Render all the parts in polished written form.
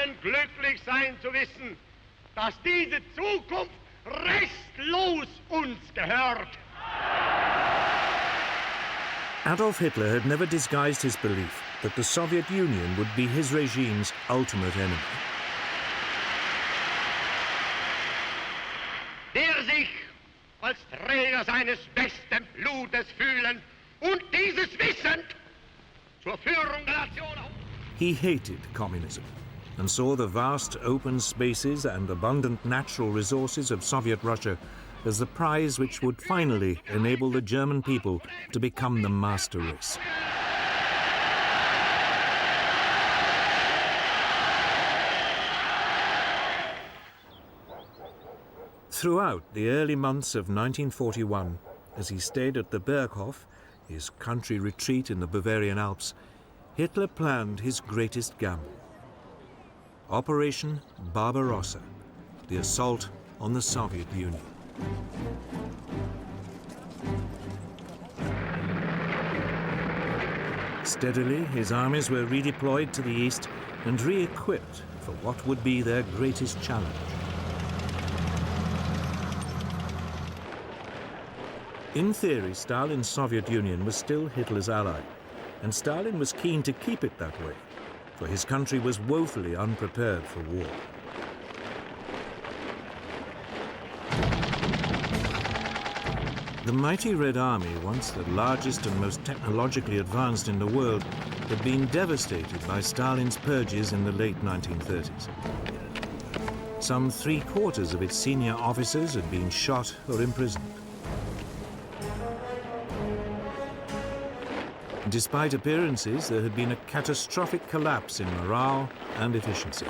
können glücklich sein zu wissen, dass diese Zukunft restlos uns gehört. Adolf Hitler had never disguised his belief that the Soviet Union would be his regime's ultimate enemy. Der sich als Träger seines besten Blutes fühlen und dieses wissend zur Führung der Nation. He hated communism and saw the vast open spaces and abundant natural resources of Soviet Russia as the prize which would finally enable the German people to become the master race. Throughout the early months of 1941, as he stayed at the Berghof, his country retreat in the Bavarian Alps, Hitler planned his greatest gamble. Operation Barbarossa, the assault on the Soviet Union. Steadily, his armies were redeployed to the east and re-equipped for what would be their greatest challenge. In theory, Stalin's Soviet Union was still Hitler's ally, and Stalin was keen to keep it that way, for his country was woefully unprepared for war. The mighty Red Army, once the largest and most technologically advanced in the world, had been devastated by Stalin's purges in the late 1930s. Some 3/4 of its senior officers had been shot or imprisoned. Despite appearances, there had been a catastrophic collapse in morale and efficiency.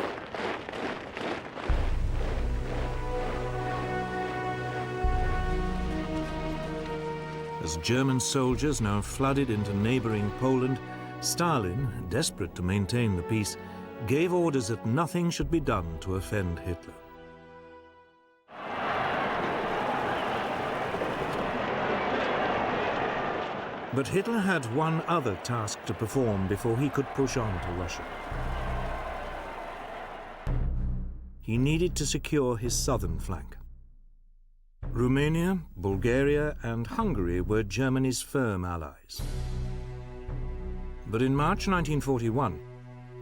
As German soldiers now flooded into neighboring Poland, Stalin, desperate to maintain the peace, gave orders that nothing should be done to offend Hitler. But Hitler had one other task to perform before he could push on to Russia. He needed to secure his southern flank. Romania, Bulgaria, and Hungary were Germany's firm allies. But in March 1941,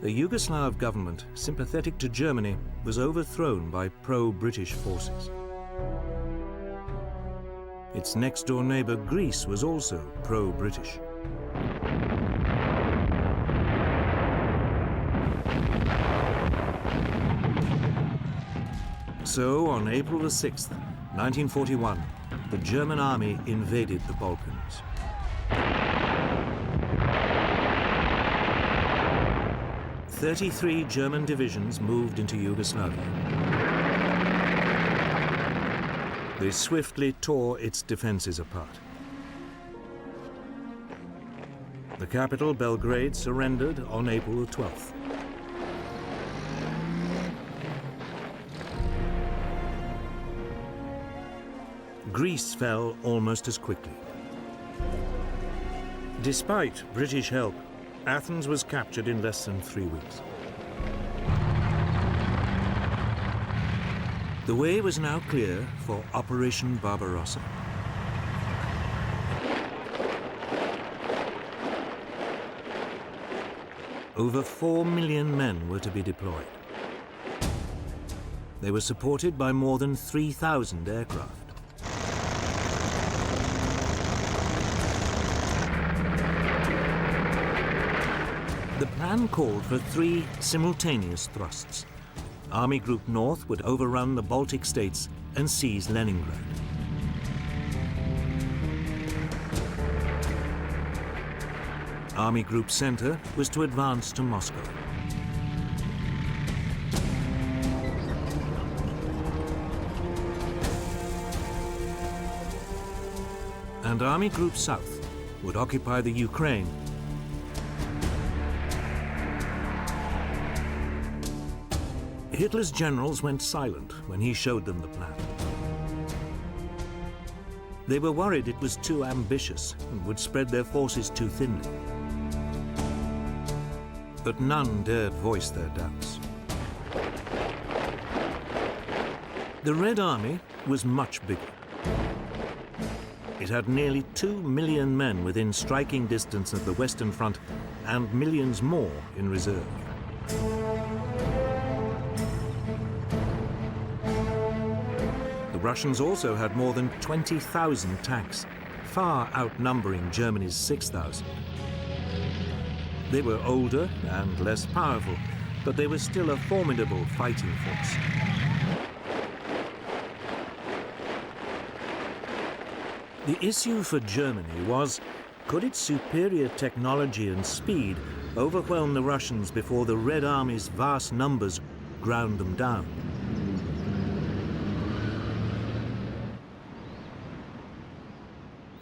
the Yugoslav government, sympathetic to Germany, was overthrown by pro-British forces. Its next-door neighbor, Greece, was also pro-British. So, on April the 6th, 1941, the German army invaded the Balkans. "33 German divisions moved into Yugoslavia. They swiftly tore its defenses apart. The capital, Belgrade, surrendered on April the 12th. Greece fell almost as quickly. Despite British help, Athens was captured in less than 3 weeks. The way was now clear for Operation Barbarossa. Over 4 million men were to be deployed. They were supported by more than 3,000 aircraft. The plan called for 3 simultaneous thrusts. Army Group North would overrun the Baltic states and seize Leningrad. Army Group Center was to advance to Moscow. And Army Group South would occupy the Ukraine. Hitler's generals went silent when he showed them the plan. They were worried it was too ambitious and would spread their forces too thinly. But none dared voice their doubts. The Red Army was much bigger. It had nearly 2 million men within striking distance of the Western Front and millions more in reserve. The Russians also had more than 20,000 tanks, far outnumbering Germany's 6,000. They were older and less powerful, but they were still a formidable fighting force. The issue for Germany was, could its superior technology and speed overwhelm the Russians before the Red Army's vast numbers ground them down?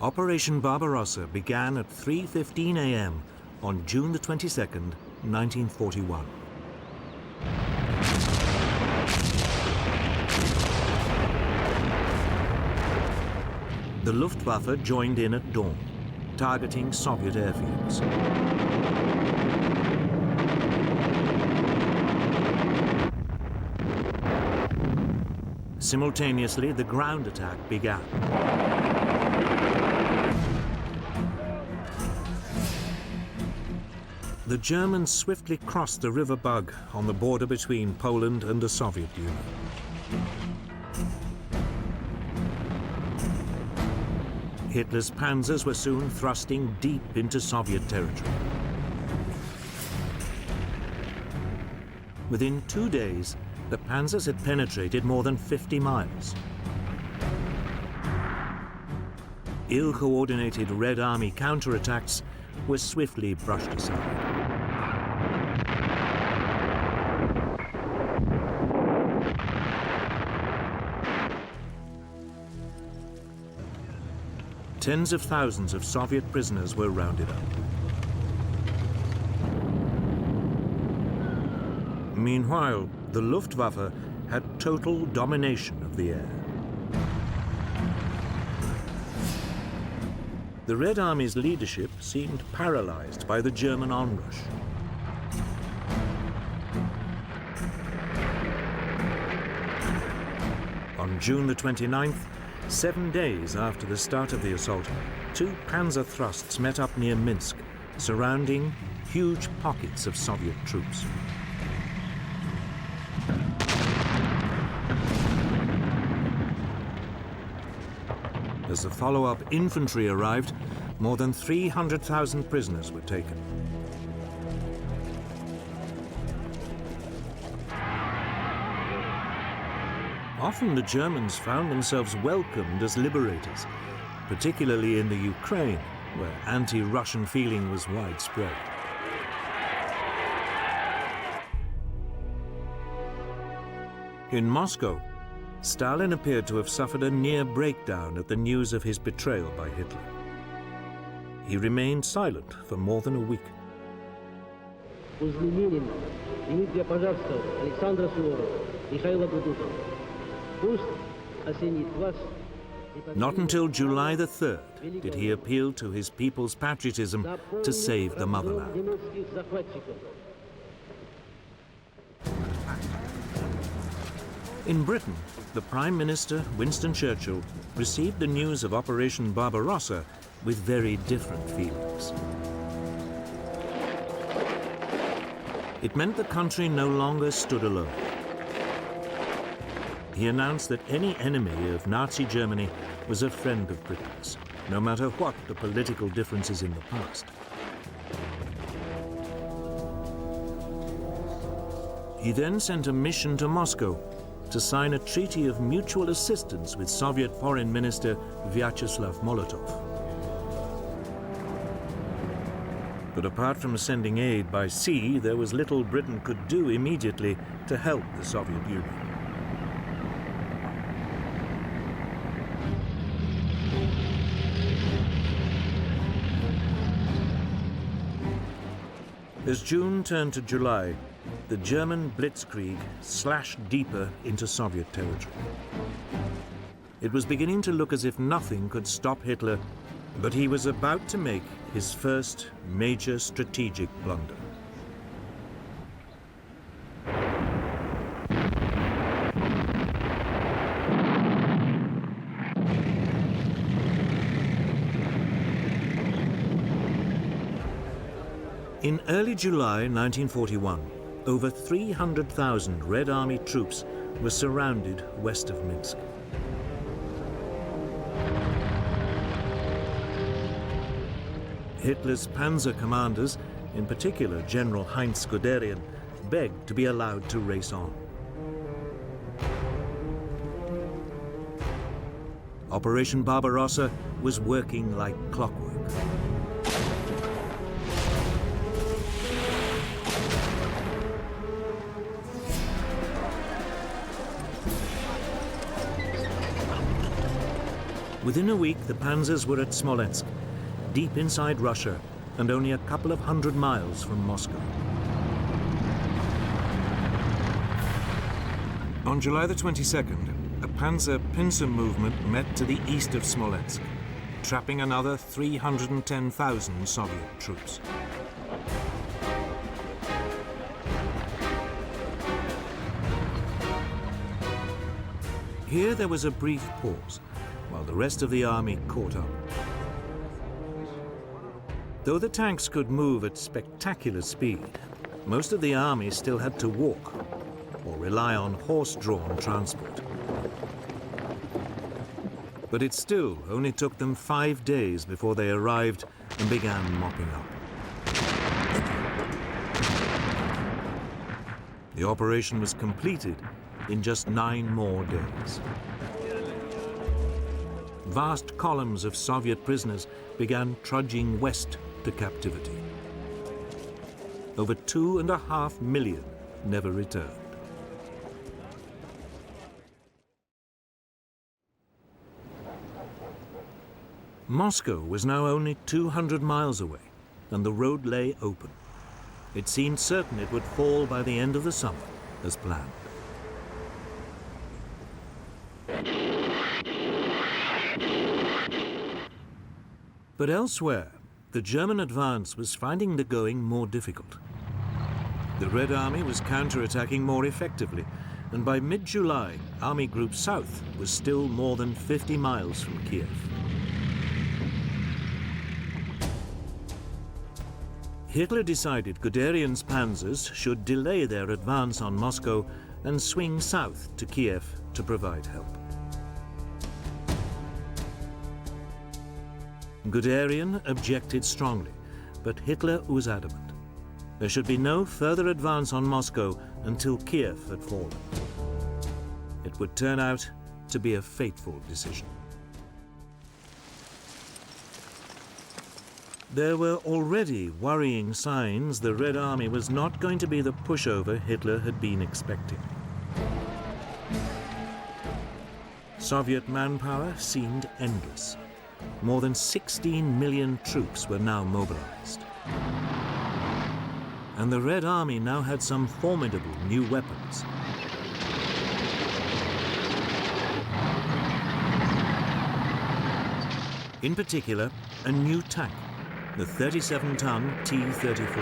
Operation Barbarossa began at 3:15 a.m. on June the 22nd, 1941. The Luftwaffe joined in at dawn, targeting Soviet airfields. Simultaneously, the ground attack began. The Germans swiftly crossed the River Bug on the border between Poland and the Soviet Union. Hitler's panzers were soon thrusting deep into Soviet territory. Within 2 days, the panzers had penetrated more than 50 miles. Ill-coordinated Red Army counterattacks were swiftly brushed aside. Tens of thousands of Soviet prisoners were rounded up. Meanwhile, the Luftwaffe had total domination of the air. The Red Army's leadership seemed paralyzed by the German onrush. On June the 29th, 7 days after the start of the assault, 2 panzer thrusts met up near Minsk, surrounding huge pockets of Soviet troops. As the follow-up infantry arrived, more than 300,000 prisoners were taken. Often the Germans found themselves welcomed as liberators, particularly in the Ukraine, where anti-Russian feeling was widespread. In Moscow, Stalin appeared to have suffered a near breakdown at the news of his betrayal by Hitler. He remained silent for more than a week. Not until July the 3rd did he appeal to his people's patriotism to save the motherland. In Britain, the Prime Minister, Winston Churchill, received the news of Operation Barbarossa with very different feelings. It meant the country no longer stood alone. He announced that any enemy of Nazi Germany was a friend of Britain's, no matter what the political differences in the past. He then sent a mission to Moscow to sign a treaty of mutual assistance with Soviet Foreign Minister Vyacheslav Molotov. But apart from sending aid by sea, there was little Britain could do immediately to help the Soviet Union. As June turned to July, the German blitzkrieg slashed deeper into Soviet territory. It was beginning to look as if nothing could stop Hitler, but he was about to make his first major strategic blunder. In early July 1941, over 300,000 Red Army troops were surrounded west of Minsk. Hitler's panzer commanders, in particular General Heinz Guderian, begged to be allowed to race on. Operation Barbarossa was working like clockwork. Within a week, the panzers were at Smolensk, deep inside Russia and only a couple of hundred miles from Moscow. On July the 22nd, a panzer pincer movement met to the east of Smolensk, trapping another 310,000 Soviet troops. Here there was a brief pause, while the rest of the army caught up. Though the tanks could move at spectacular speed, most of the army still had to walk or rely on horse-drawn transport. But it still only took them 5 days before they arrived and began mopping up. The operation was completed in just 9 more days. Vast columns of Soviet prisoners began trudging west to captivity. Over 2.5 million never returned. Moscow was now only 200 miles away, and the road lay open. It seemed certain it would fall by the end of the summer, as planned. But elsewhere, the German advance was finding the going more difficult. The Red Army was counterattacking more effectively, and by mid-July, Army Group South was still more than 50 miles from Kiev. Hitler decided Guderian's panzers should delay their advance on Moscow and swing south to Kiev to provide help. Guderian objected strongly, but Hitler was adamant. There should be no further advance on Moscow until Kiev had fallen. It would turn out to be a fateful decision. There were already worrying signs the Red Army was not going to be the pushover Hitler had been expecting. Soviet manpower seemed endless. More than 16 million troops were now mobilized. And the Red Army now had some formidable new weapons. In particular, a new tank, the 37-ton T-34.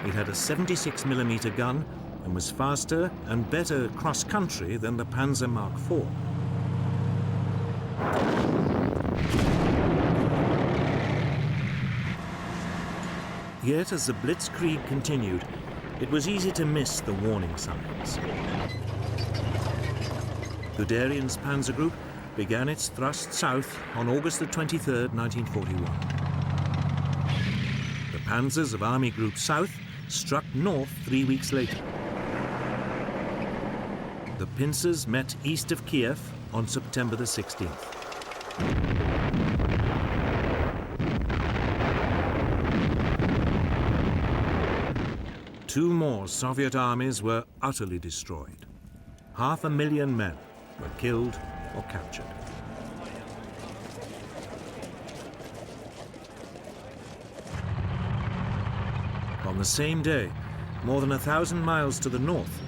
It had a 76mm gun and was faster and better cross-country than the Panzer Mark IV. Yet, as the blitzkrieg continued, it was easy to miss the warning signs. Guderian's panzer group began its thrust south on August the 23rd, 1941. The panzers of Army Group South struck north 3 weeks later. The pincers met east of Kiev on September the 16th. Two more Soviet armies were utterly destroyed. 500,000 men were killed or captured. On the same day, more than 1,000 miles to the north,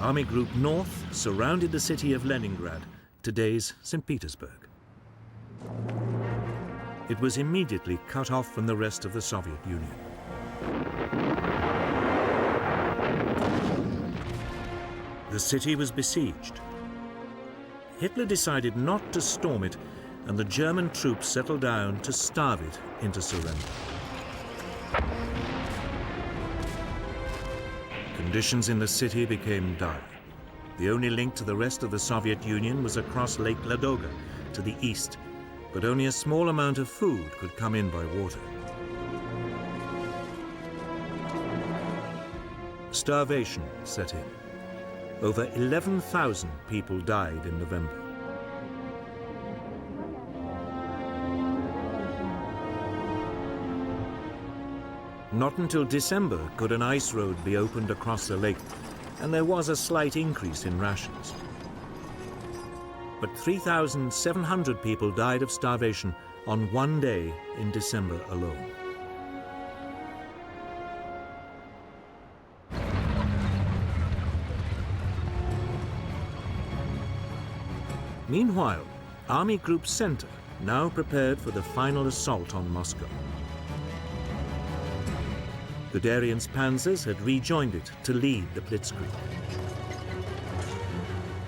Army Group North surrounded the city of Leningrad, today's St. Petersburg. It was immediately cut off from the rest of the Soviet Union. The city was besieged. Hitler decided not to storm it, and the German troops settled down to starve it into surrender. Conditions in the city became dire. The only link to the rest of the Soviet Union was across Lake Ladoga to the east, but only a small amount of food could come in by water. Starvation set in. Over 11,000 people died in November. Not until December could an ice road be opened across the lake, and there was a slight increase in rations. But 3,700 people died of starvation on one day in December alone. Meanwhile, Army Group Center now prepared for the final assault on Moscow. Guderian's panzers had rejoined it to lead the blitzkrieg.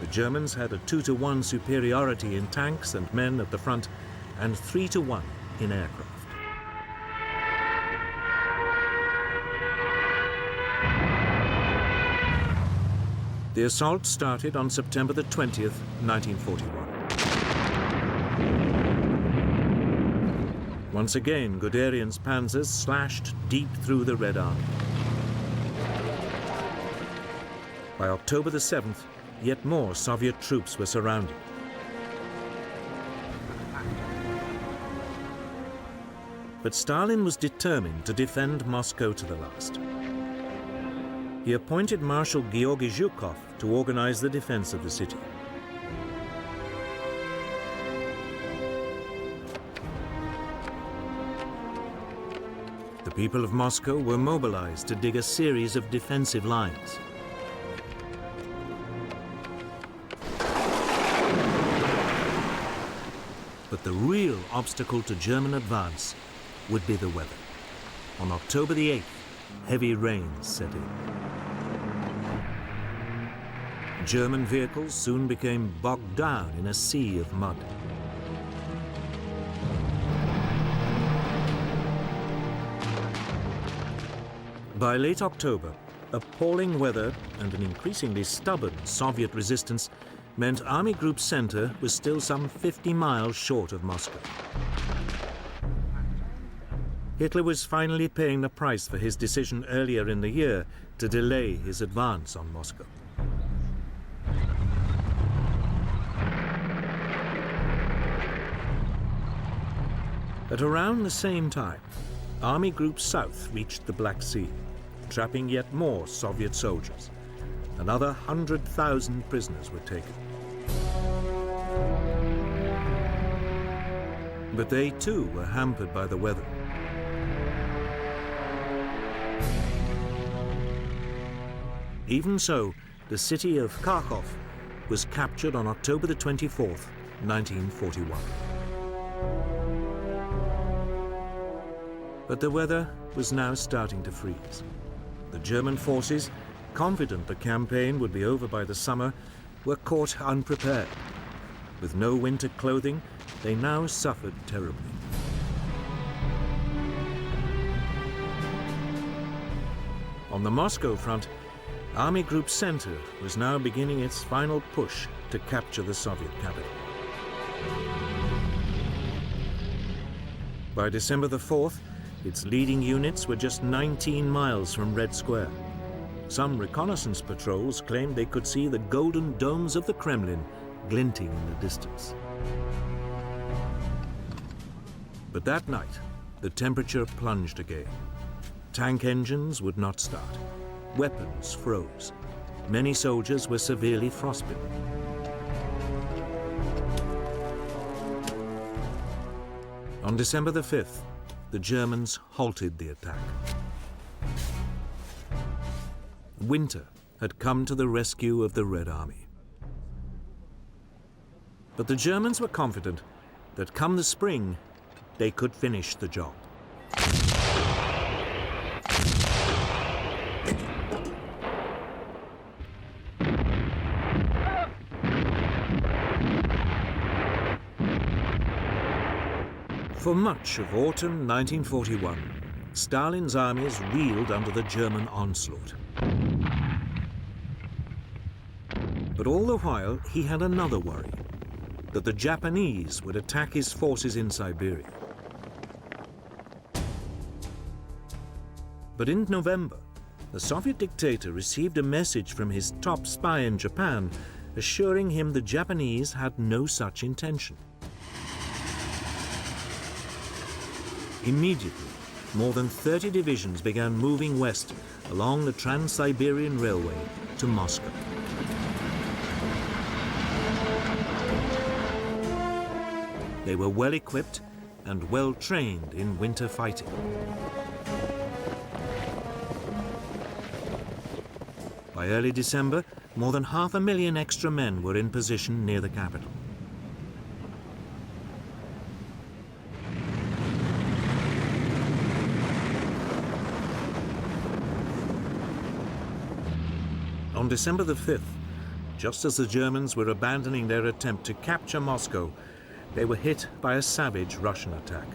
The Germans had a 2-to-1 superiority in tanks and men at the front, and 3-to-1 in aircraft. The assault started on September the 20th, 1941. Once again, Guderian's panzers slashed deep through the Red Army. By October the 7th, yet more Soviet troops were surrounded. But Stalin was determined to defend Moscow to the last. He appointed Marshal Georgy Zhukov to organize the defense of the city. The people of Moscow were mobilized to dig a series of defensive lines. But the real obstacle to German advance would be the weather. On October the 8th, heavy rains set in. German vehicles soon became bogged down in a sea of mud. By late October, appalling weather and an increasingly stubborn Soviet resistance meant Army Group Center was still some 50 miles short of Moscow. Hitler was finally paying the price for his decision earlier in the year to delay his advance on Moscow. At around the same time, Army Group South reached the Black Sea, trapping yet more Soviet soldiers. Another 100,000 prisoners were taken. But they too were hampered by the weather. Even so, the city of Kharkov was captured on October the 24th, 1941. But the weather was now starting to freeze. The German forces, confident the campaign would be over by the summer, were caught unprepared. With no winter clothing, they now suffered terribly. On the Moscow front, Army Group Center was now beginning its final push to capture the Soviet capital. By December the 4th, its leading units were just 19 miles from Red Square. Some reconnaissance patrols claimed they could see the golden domes of the Kremlin glinting in the distance. But that night, the temperature plunged again. Tank engines would not start. Weapons froze. Many soldiers were severely frostbitten. On December the 5th, the Germans halted the attack. Winter had come to the rescue of the Red Army. But the Germans were confident that come the spring, they could finish the job. For much of autumn 1941, Stalin's armies reeled under the German onslaught. But all the while, he had another worry, that the Japanese would attack his forces in Siberia. But in November, the Soviet dictator received a message from his top spy in Japan, assuring him the Japanese had no such intention. Immediately, more than 30 divisions began moving west along the Trans-Siberian Railway to Moscow. They were well equipped and well trained in winter fighting. By early December, more than 500,000 extra men were in position near the capital. On December the 5th, just as the Germans were abandoning their attempt to capture Moscow, they were hit by a savage Russian attack.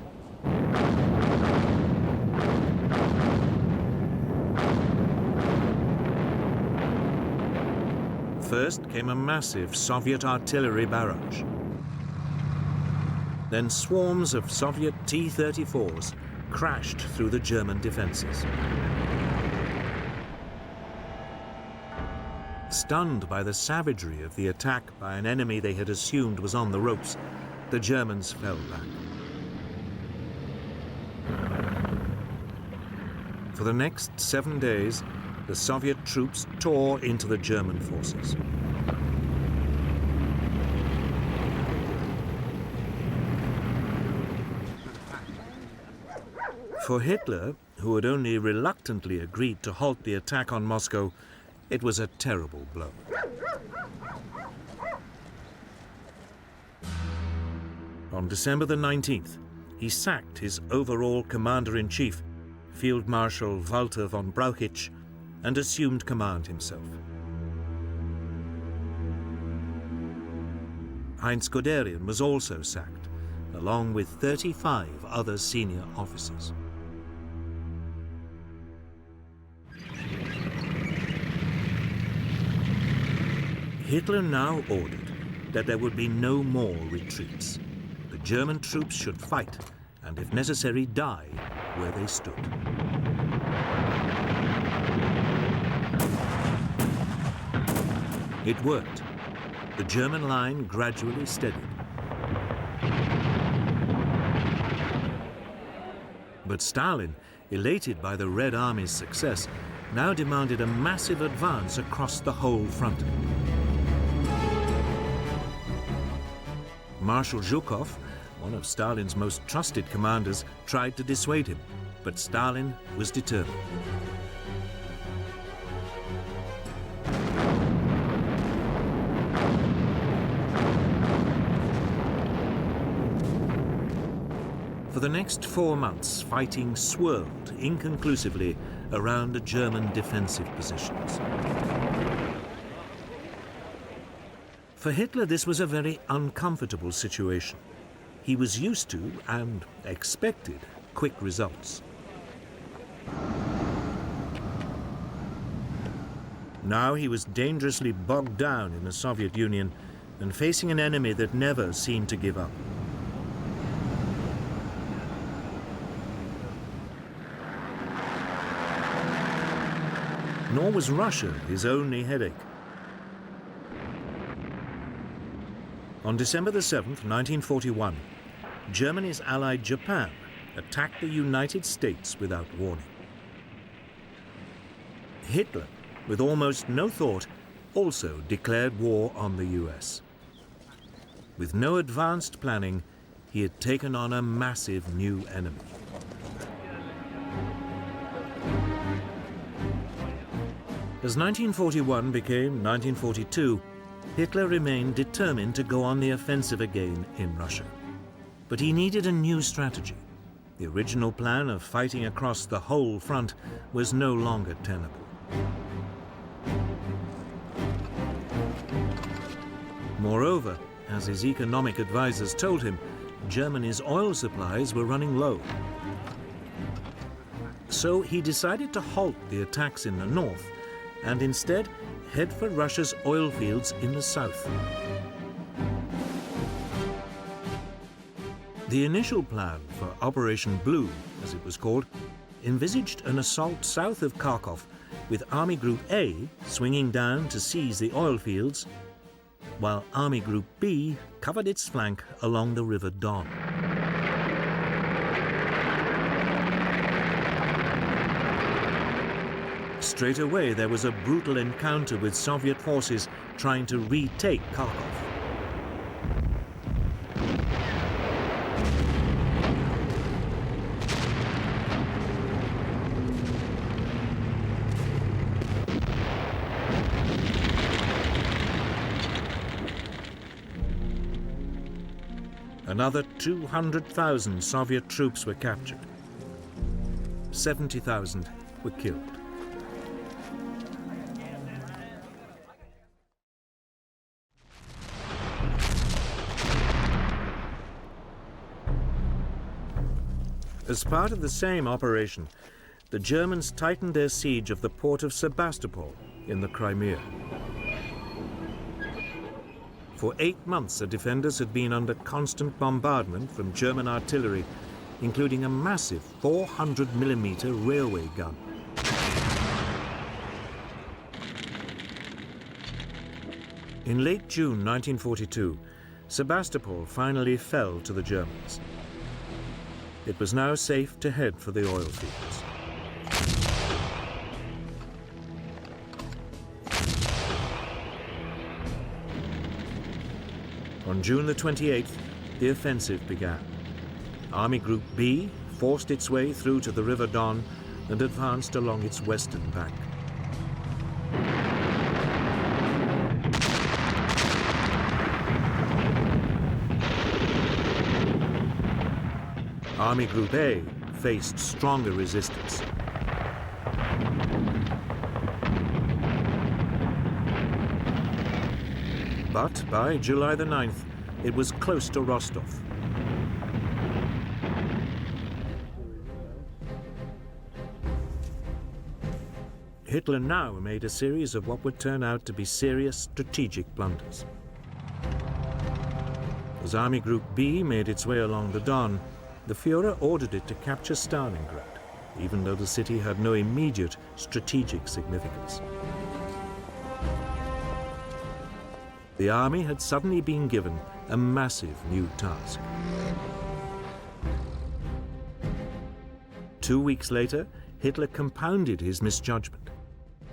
First came a massive Soviet artillery barrage. Then swarms of Soviet T-34s crashed through the German defenses. Stunned by the savagery of the attack by an enemy they had assumed was on the ropes, the Germans fell back. For the next 7 days, the Soviet troops tore into the German forces. For Hitler, who had only reluctantly agreed to halt the attack on Moscow, it was a terrible blow. On December the 19th, he sacked his overall commander-in-chief, Field Marshal Walter von Brauchitsch, and assumed command himself. Heinz Guderian was also sacked, along with 35 other senior officers. Hitler now ordered that there would be no more retreats. The German troops should fight, and if necessary, die where they stood. It worked. The German line gradually steadied. But Stalin, elated by the Red Army's success, now demanded a massive advance across the whole front. Marshal Zhukov, one of Stalin's most trusted commanders, tried to dissuade him, but Stalin was determined. For the next 4 months, fighting swirled inconclusively around the German defensive positions. For Hitler, this was a very uncomfortable situation. He was used to, and expected, quick results. Now he was dangerously bogged down in the Soviet Union and facing an enemy that never seemed to give up. Nor was Russia his only headache. On December the 7th, 1941, Germany's ally Japan attacked the United States without warning. Hitler, with almost no thought, also declared war on the US. With no advanced planning, he had taken on a massive new enemy. As 1941 became 1942, Hitler remained determined to go on the offensive again in Russia. But he needed a new strategy. The original plan of fighting across the whole front was no longer tenable. Moreover, as his economic advisors told him, Germany's oil supplies were running low. So he decided to halt the attacks in the north and instead head for Russia's oil fields in the south. The initial plan for Operation Blue, as it was called, envisaged an assault south of Kharkov with Army Group A swinging down to seize the oil fields, while Army Group B covered its flank along the River Don. Straight away, there was a brutal encounter with Soviet forces trying to retake Kharkov. Another 200,000 Soviet troops were captured. 70,000 were killed. As part of the same operation, the Germans tightened their siege of the port of Sebastopol in the Crimea. For 8 months, the defenders had been under constant bombardment from German artillery, including a massive 400mm railway gun. In late June 1942, Sebastopol finally fell to the Germans. It was now safe to head for the oil fields. On June the 28th, the offensive began. Army Group B forced its way through to the River Don and advanced along its western bank. Army Group A faced stronger resistance. But by July the 9th, it was close to Rostov. Hitler now made a series of what would turn out to be serious strategic blunders. As Army Group B made its way along the Don, the Führer ordered it to capture Stalingrad, even though the city had no immediate strategic significance. The army had suddenly been given a massive new task. 2 weeks later, Hitler compounded his misjudgment.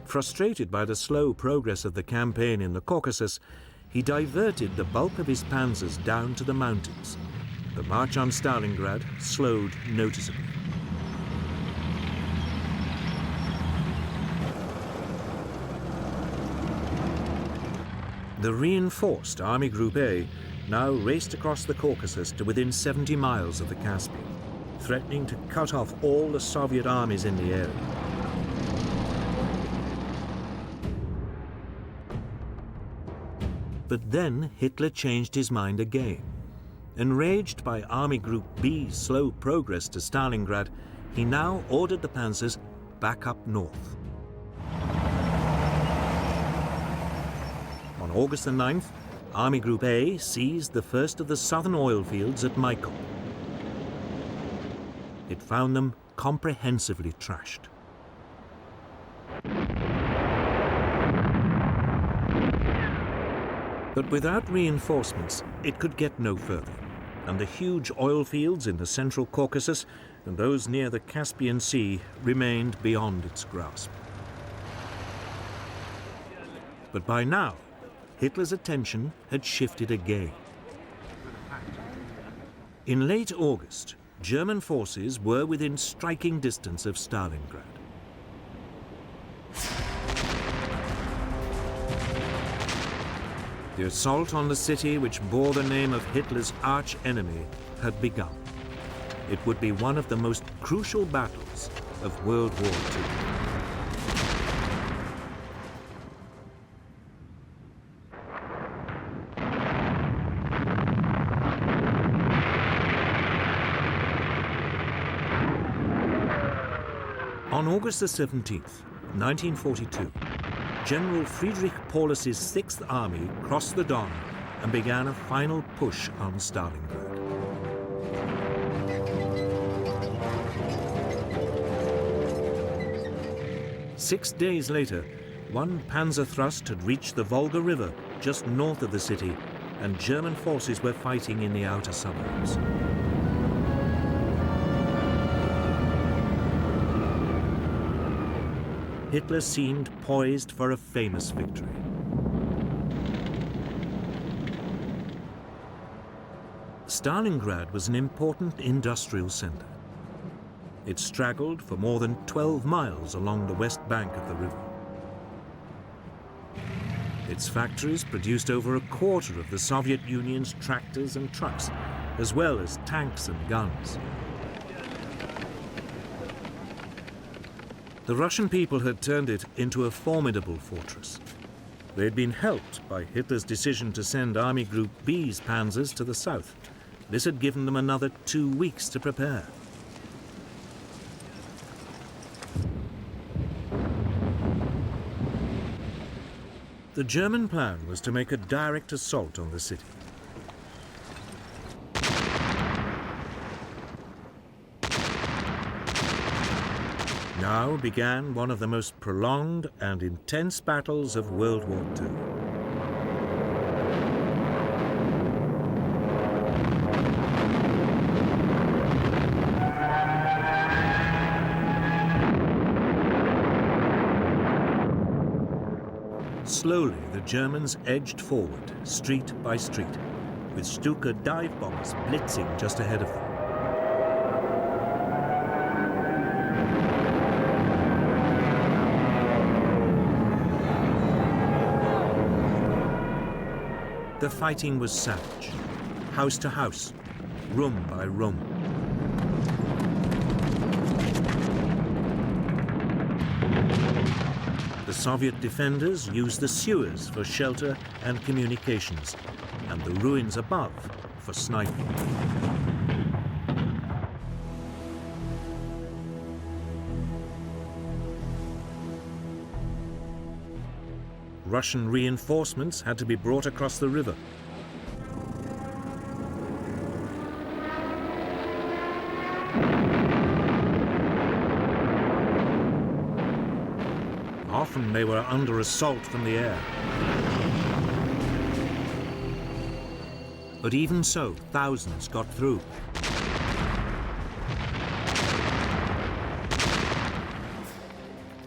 Frustrated by the slow progress of the campaign in the Caucasus, he diverted the bulk of his panzers down to the mountains. The march on Stalingrad slowed noticeably. The reinforced Army Group A now raced across the Caucasus to within 70 miles of the Caspian, threatening to cut off all the Soviet armies in the area. But then Hitler changed his mind again. Enraged by Army Group B's slow progress to Stalingrad, he now ordered the panzers back up north. On August the 9th, Army Group A seized the first of the southern oil fields at Maikop. It found them comprehensively trashed. But without reinforcements, it could get no further, and the huge oil fields in the central Caucasus and those near the Caspian Sea remained beyond its grasp. But by now, Hitler's attention had shifted again. In late August, German forces were within striking distance of Stalingrad. The assault on the city, which bore the name of Hitler's arch-enemy, had begun. It would be one of the most crucial battles of World War II. On August the 17th, 1942, General Friedrich Paulus's 6th Army crossed the Don and began a final push on Stalingrad. Six days later, one panzer thrust had reached the Volga River just north of the city, and German forces were fighting in the outer suburbs. Hitler seemed poised for a famous victory. Stalingrad was an important industrial center. It straggled for more than 12 miles along the west bank of the river. Its factories produced over a quarter of the Soviet Union's tractors and trucks, as well as tanks and guns. The Russian people had turned it into a formidable fortress. They had been helped by Hitler's decision to send Army Group B's panzers to the south. This had given them another 2 weeks to prepare. The German plan was to make a direct assault on the city. Now began one of the most prolonged and intense battles of World War II. Slowly, the Germans edged forward, street by street, with Stuka dive bombers blitzing just ahead of them. The fighting was savage, house to house, room by room. The Soviet defenders used the sewers for shelter and communications, and the ruins above for sniping. Russian reinforcements had to be brought across the river. Often they were under assault from the air. But even so, thousands got through.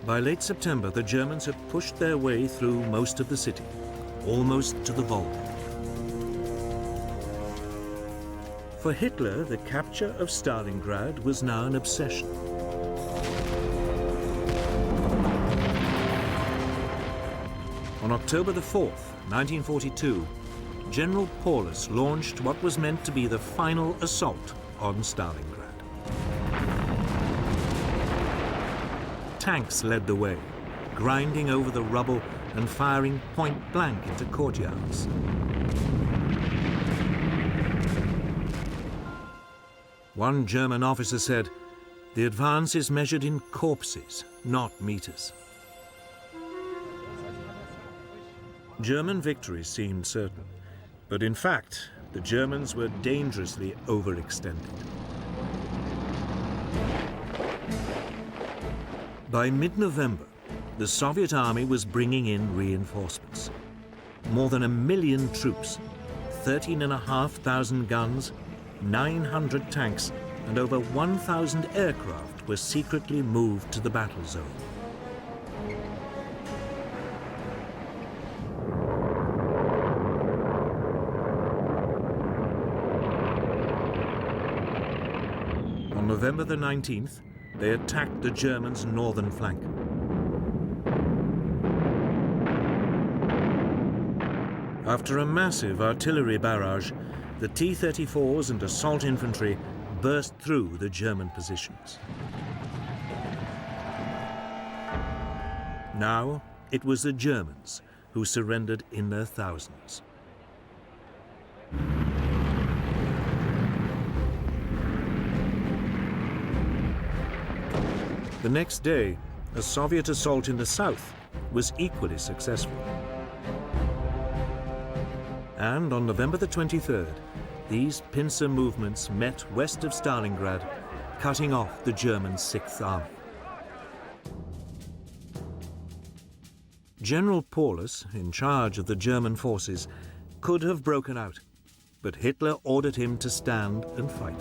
By late September, the Germans had pushed their way through most of the city, almost to the Volga. For Hitler, the capture of Stalingrad was now an obsession. On October the 4th, 1942, General Paulus launched what was meant to be the final assault on Stalingrad. Tanks led the way, grinding over the rubble and firing point blank into courtyards. One German officer said, "The advance is measured in corpses, not meters." German victory seemed certain, but in fact, the Germans were dangerously overextended. By mid-November, the Soviet army was bringing in reinforcements. More than 1 million troops, 13,500 guns, 900 tanks, and over 1,000 aircraft were secretly moved to the battle zone. On November the 19th, they attacked the Germans' northern flank. After a massive artillery barrage, the T-34s and assault infantry burst through the German positions. Now, it was the Germans who surrendered in their thousands. The next day, a Soviet assault in the south was equally successful. And on November the 23rd, these pincer movements met west of Stalingrad, cutting off the German Sixth Army. General Paulus, in charge of the German forces, could have broken out, but Hitler ordered him to stand and fight.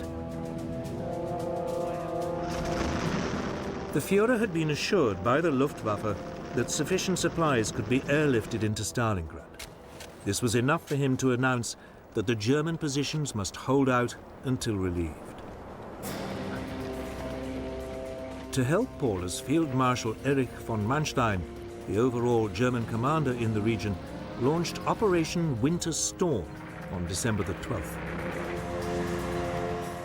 The Führer had been assured by the Luftwaffe that sufficient supplies could be airlifted into Stalingrad. This was enough for him to announce that the German positions must hold out until relieved. To help Paulus, Field Marshal Erich von Manstein, the overall German commander in the region, launched Operation Winter Storm on December the 12th.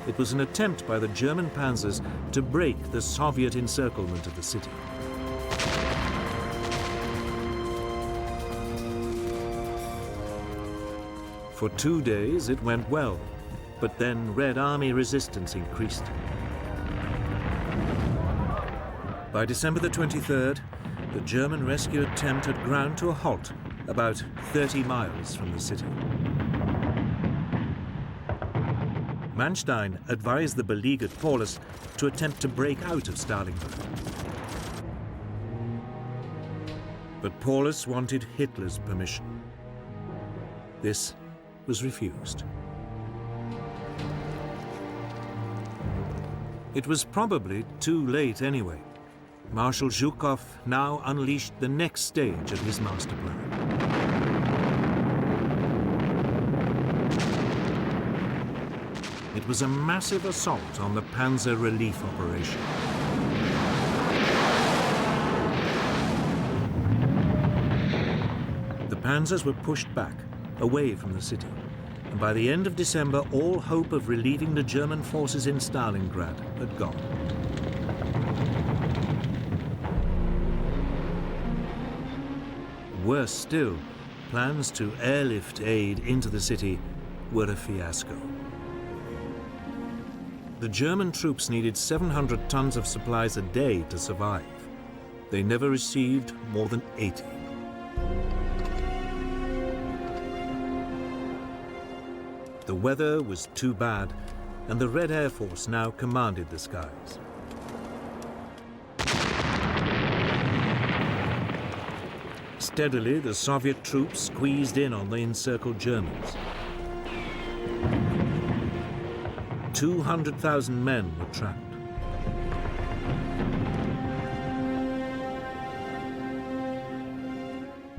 It was an attempt by the German panzers to break the Soviet encirclement of the city. For 2 days it went well, but then Red Army resistance increased. By December the 23rd, the German rescue attempt had ground to a halt about 30 miles from the city. Manstein advised the beleaguered Paulus to attempt to break out of Stalingrad. But Paulus wanted Hitler's permission. This was refused. It was probably too late anyway. Marshal Zhukov now unleashed the next stage of his master plan. It was a massive assault on the Panzer Relief Operation. The panzers were pushed back, away from the city, and by the end of December, all hope of relieving the German forces in Stalingrad had gone. Worse still, plans to airlift aid into the city were a fiasco. The German troops needed 700 tons of supplies a day to survive. They never received more than 80. The weather was too bad, and the Red Air Force now commanded the skies. Steadily, the Soviet troops squeezed in on the encircled Germans. 200,000 men were trapped.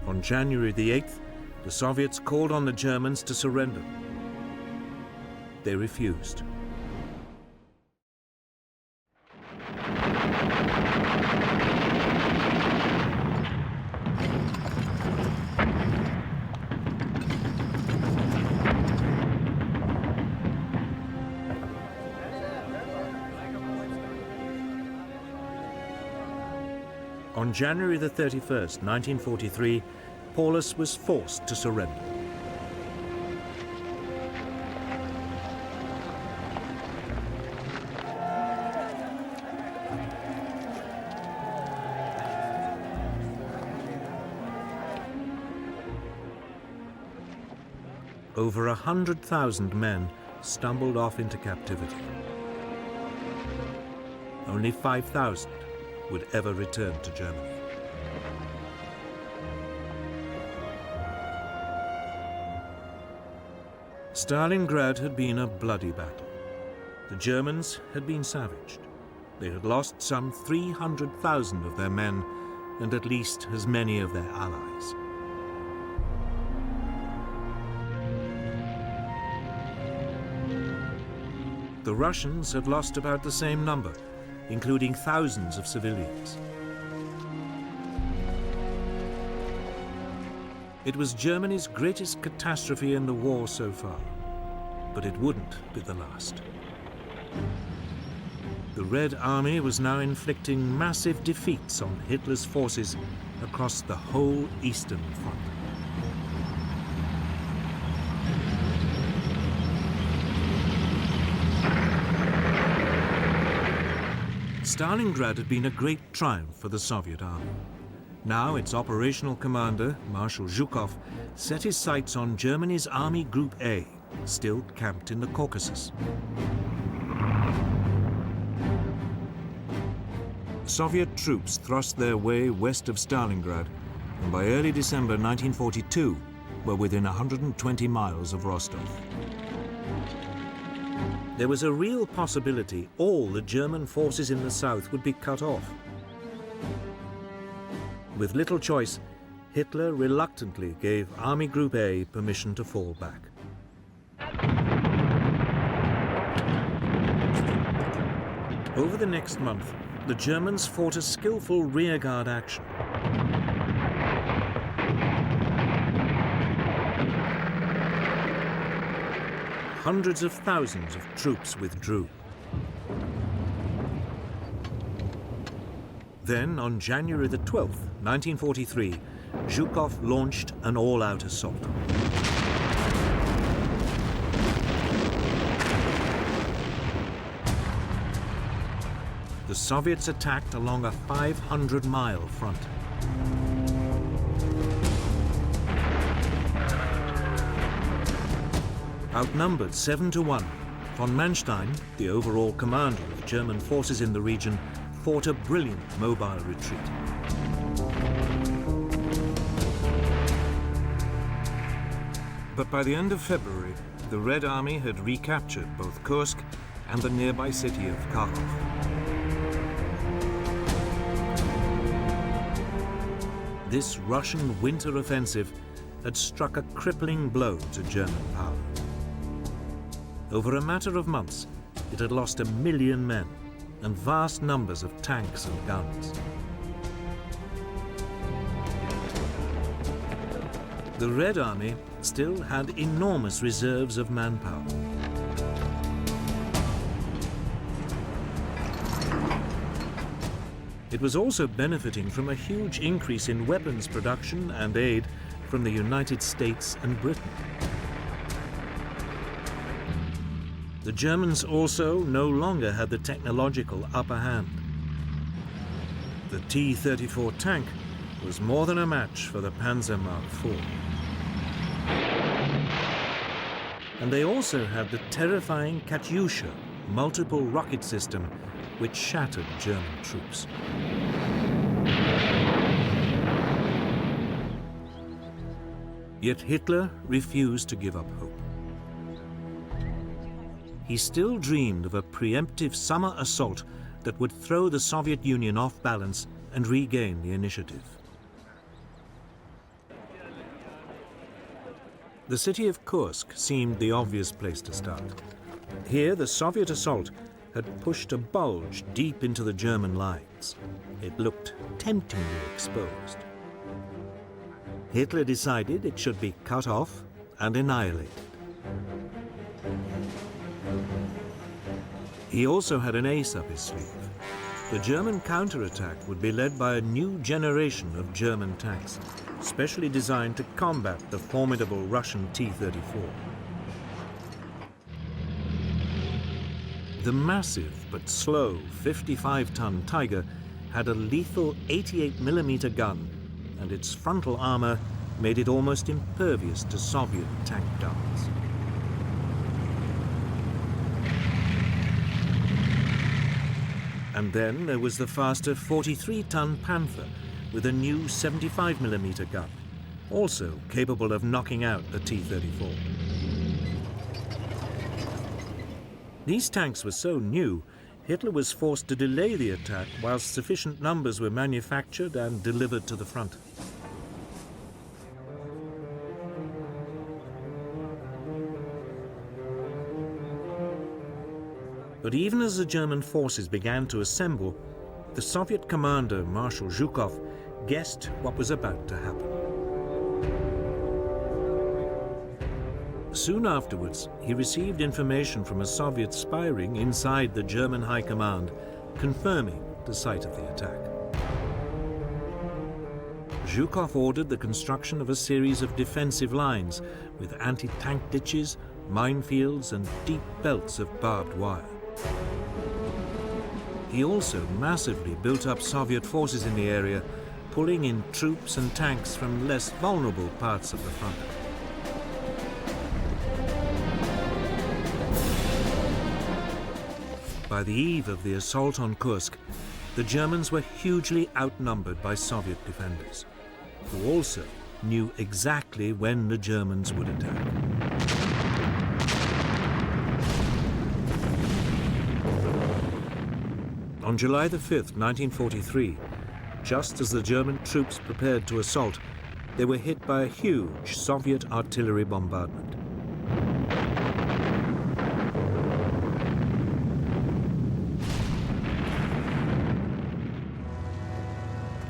On January the 8th, the Soviets called on the Germans to surrender. They refused. On January the 31st, 1943, Paulus was forced to surrender. Over 100,000 men stumbled off into captivity. Only 5,000 would ever return to Germany. Stalingrad had been a bloody battle. The Germans had been savaged. They had lost some 300,000 of their men and at least as many of their allies. The Russians had lost about the same number, including thousands of civilians. It was Germany's greatest catastrophe in the war so far, but it wouldn't be the last. The Red Army was now inflicting massive defeats on Hitler's forces across the whole Eastern Front. Stalingrad had been a great triumph for the Soviet army. Now its operational commander, Marshal Zhukov, set his sights on Germany's Army Group A, still camped in the Caucasus. Soviet troops thrust their way west of Stalingrad, and by early December 1942 were within 120 miles of Rostov. There was a real possibility all the German forces in the south would be cut off. With little choice, Hitler reluctantly gave Army Group A permission to fall back. Over the next month, the Germans fought a skillful rearguard action. Hundreds of thousands of troops withdrew. Then, on January the 12th, 1943, Zhukov launched an all-out assault. The Soviets attacked along a 500-mile front. Outnumbered 7-1, von Manstein, the overall commander of German forces in the region, fought a brilliant mobile retreat. But by the end of February, the Red Army had recaptured both Kursk and the nearby city of Kharkov. This Russian winter offensive had struck a crippling blow to German power. Over a matter of months, it had lost 1 million men and vast numbers of tanks and guns. The Red Army still had enormous reserves of manpower. It was also benefiting from a huge increase in weapons production and aid from the United States and Britain. The Germans also no longer had the technological upper hand. The T-34 tank was more than a match for the Panzer Mark IV. And they also had the terrifying Katyusha multiple rocket system, which shattered German troops. Yet Hitler refused to give up hope. He still dreamed of a preemptive summer assault that would throw the Soviet Union off balance and regain the initiative. The city of Kursk seemed the obvious place to start. Here, the Soviet assault had pushed a bulge deep into the German lines. It looked temptingly exposed. Hitler decided it should be cut off and annihilated. He also had an ace up his sleeve. The German counterattack would be led by a new generation of German tanks, specially designed to combat the formidable Russian T-34. The massive but slow 55-ton Tiger had a lethal 88mm gun, and its frontal armor made it almost impervious to Soviet tank guns. And then there was the faster 43-ton Panther with a new 75mm gun, also capable of knocking out the T-34. These tanks were so new, Hitler was forced to delay the attack whilst sufficient numbers were manufactured and delivered to the front. But even as the German forces began to assemble, the Soviet commander, Marshal Zhukov, guessed what was about to happen. Soon afterwards, he received information from a Soviet spy ring inside the German High Command, confirming the site of the attack. Zhukov ordered the construction of a series of defensive lines with anti-tank ditches, minefields, and deep belts of barbed wire. He also massively built up Soviet forces in the area, pulling in troops and tanks from less vulnerable parts of the front. By the eve of the assault on Kursk, the Germans were hugely outnumbered by Soviet defenders, who also knew exactly when the Germans would attack. On July the 5th, 1943, just as the German troops prepared to assault, they were hit by a huge Soviet artillery bombardment.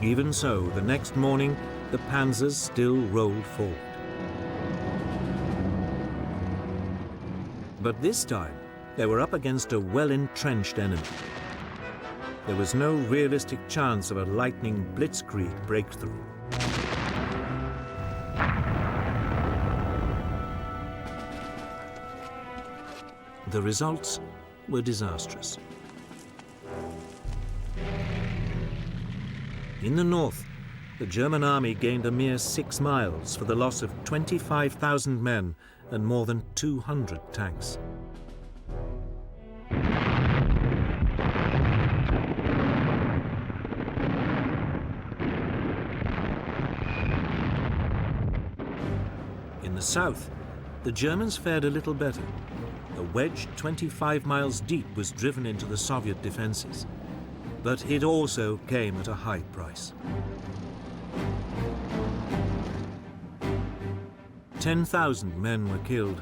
Even so, the next morning, the panzers still rolled forward. But this time, they were up against a well-entrenched enemy. There was no realistic chance of a lightning blitzkrieg breakthrough. The results were disastrous. In the north, the German army gained a mere 6 miles for the loss of 25,000 men and more than 200 tanks. In the south, the Germans fared a little better. A wedge 25 miles deep was driven into the Soviet defenses, but it also came at a high price. 10,000 men were killed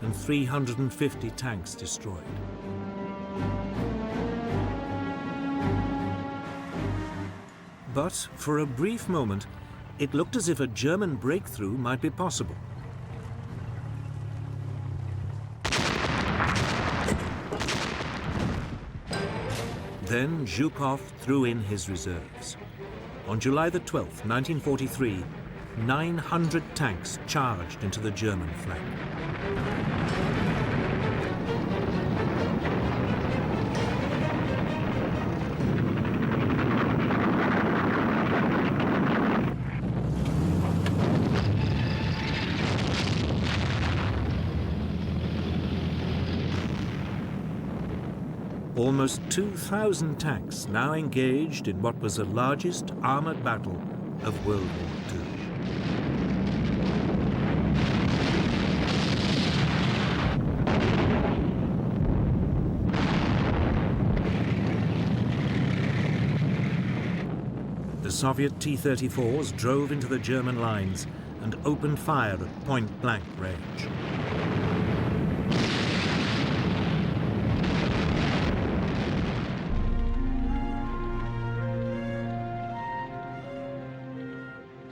and 350 tanks destroyed. But for a brief moment, it looked as if a German breakthrough might be possible. Then Zhukov threw in his reserves. On July the 12th, 1943, 900 tanks charged into the German flank. Almost 2,000 tanks now engaged in what was the largest armored battle of World War II. The Soviet T-34s drove into the German lines and opened fire at point-blank range.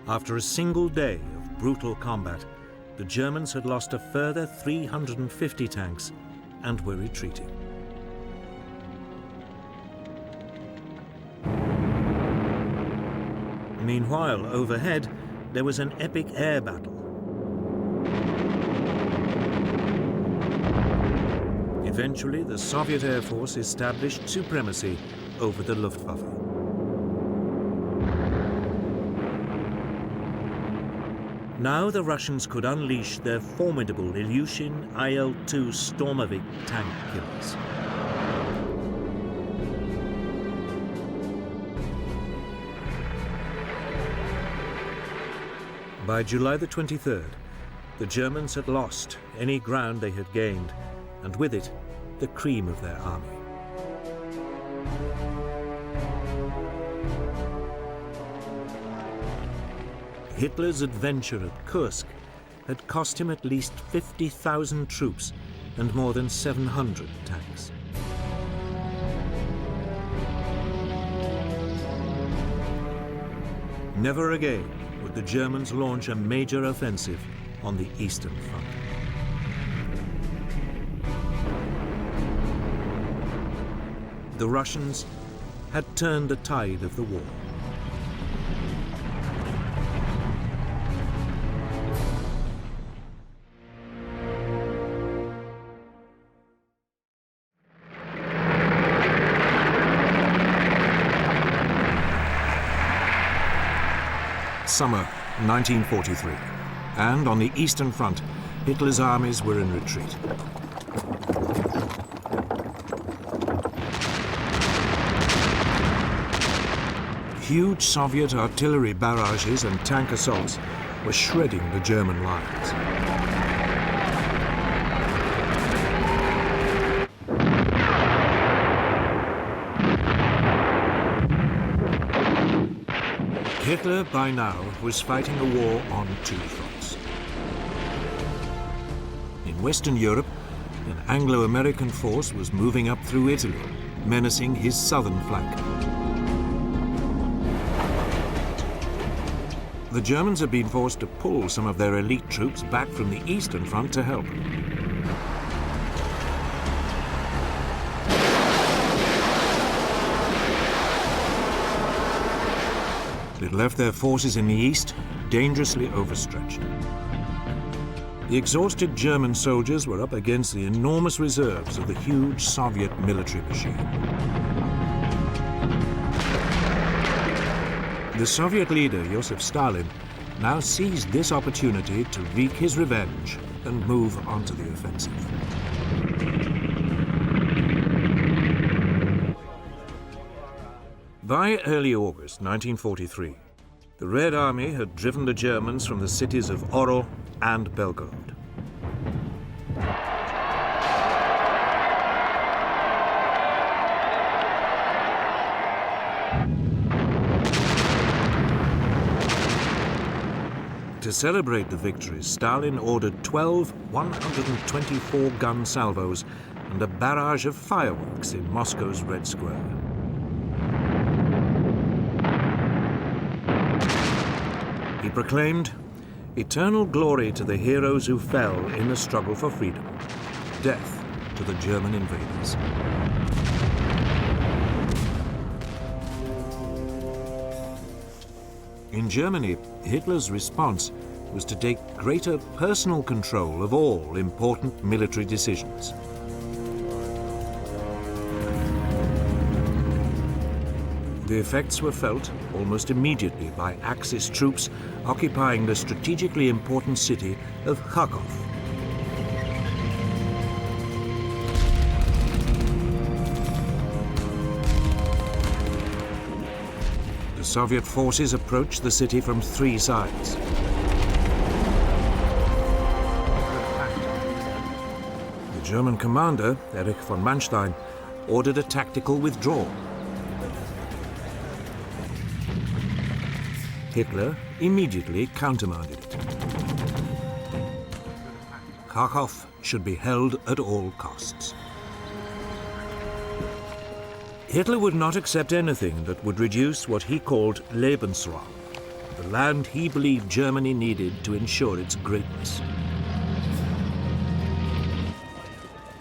After a single day of brutal combat, the Germans had lost a further 350 tanks and were retreating. Meanwhile, overhead, there was an epic air battle. Eventually, the Soviet Air Force established supremacy over the Luftwaffe. Now the Russians could unleash their formidable Ilyushin IL-2 Stormovik tank killers. By July the 23rd, the Germans had lost any ground they had gained, and with it, the cream of their army. Hitler's adventure at Kursk had cost him at least 50,000 troops and more than 700 tanks. Never again would the Germans launch a major offensive on the Eastern Front. The Russians had turned the tide of the war. summer 1943, and on the Eastern Front, Hitler's armies were in retreat. Huge Soviet artillery barrages and tank assaults were shredding the German lines. Hitler, by now, was fighting a war on two fronts. In Western Europe, an Anglo-American force was moving up through Italy, menacing his southern flank. The Germans had been forced to pull some of their elite troops back from the Eastern Front to help. It left their forces in the east dangerously overstretched. The exhausted German soldiers were up against the enormous reserves of the huge Soviet military machine. The Soviet leader, Joseph Stalin, now seized this opportunity to wreak his revenge and move onto the offensive. By early August 1943, the Red Army had driven the Germans from the cities of Orel and Belgorod. To celebrate the victories, Stalin ordered 12 124-gun salvos and a barrage of fireworks in Moscow's Red Square. He proclaimed, "Eternal glory to the heroes who fell in the struggle for freedom. Death to the German invaders." In Germany, Hitler's response was to take greater personal control of all important military decisions. The effects were felt almost immediately by Axis troops occupying the strategically important city of Kharkov. The Soviet forces approached the city from three sides. The German commander, Erich von Manstein, ordered a tactical withdrawal. Hitler immediately countermanded it. Kharkov should be held at all costs. Hitler would not accept anything that would reduce what he called Lebensraum, the land he believed Germany needed to ensure its greatness.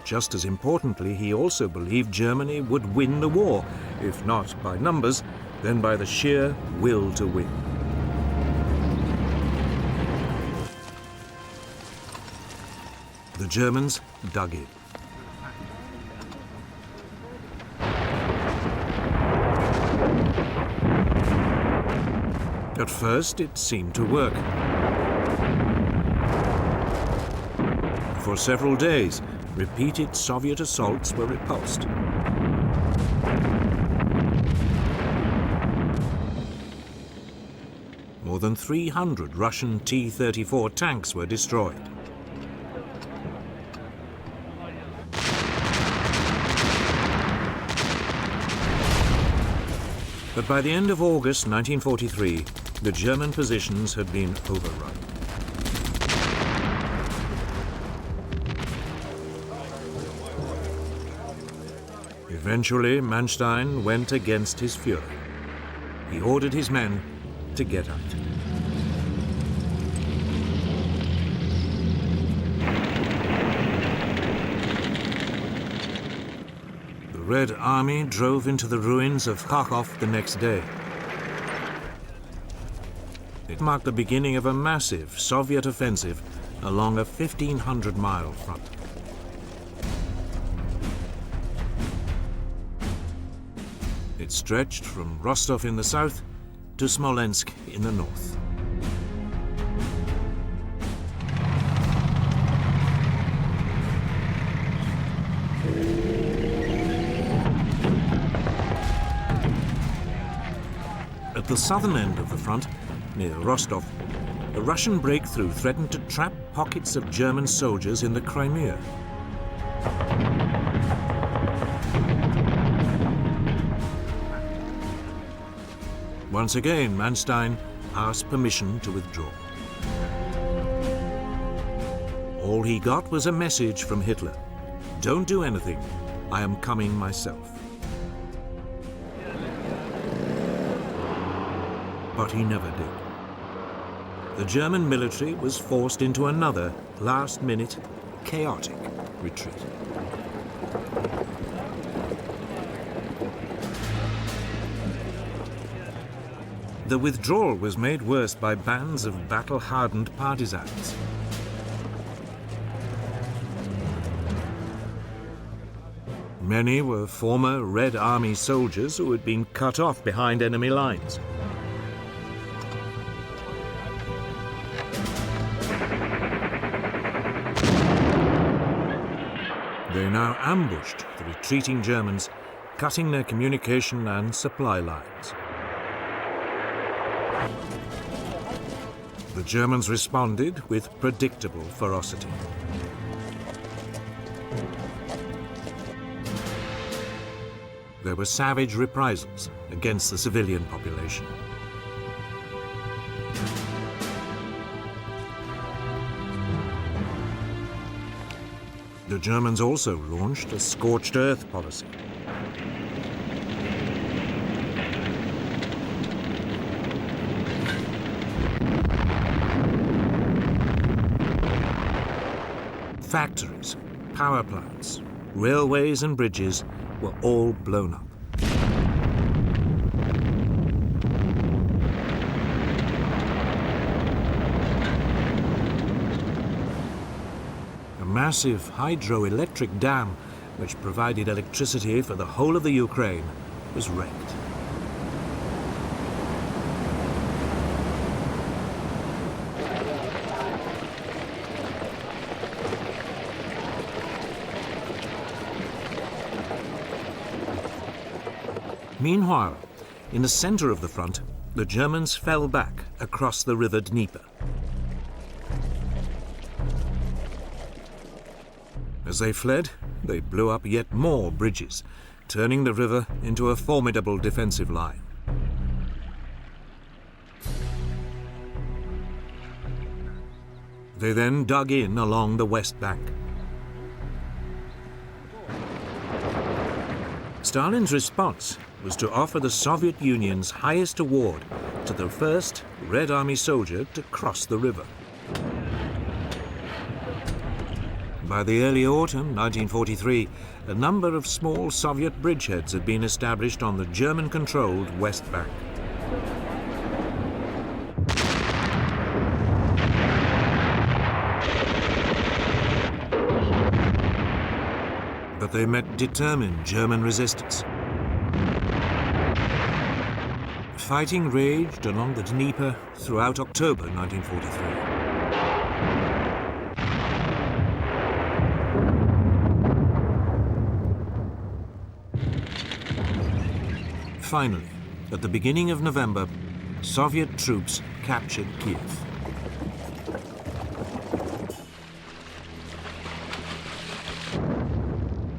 Just as importantly, he also believed Germany would win the war, if not by numbers, then by the sheer will to win. The Germans dug in. At first, it seemed to work. For several days, repeated Soviet assaults were repulsed. More than 300 Russian T-34 tanks were destroyed. But by the end of August 1943, the German positions had been overrun. Eventually, Manstein went against his Führer. He ordered his men to get out. The Red Army drove into the ruins of Kharkov the next day. It marked the beginning of a massive Soviet offensive along a 1,500-mile front. It stretched from Rostov in the south to Smolensk in the north. the southern end of the front, near Rostov, a Russian breakthrough threatened to trap pockets of German soldiers in the Crimea. Once again, Manstein asked permission to withdraw. All he got was a message from Hitler. "Don't do anything. I am coming myself." But he never did. The German military was forced into another last-minute, chaotic retreat. The withdrawal was made worse by bands of battle-hardened partisans. Many were former Red Army soldiers who had been cut off behind enemy lines. They now ambushed the retreating Germans, cutting their communication and supply lines. The Germans responded with predictable ferocity. There were savage reprisals against the civilian population. The Germans also launched a scorched earth policy. Factories, power plants, railways and bridges were all blown up. A massive hydroelectric dam, which provided electricity for the whole of the Ukraine, was wrecked. Meanwhile, in the center of the front, the Germans fell back across the river Dnieper. As they fled, they blew up yet more bridges, turning the river into a formidable defensive line. They then dug in along the west bank. Stalin's response was to offer the Soviet Union's highest award to the first Red Army soldier to cross the river. By the early autumn 1943, a number of small Soviet bridgeheads had been established on the German-controlled West Bank. But they met determined German resistance. Fighting raged along the Dnieper throughout October 1943. Finally, at the beginning of November, Soviet troops captured Kiev.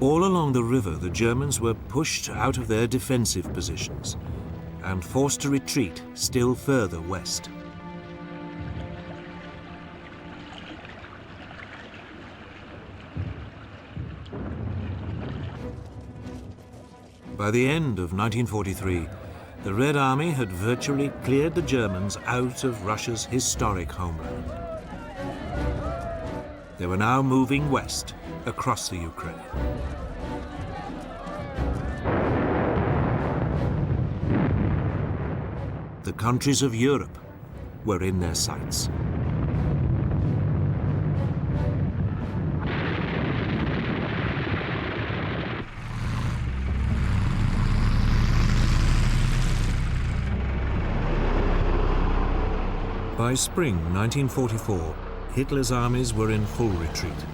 All along the river, the Germans were pushed out of their defensive positions and forced to retreat still further west. By the end of 1943, the Red Army had virtually cleared the Germans out of Russia's historic homeland. They were now moving west across the Ukraine. The countries of Europe were in their sights. By spring 1944, Hitler's armies were in full retreat.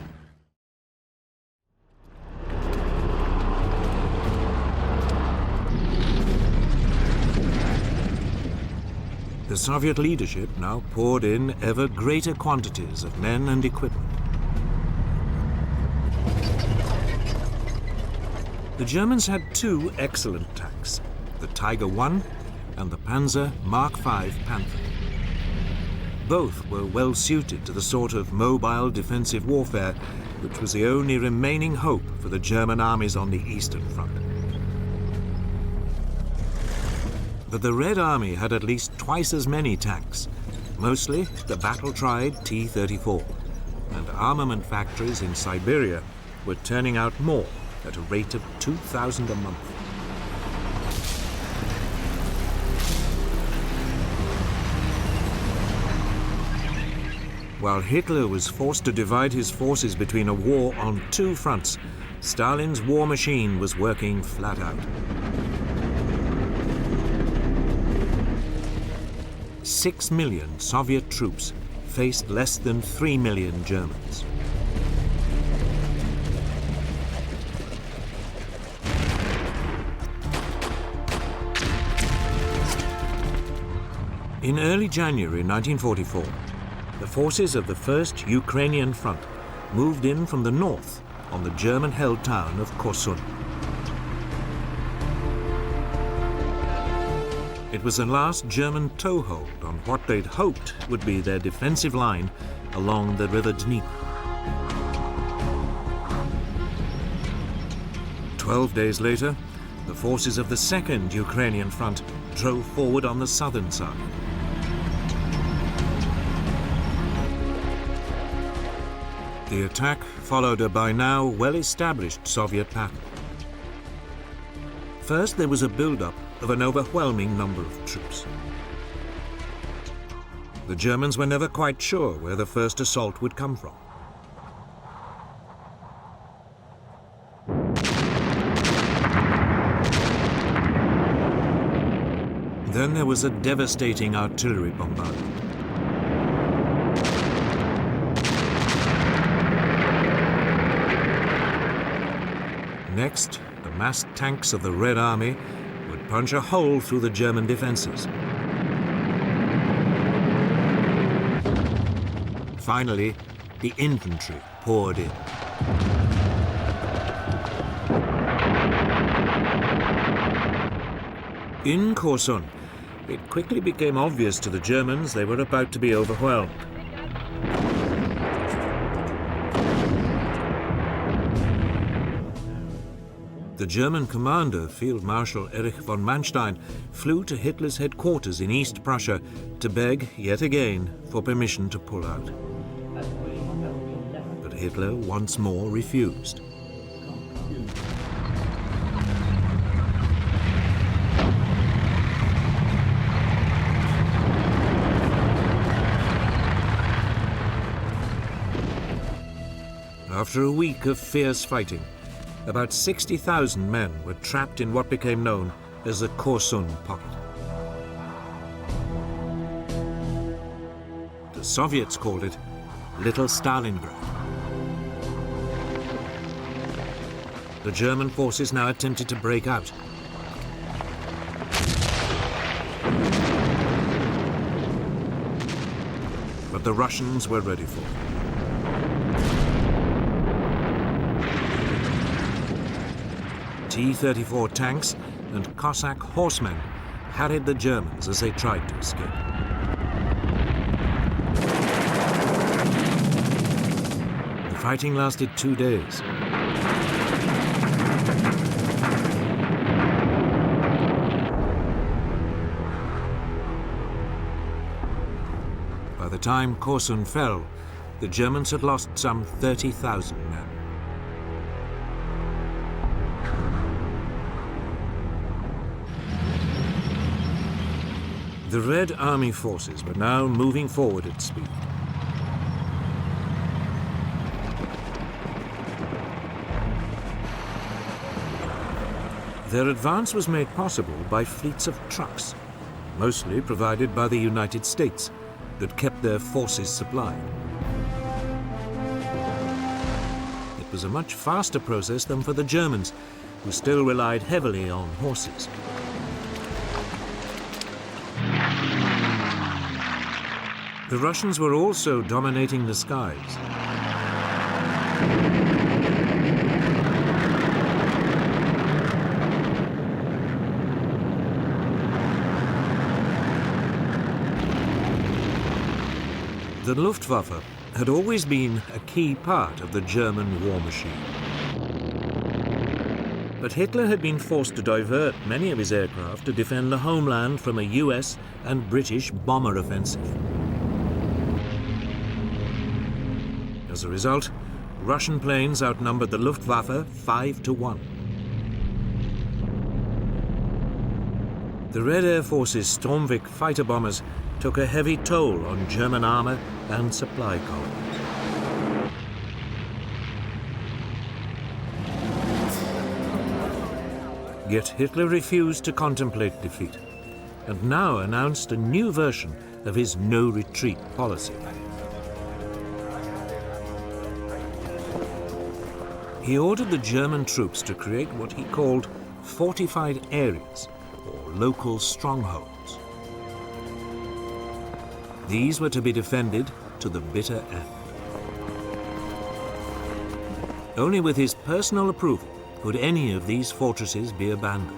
The Soviet leadership now poured in ever greater quantities of men and equipment. The Germans had two excellent tanks, the Tiger I and the Panzer Mark V Panther. Both were well suited to the sort of mobile defensive warfare which was the only remaining hope for the German armies on the Eastern Front. But the Red Army had at least twice as many tanks, mostly the battle-tried T-34, and armament factories in Siberia were turning out more at a rate of 2,000 a month. While Hitler was forced to divide his forces between a war on two fronts, Stalin's war machine was working flat out. 6 million Soviet troops faced less than 3 million Germans. In early January 1944, the forces of the First Ukrainian Front moved in from the north on the German-held town of Korsun. It was the last German toehold on what they'd hoped would be their defensive line along the river Dnieper. 12 days later, the forces of the Second Ukrainian Front drove forward on the southern side. The attack followed a by now well-established Soviet pattern. First, there was a build-up of an overwhelming number of troops. The Germans were never quite sure where the first assault would come from. Then there was a devastating artillery bombardment. Next, the massed tanks of the Red Army would punch a hole through the German defenses. Finally, the infantry poured in. In Korsun, it quickly became obvious to the Germans they were about to be overwhelmed. The German commander, Field Marshal Erich von Manstein, flew to Hitler's headquarters in East Prussia to beg, yet again, for permission to pull out. But Hitler once more refused. After a week of fierce fighting, about 60,000 men were trapped in what became known as the Korsun Pocket. The Soviets called it Little Stalingrad. The German forces now attempted to break out. But the Russians were ready for it. T-34 tanks and Cossack horsemen harried the Germans as they tried to escape. The fighting lasted 2 days. By the time Korsun fell, the Germans had lost some 30,000 men. The Red Army forces were now moving forward at speed. Their advance was made possible by fleets of trucks, mostly provided by the United States, that kept their forces supplied. It was a much faster process than for the Germans, who still relied heavily on horses. The Russians were also dominating the skies. The Luftwaffe had always been a key part of the German war machine. But Hitler had been forced to divert many of his aircraft to defend the homeland from a US and British bomber offensive. As a result, Russian planes outnumbered the Luftwaffe 5-1. The Red Air Force's Sturmwik fighter bombers took a heavy toll on German armor and supply columns. Yet Hitler refused to contemplate defeat, and now announced a new version of his no-retreat policy. He ordered the German troops to create what he called fortified areas, or local strongholds. These were to be defended to the bitter end. Only with his personal approval could any of these fortresses be abandoned.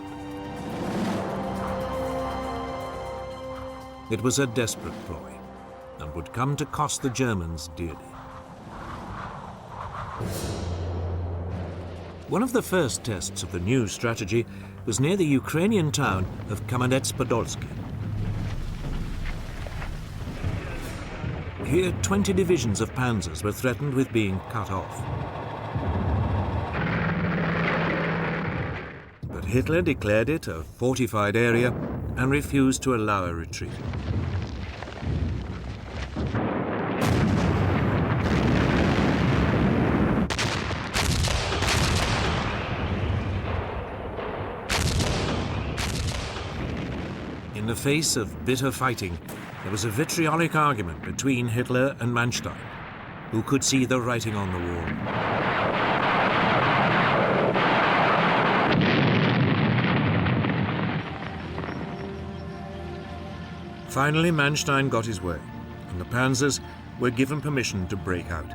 It was a desperate ploy, and would come to cost the Germans dearly. One of the first tests of the new strategy was near the Ukrainian town of Kamenets-Podolsky. Here, 20 divisions of panzers were threatened with being cut off. But Hitler declared it a fortified area and refused to allow a retreat. In the face of bitter fighting, there was a vitriolic argument between Hitler and Manstein, who could see the writing on the wall. Finally, Manstein got his way, and the panzers were given permission to break out.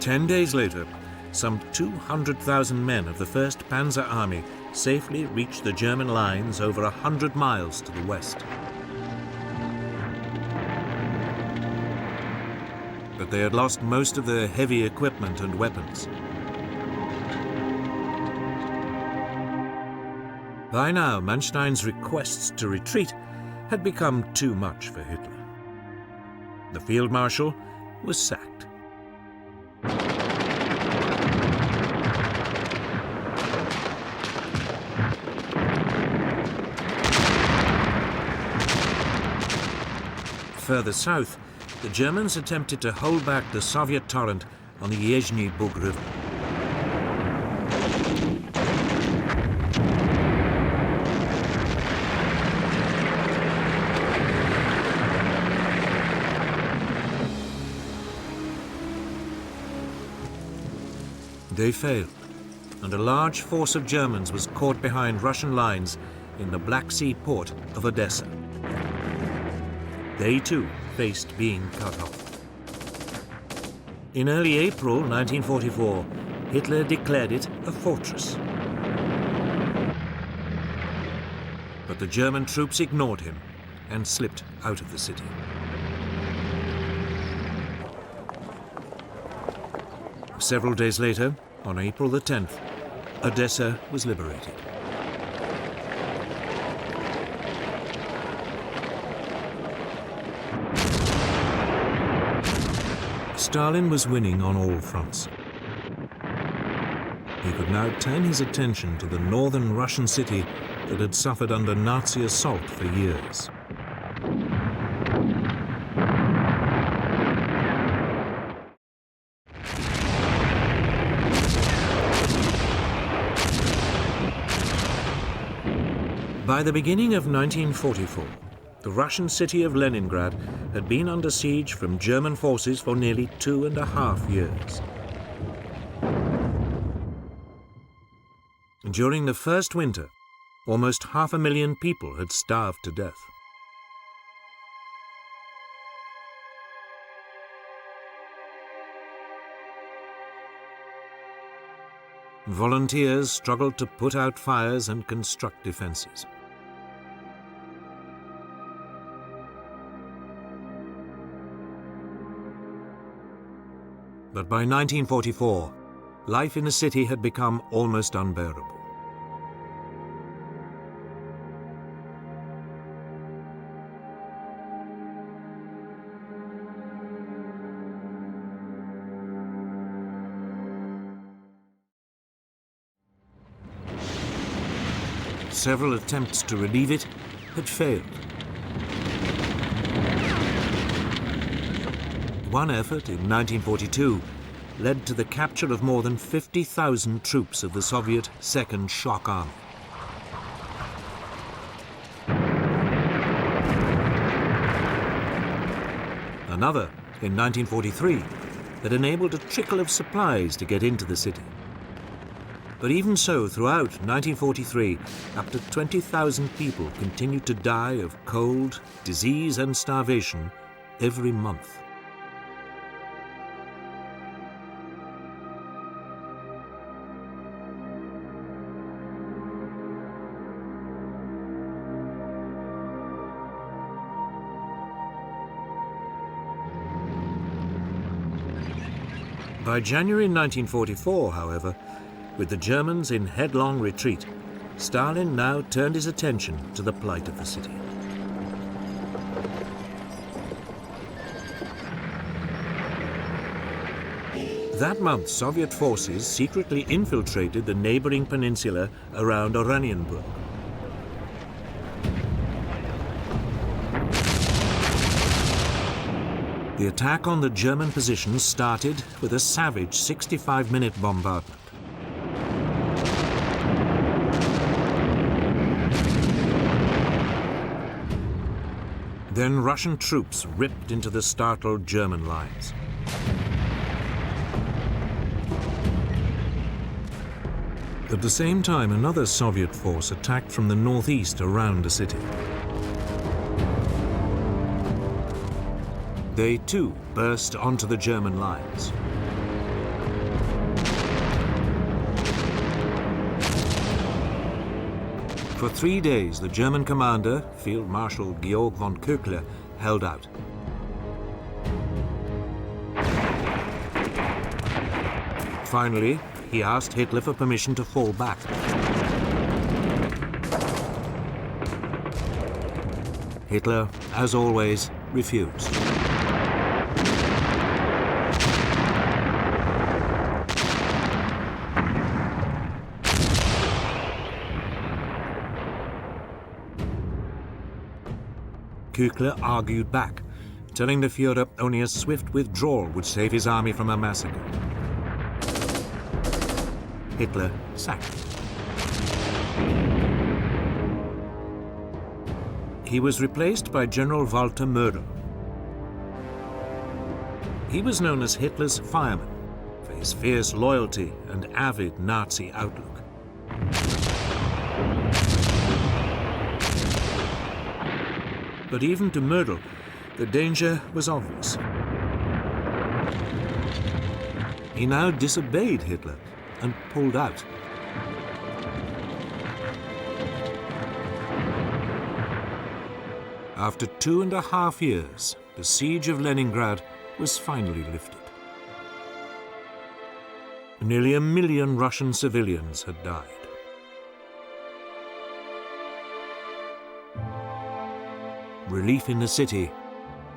Ten days later, some 200,000 men of the 1st Panzer Army safely reached the German lines over 100 miles to the west. But they had lost most of their heavy equipment and weapons. By now, Manstein's requests to retreat had become too much for Hitler. The field marshal was sacked. Further south, the Germans attempted to hold back the Soviet torrent on the Yezhny Bug River. They failed, and a large force of Germans was caught behind Russian lines in the Black Sea port of Odessa. They too faced being cut off. In early April 1944, Hitler declared it a fortress. But the German troops ignored him and slipped out of the city. Several days later, on April the 10th, Odessa was liberated. Stalin was winning on all fronts. He could now turn his attention to the northern Russian city that had suffered under Nazi assault for years. By the beginning of 1944, the Russian city of Leningrad had been under siege from German forces for nearly 2.5 years. During the first winter, almost 500,000 people had starved to death. Volunteers struggled to put out fires and construct defenses. But by 1944, life in the city had become almost unbearable. Several attempts to relieve it had failed. One effort in 1942 led to the capture of more than 50,000 troops of the Soviet Second Shock Army. Another, in 1943, had enabled a trickle of supplies to get into the city. But even so, throughout 1943, up to 20,000 people continued to die of cold, disease and starvation every month. By January 1944, however, with the Germans in headlong retreat, Stalin now turned his attention to the plight of the city. That month, Soviet forces secretly infiltrated the neighboring peninsula around Oranienburg. The attack on the German positions started with a savage 65-minute bombardment. Then Russian troops ripped into the startled German lines. At the same time, another Soviet force attacked from the northeast around the city. They too burst onto the German lines. For 3 days, the German commander, Field Marshal Georg von Köchler, held out. Finally, he asked Hitler for permission to fall back. Hitler, as always, refused. Köchler argued back, telling the Führer only a swift withdrawal would save his army from a massacre. Hitler sacked him. He was replaced by General Walter Mödel. He was known as Hitler's fireman for his fierce loyalty and avid Nazi outlook. But even to Mödel, the danger was obvious. He now disobeyed Hitler and pulled out. After 2.5 years, the siege of Leningrad was finally lifted. Nearly 1 million Russian civilians had died. Relief in the city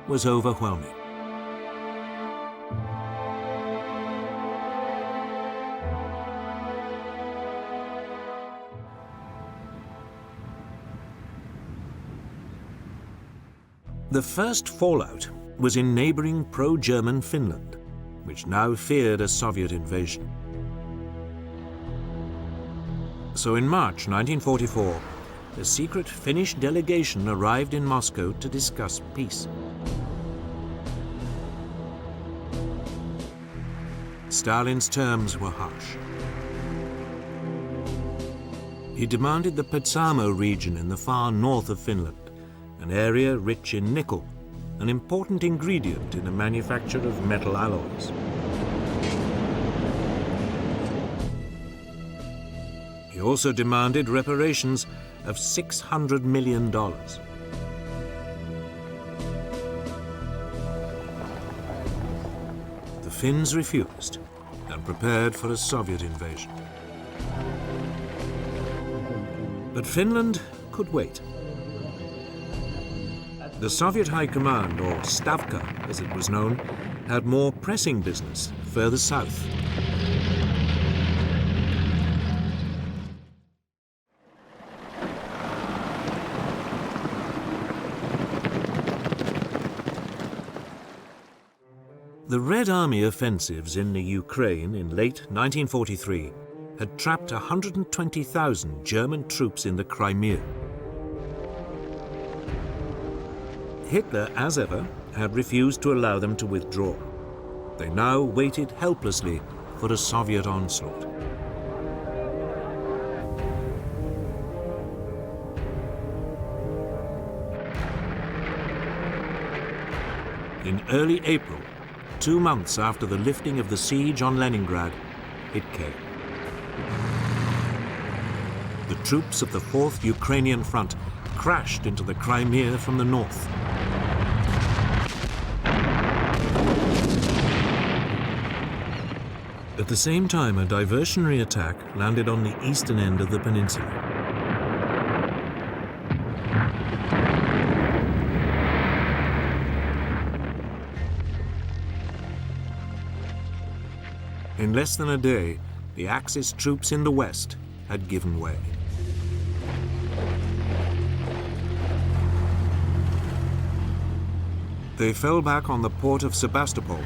was overwhelming. The first fallout was in neighboring pro-German Finland, which now feared a Soviet invasion. So in March 1944, a secret Finnish delegation arrived in Moscow to discuss peace. Stalin's terms were harsh. He demanded the Petsamo region in the far north of Finland, an area rich in nickel, an important ingredient in the manufacture of metal alloys. He also demanded reparations of $600 million. The Finns refused and prepared for a Soviet invasion. But Finland could wait. The Soviet High Command, or Stavka as it was known, had more pressing business further south. The Red Army offensives in the Ukraine in late 1943 had trapped 120,000 German troops in the Crimea. Hitler, as ever, had refused to allow them to withdraw. They now waited helplessly for a Soviet onslaught. In early April, 2 months after the lifting of the siege on Leningrad, it came. The troops of the 4th Ukrainian Front crashed into the Crimea from the north. At the same time, a diversionary attack landed on the eastern end of the peninsula. In less than a day, the Axis troops in the west had given way. They fell back on the port of Sebastopol,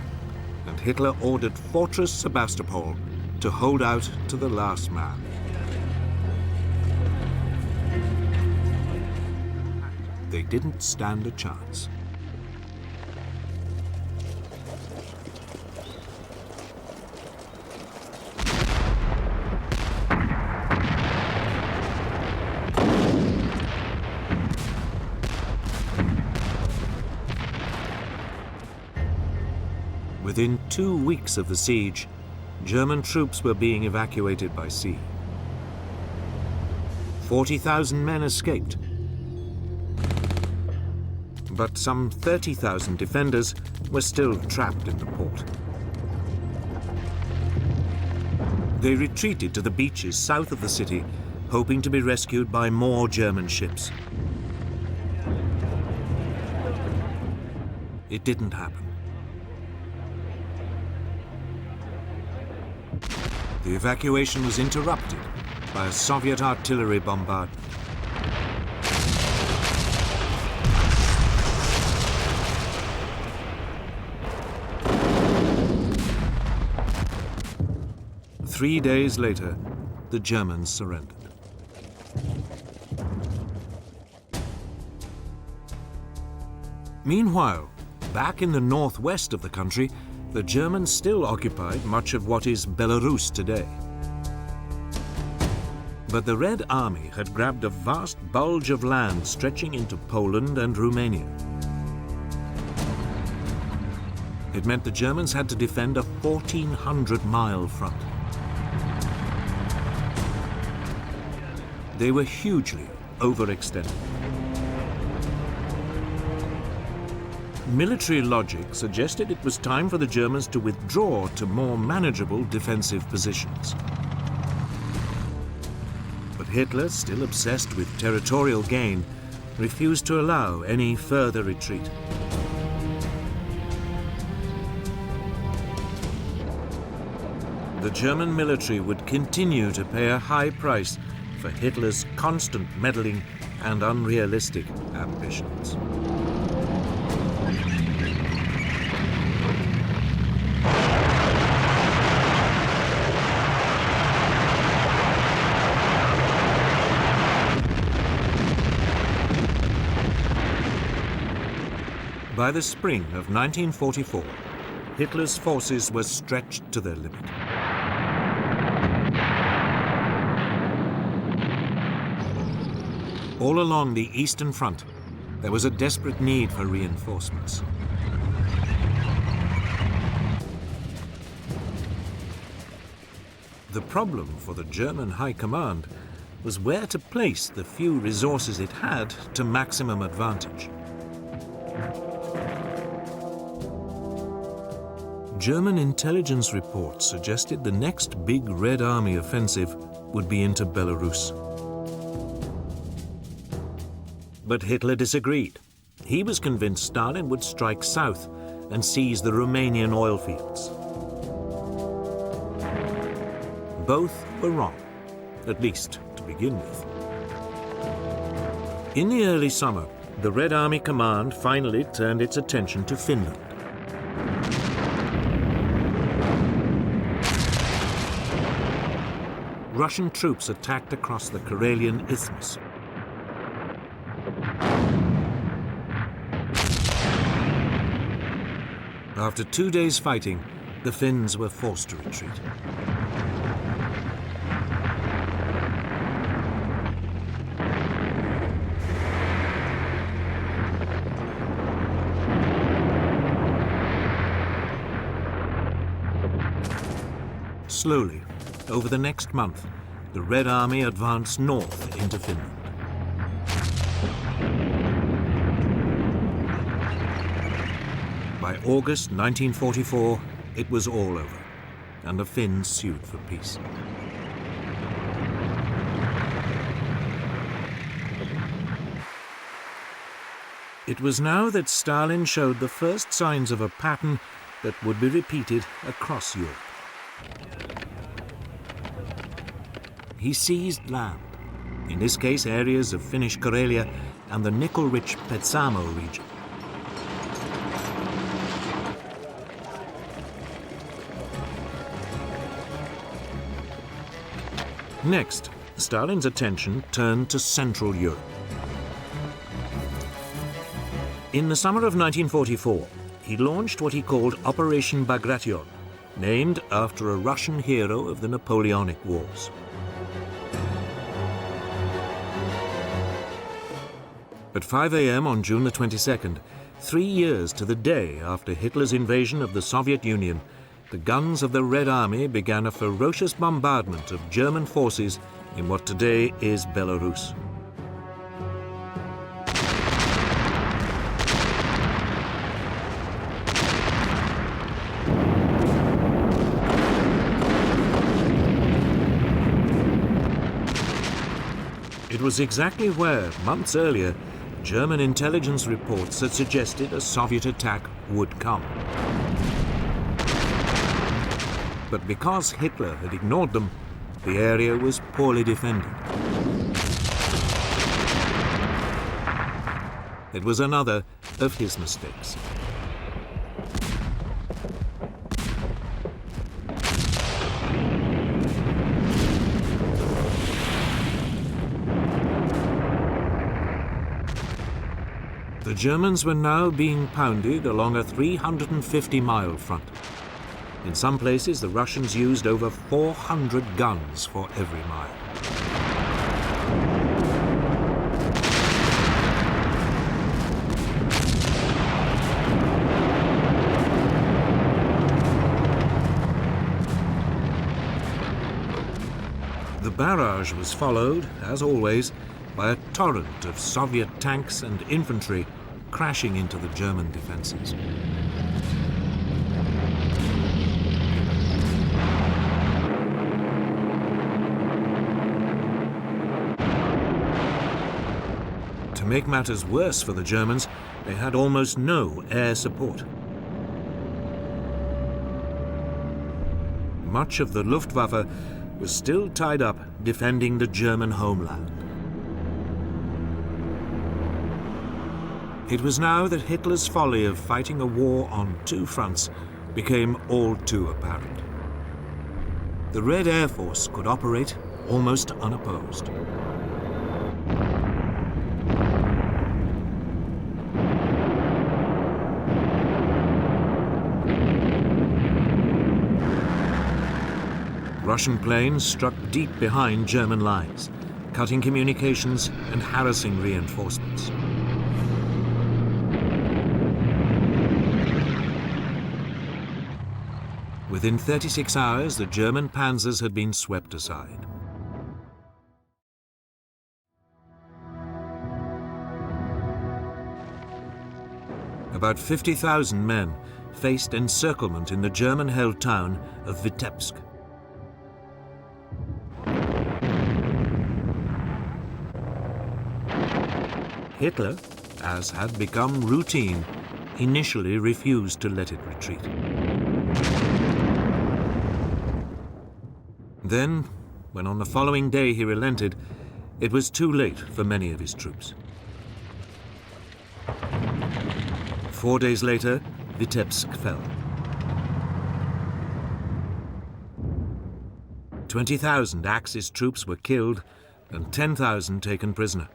and Hitler ordered Fortress Sebastopol to hold out to the last man. They didn't stand a chance. Within 2 weeks of the siege, German troops were being evacuated by sea. 40,000 men escaped, but some 30,000 defenders were still trapped in the port. They retreated to the beaches south of the city, hoping to be rescued by more German ships. It didn't happen. The evacuation was interrupted by a Soviet artillery bombardment. Three days later, the Germans surrendered. Meanwhile, back in the northwest of the country, the Germans still occupied much of what is Belarus today. But the Red Army had grabbed a vast bulge of land stretching into Poland and Romania. It meant the Germans had to defend a 1,400-mile front. They were hugely overextended. Military logic suggested it was time for the Germans to withdraw to more manageable defensive positions. But Hitler, still obsessed with territorial gain, refused to allow any further retreat. The German military would continue to pay a high price for Hitler's constant meddling and unrealistic ambitions. By the spring of 1944, Hitler's forces were stretched to their limit. All along the Eastern Front, there was a desperate need for reinforcements. The problem for the German High Command was where to place the few resources it had to maximum advantage. German intelligence reports suggested the next big Red Army offensive would be into Belarus. But Hitler disagreed. He was convinced Stalin would strike south and seize the Romanian oil fields. Both were wrong, at least to begin with. In the early summer, the Red Army Command finally turned its attention to Finland. Russian troops attacked across the Karelian Isthmus. After 2 days fighting, the Finns were forced to retreat. Slowly, over the next month, the Red Army advanced north into Finland. By August 1944, it was all over, and the Finns sued for peace. It was now that Stalin showed the first signs of a pattern that would be repeated across Europe. He seized land, in this case areas of Finnish Karelia and the nickel-rich Petsamo region. Next, Stalin's attention turned to Central Europe. In the summer of 1944, he launched what he called Operation Bagration, named after a Russian hero of the Napoleonic Wars. At 5 a.m. on June the 22nd, 3 years to the day after Hitler's invasion of the Soviet Union, the guns of the Red Army began a ferocious bombardment of German forces in what today is Belarus. It was exactly where, months earlier, German intelligence reports had suggested a Soviet attack would come. But because Hitler had ignored them, the area was poorly defended. It was another of his mistakes. The Germans were now being pounded along a 350-mile front. In some places, the Russians used over 400 guns for every mile. The barrage was followed, as always, by a torrent of Soviet tanks and infantry crashing into the German defenses. To make matters worse for the Germans, they had almost no air support. Much of the Luftwaffe was still tied up defending the German homeland. It was now that Hitler's folly of fighting a war on two fronts became all too apparent. The Red Air Force could operate almost unopposed. Russian planes struck deep behind German lines, cutting communications and harassing reinforcements. Within 36 hours, the German panzers had been swept aside. About 50,000 men faced encirclement in the German-held town of Vitebsk. Hitler, as had become routine, initially refused to let it retreat. Then, when on the following day he relented, it was too late for many of his troops. 4 days later, Vitebsk fell. 20,000 Axis troops were killed and 10,000 taken prisoner.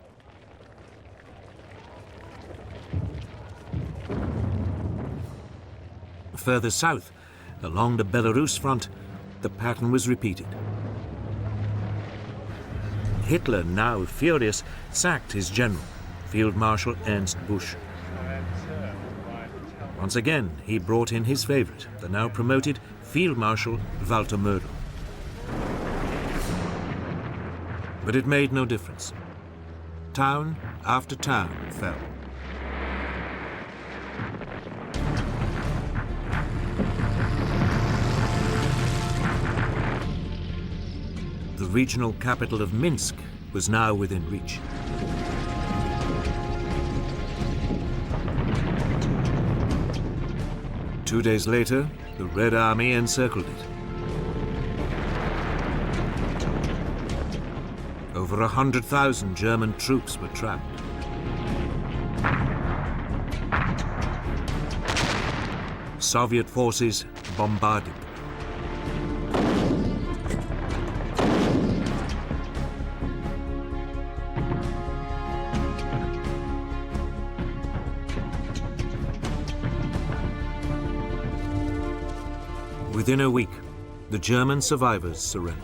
Further south, along the Belarus front, the pattern was repeated. Hitler, now furious, sacked his general, Field Marshal Ernst Busch. Once again, he brought in his favorite, the now promoted Field Marshal Walter Mödel. But it made no difference. Town after town fell. The regional capital of Minsk was now within reach. Two days later, the Red Army encircled it. Over 100,000 German troops were trapped. Soviet forces bombarded. Within a week, the German survivors surrendered.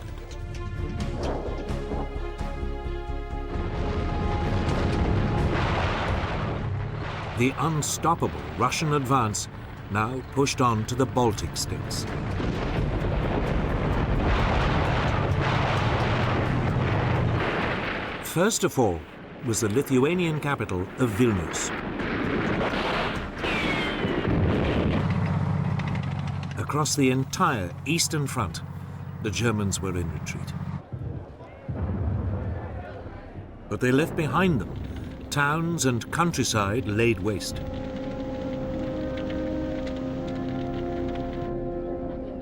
The unstoppable Russian advance now pushed on to the Baltic states. First of all was the Lithuanian capital of Vilnius. Across the entire eastern front, the Germans were in retreat. But they left behind them towns and countryside laid waste.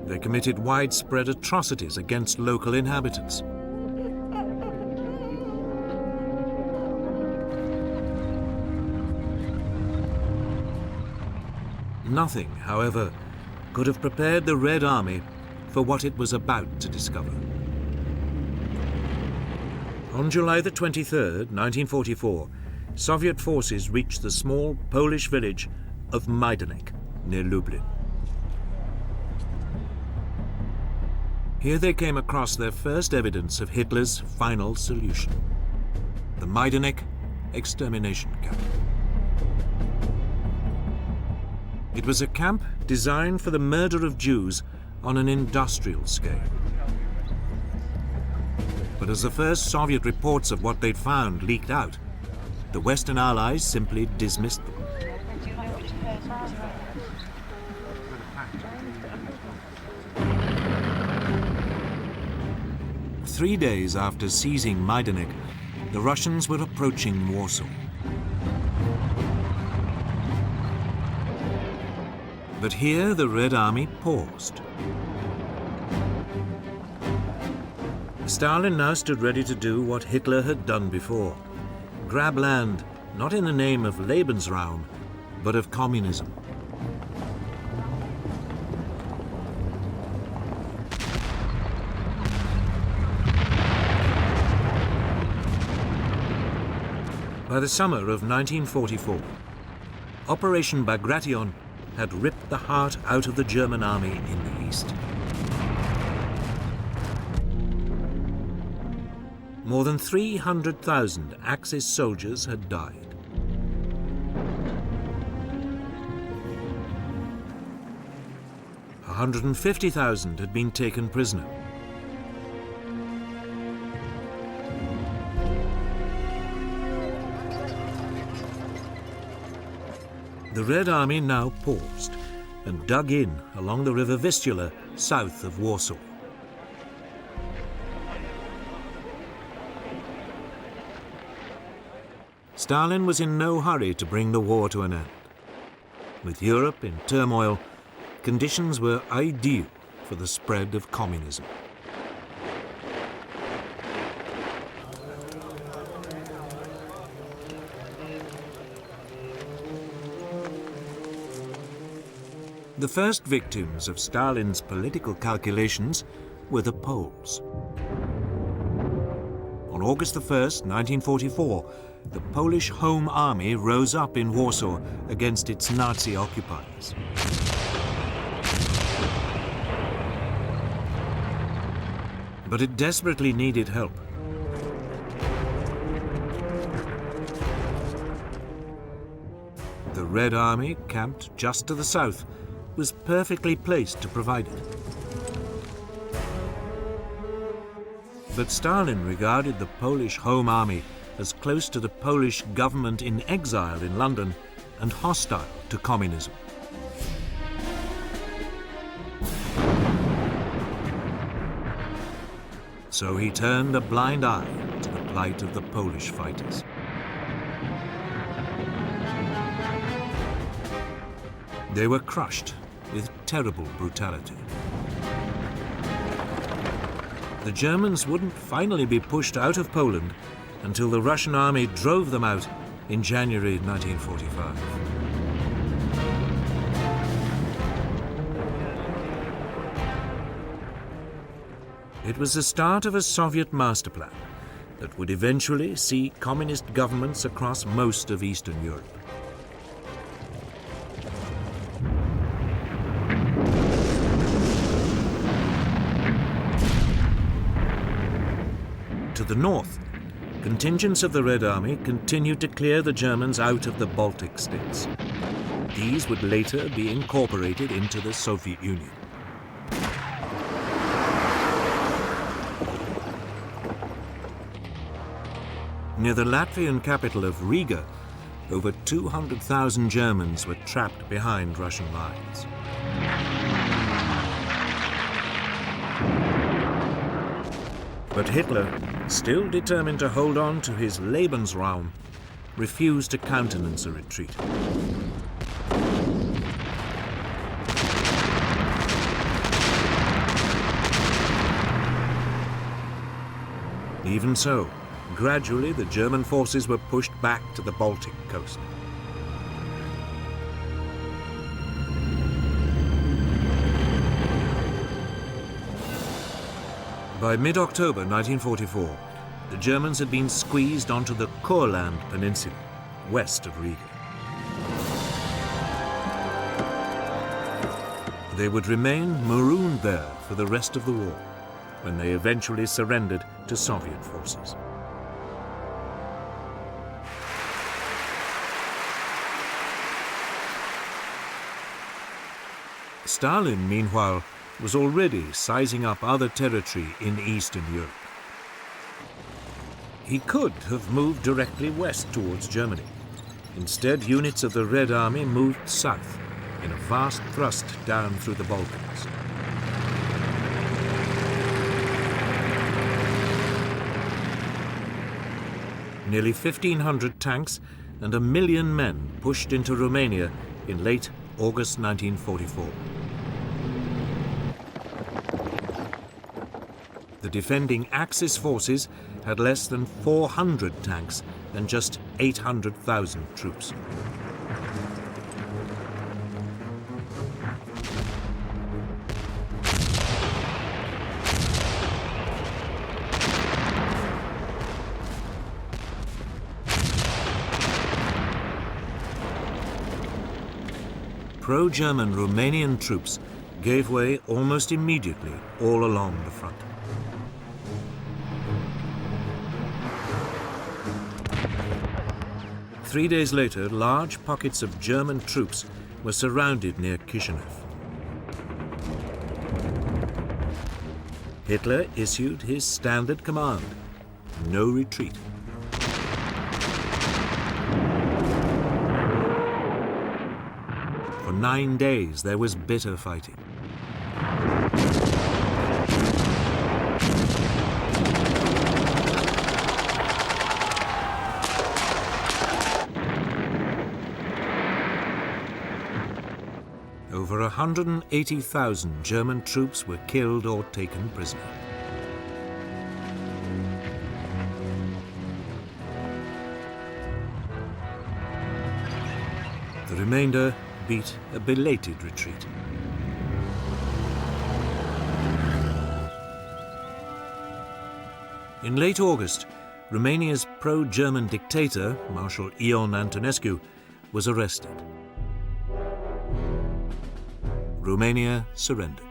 They committed widespread atrocities against local inhabitants. Nothing, however, could have prepared the Red Army for what it was about to discover. On July the 23rd, 1944, Soviet forces reached the small Polish village of Majdanek, near Lublin. Here they came across their first evidence of Hitler's final solution: the Majdanek extermination camp. It was a camp designed for the murder of Jews on an industrial scale. But as the first Soviet reports of what they'd found leaked out, the Western Allies simply dismissed them. Three days after seizing Majdanek, the Russians were approaching Warsaw. But here the Red Army paused. Stalin now stood ready to do what Hitler had done before: grab land, not in the name of Lebensraum, but of communism. By the summer of 1944, Operation Bagration had ripped the heart out of the German army in the east. More than 300,000 Axis soldiers had died. A 150,000 had been taken prisoner. The Red Army now paused and dug in along the river Vistula, south of Warsaw. Stalin was in no hurry to bring the war to an end. With Europe in turmoil, conditions were ideal for the spread of communism. The first victims of Stalin's political calculations were the Poles. On August 1st, 1944, the Polish Home Army rose up in Warsaw against its Nazi occupiers. But it desperately needed help. The Red Army, camped just to the south, was perfectly placed to provide it. But Stalin regarded the Polish Home Army as close to the Polish government in exile in London and hostile to communism. So he turned a blind eye to the plight of the Polish fighters. They were crushed with terrible brutality. The Germans wouldn't finally be pushed out of Poland until the Russian army drove them out in January 1945. It was the start of a Soviet master plan that would eventually see communist governments across most of Eastern Europe. To the north, contingents of the Red Army continued to clear the Germans out of the Baltic states. These would later be incorporated into the Soviet Union. Near the Latvian capital of Riga, over 200,000 Germans were trapped behind Russian lines. But Hitler, still determined to hold on to his Lebensraum, refused to countenance a retreat. Even so, gradually the German forces were pushed back to the Baltic coast. By mid-October 1944, the Germans had been squeezed onto the Courland Peninsula, west of Riga. They would remain marooned there for the rest of the war, when they eventually surrendered to Soviet forces. Stalin, meanwhile, was already sizing up other territory in Eastern Europe. He could have moved directly west towards Germany. Instead, units of the Red Army moved south in a vast thrust down through the Balkans. Nearly 1,500 tanks and 1 million men pushed into Romania in late August 1944. The defending Axis forces had less than 400 tanks and just 800,000 troops. Pro-German Romanian troops gave way almost immediately all along the front. 3 days later, large pockets of German troops were surrounded near Kishinev. Hitler issued his standard command: no retreat. For 9 days, there was bitter fighting. Over 180,000 German troops were killed or taken prisoner. The remainder beat a belated retreat. In late August, Romania's pro-German dictator, Marshal Ion Antonescu, was arrested. Romania surrendered.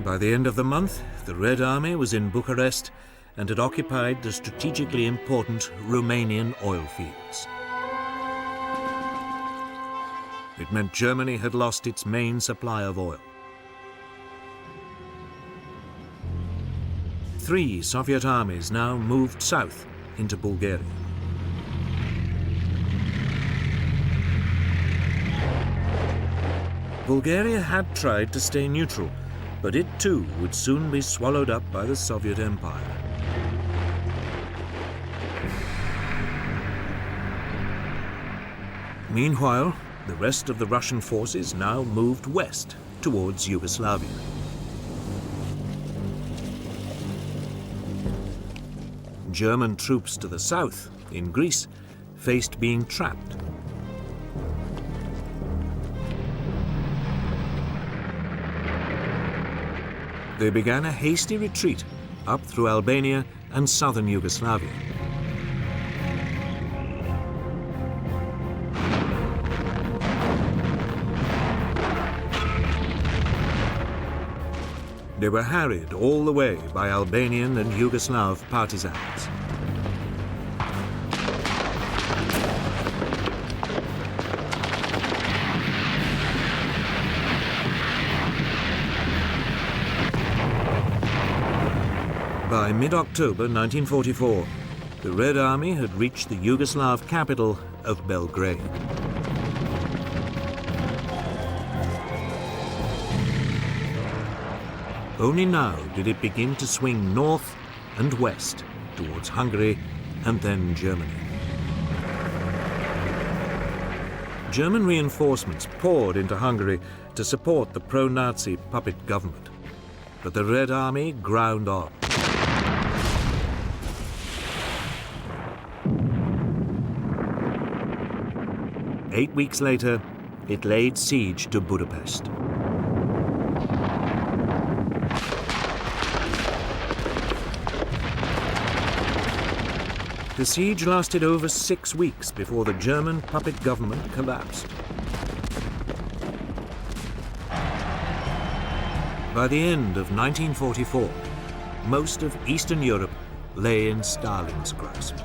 By the end of the month, the Red Army was in Bucharest and had occupied the strategically important Romanian oil fields. It meant Germany had lost its main supply of oil. 3 Soviet armies now moved south into Bulgaria. Bulgaria had tried to stay neutral, but it too would soon be swallowed up by the Soviet Empire. Meanwhile, the rest of the Russian forces now moved west towards Yugoslavia. German troops to the south, in Greece, faced being trapped. They began a hasty retreat up through Albania and southern Yugoslavia. They were harried all the way by Albanian and Yugoslav partisans. By mid-October 1944, the Red Army had reached the Yugoslav capital of Belgrade. Only now did it begin to swing north and west towards Hungary and then Germany. German reinforcements poured into Hungary to support the pro-Nazi puppet government, but the Red Army ground on. Eight weeks later, it laid siege to Budapest. The siege lasted over 6 weeks before the German puppet government collapsed. By the end of 1944, most of Eastern Europe lay in Stalin's grasp.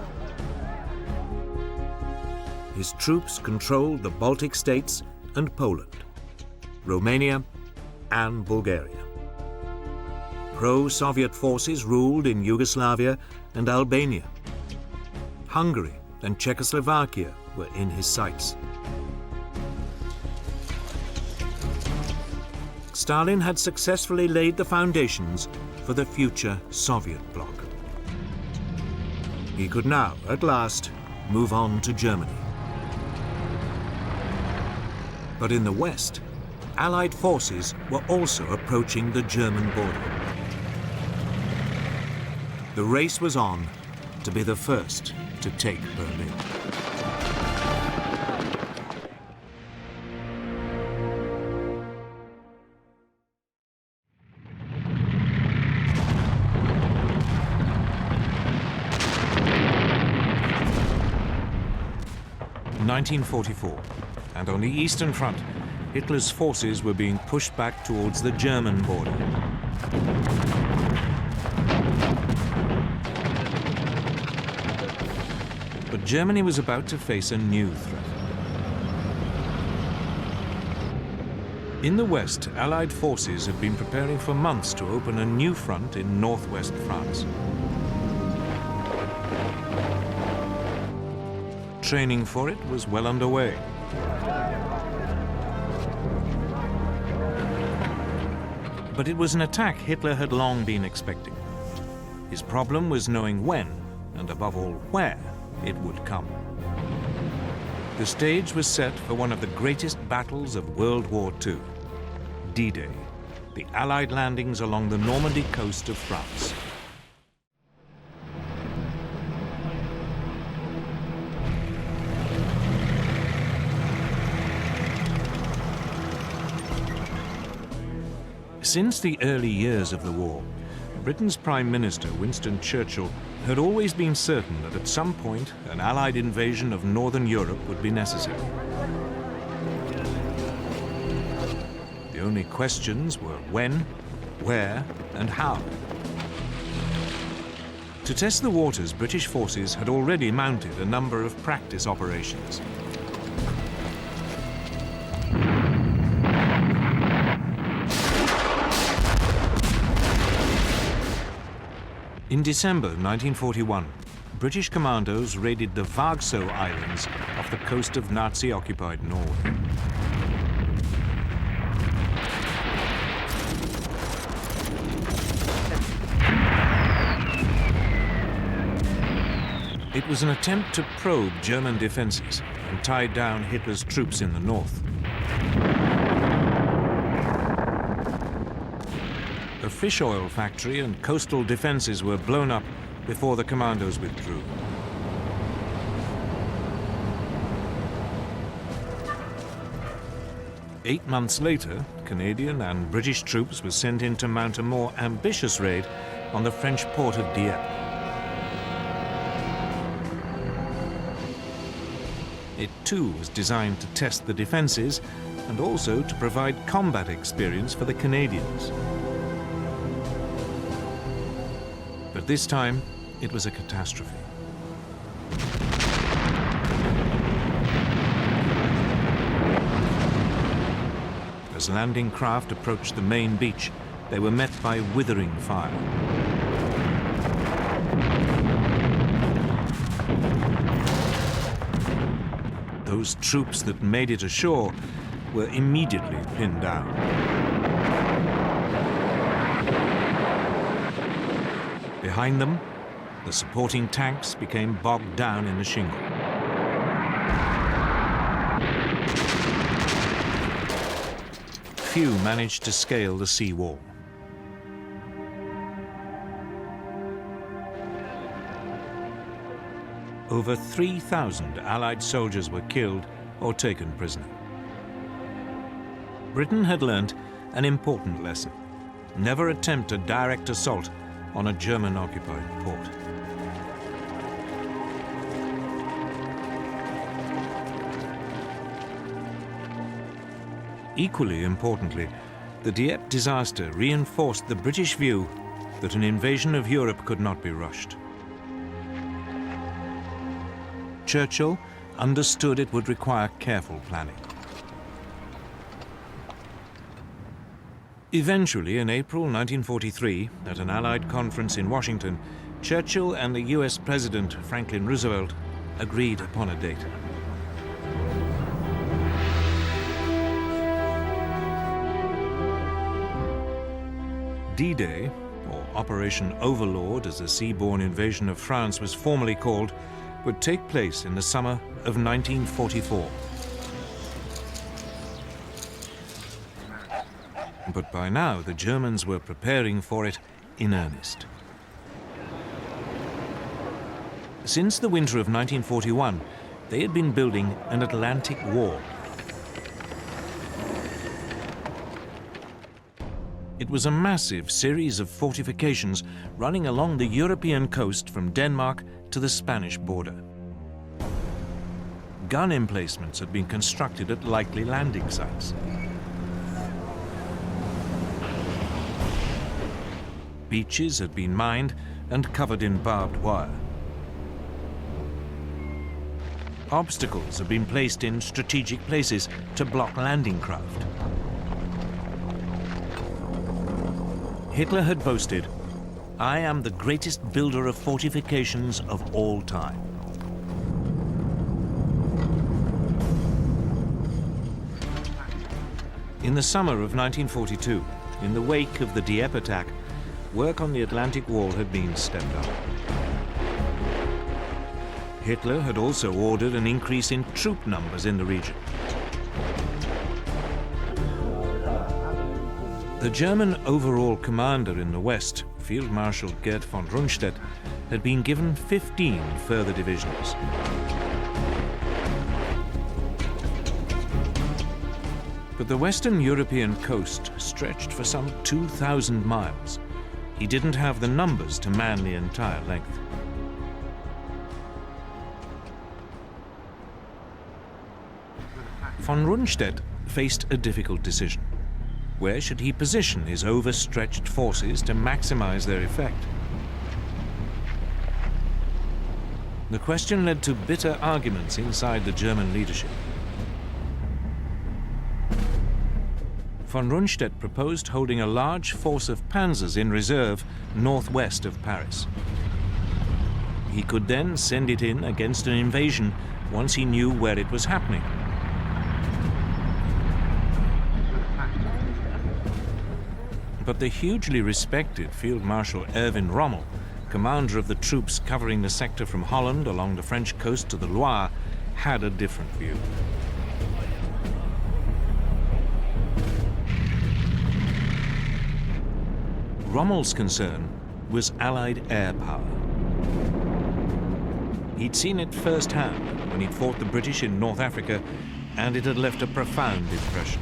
His troops controlled the Baltic states and Poland, Romania and Bulgaria. Pro-Soviet forces ruled in Yugoslavia and Albania. Hungary and Czechoslovakia were in his sights. Stalin had successfully laid the foundations for the future Soviet bloc. He could now, at last, move on to Germany. But in the West, Allied forces were also approaching the German border. The race was on to be the first to take Berlin. In 1944, and on the Eastern Front, Hitler's forces were being pushed back towards the German border. But Germany was about to face a new threat. In the west, Allied forces had been preparing for months to open a new front in northwest France. Training for it was well underway. But it was an attack Hitler had long been expecting. His problem was knowing when, and above all where, it would come. The stage was set for one of the greatest battles of World War II, D-Day, the Allied landings along the Normandy coast of France. Since the early years of the war, Britain's Prime Minister, Winston Churchill, had always been certain that at some point an Allied invasion of Northern Europe would be necessary. The only questions were when, where, and how. To test the waters, British forces had already mounted a number of practice operations. In December 1941, British commandos raided the Vargso Islands off the coast of Nazi-occupied Norway. It was an attempt to probe German defenses and tie down Hitler's troops in the north. A fish oil factory and coastal defenses were blown up before the commandos withdrew. Eight months later, Canadian and British troops were sent in to mount a more ambitious raid on the French port of Dieppe. It too was designed to test the defenses and also to provide combat experience for the Canadians. But this time, it was a catastrophe. As landing craft approached the main beach, they were met by withering fire. Those troops that made it ashore were immediately pinned down. Behind them, the supporting tanks became bogged down in the shingle. Few managed to scale the sea wall. Over 3,000 Allied soldiers were killed or taken prisoner. Britain had learnt an important lesson. Never attempt a direct assault on a German-occupied port. Equally importantly, the Dieppe disaster reinforced the British view that an invasion of Europe could not be rushed. Churchill understood it would require careful planning. Eventually, in April 1943, at an Allied conference in Washington, Churchill and the US President Franklin Roosevelt agreed upon a date. D-Day, or Operation Overlord as the seaborne invasion of France was formally called, would take place in the summer of 1944. But by now, the Germans were preparing for it in earnest. Since the winter of 1941, they had been building an Atlantic wall. It was a massive series of fortifications running along the European coast from Denmark to the Spanish border. Gun emplacements had been constructed at likely landing sites. Beaches had been mined and covered in barbed wire. Obstacles have been placed in strategic places to block landing craft. Hitler had boasted, "I am the greatest builder of fortifications of all time." In the summer of 1942, in the wake of the Dieppe attack, work on the Atlantic Wall had been stepped up. Hitler had also ordered an increase in troop numbers in the region. The German overall commander in the west, Field Marshal Gerd von Rundstedt, had been given 15 further divisions. But the Western European coast stretched for some 2,000 miles. He didn't have the numbers to man the entire length. Von Rundstedt faced a difficult decision. Where should he position his overstretched forces to maximize their effect? The question led to bitter arguments inside the German leadership. Von Rundstedt proposed holding a large force of panzers in reserve northwest of Paris. He could then send it in against an invasion once he knew where it was happening. But the hugely respected Field Marshal Erwin Rommel, commander of the troops covering the sector from Holland along the French coast to the Loire, had a different view. Rommel's concern was Allied air power. He'd seen it firsthand when he'd fought the British in North Africa, and it had left a profound impression.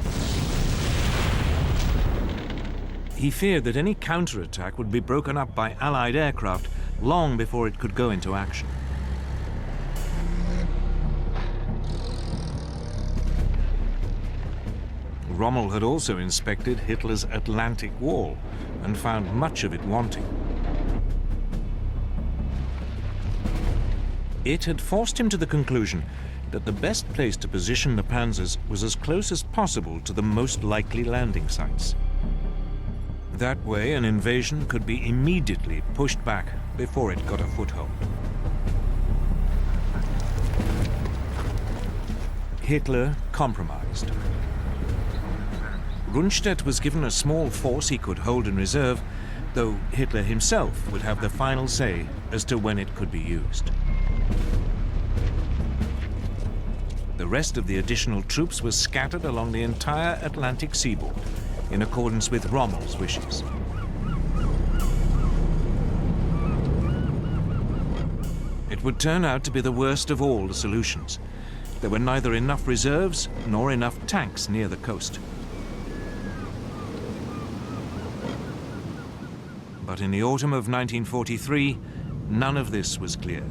He feared that any counterattack would be broken up by Allied aircraft long before it could go into action. Rommel had also inspected Hitler's Atlantic Wall and found much of it wanting. It had forced him to the conclusion that the best place to position the panzers was as close as possible to the most likely landing sites. That way, an invasion could be immediately pushed back before it got a foothold. Hitler compromised. Rundstedt was given a small force he could hold in reserve, though Hitler himself would have the final say as to when it could be used. The rest of the additional troops was scattered along the entire Atlantic seaboard, in accordance with Rommel's wishes. It would turn out to be the worst of all the solutions. There were neither enough reserves nor enough tanks near the coast. But in the autumn of 1943, none of this was clear.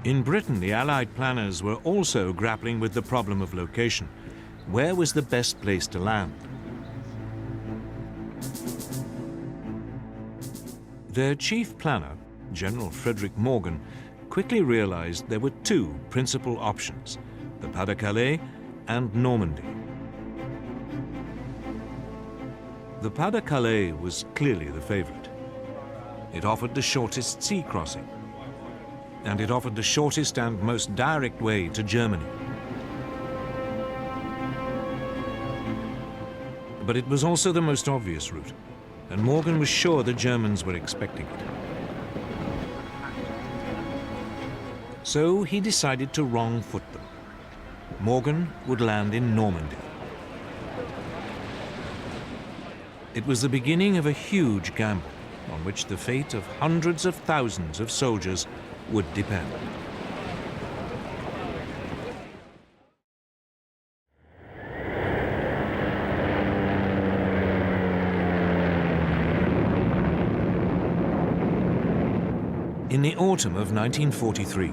In Britain, the Allied planners were also grappling with the problem of location. Where was the best place to land? Their chief planner, General Frederick Morgan, quickly realized there were two principal options, the Pas-de-Calais and Normandy. The Pas-de-Calais was clearly the favorite. It offered the shortest sea crossing, and it offered the shortest and most direct way to Germany. But it was also the most obvious route, and Morgan was sure the Germans were expecting it. So he decided to wrong-foot them. Morgan would land in Normandy. It was the beginning of a huge gamble on which the fate of hundreds of thousands of soldiers would depend. In the autumn of 1943,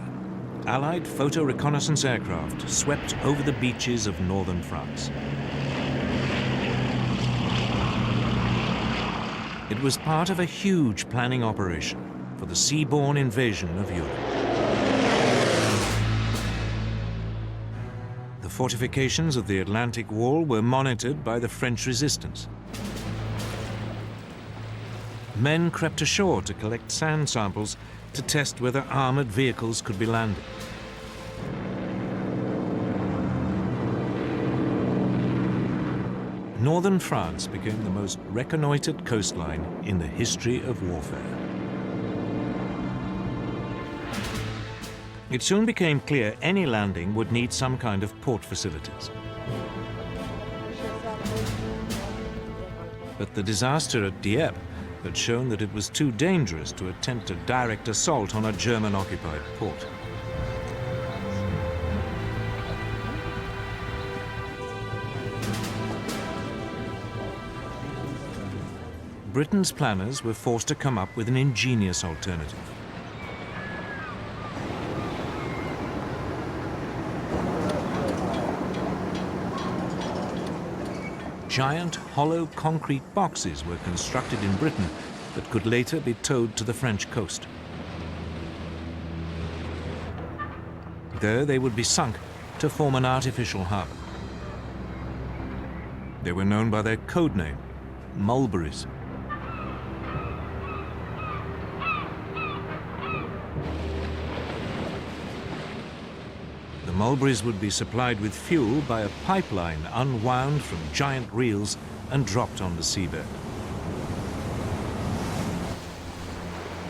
Allied photo reconnaissance aircraft swept over the beaches of northern France. It was part of a huge planning operation for the seaborne invasion of Europe. The fortifications of the Atlantic Wall were monitored by the French resistance. Men crept ashore to collect sand samples to test whether armored vehicles could be landed. Northern France became the most reconnoitred coastline in the history of warfare. It soon became clear any landing would need some kind of port facilities. But the disaster at Dieppe had shown that it was too dangerous to attempt a direct assault on a German-occupied port. Britain's planners were forced to come up with an ingenious alternative. Giant hollow concrete boxes were constructed in Britain that could later be towed to the French coast. There they would be sunk to form an artificial harbour. They were known by their code name, mulberries. The mulberries would be supplied with fuel by a pipeline unwound from giant reels and dropped on the seabed.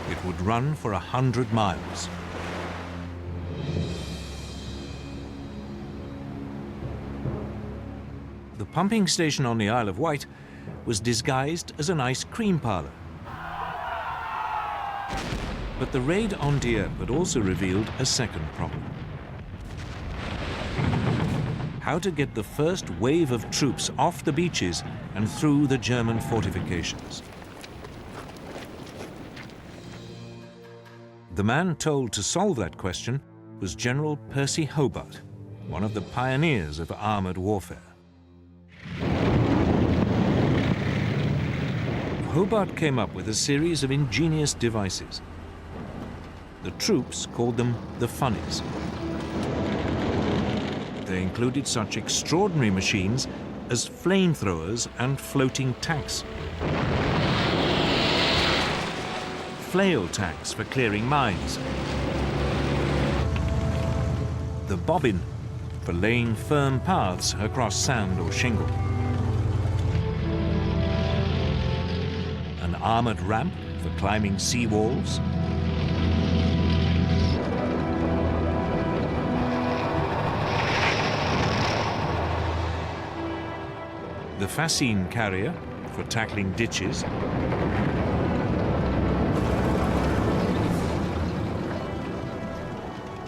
It would run for 100 miles. The pumping station on the Isle of Wight was disguised as an ice cream parlour. But the raid on Dieppe had also revealed a second problem. How to get the first wave of troops off the beaches and through the German fortifications. The man told to solve that question was General Percy Hobart, one of the pioneers of armoured warfare. Hobart came up with a series of ingenious devices. The troops called them the funnies. They included such extraordinary machines as flamethrowers and floating tanks. Flail tanks for clearing mines. The bobbin for laying firm paths across sand or shingle. An armoured ramp for climbing sea walls. The fascine carrier for tackling ditches.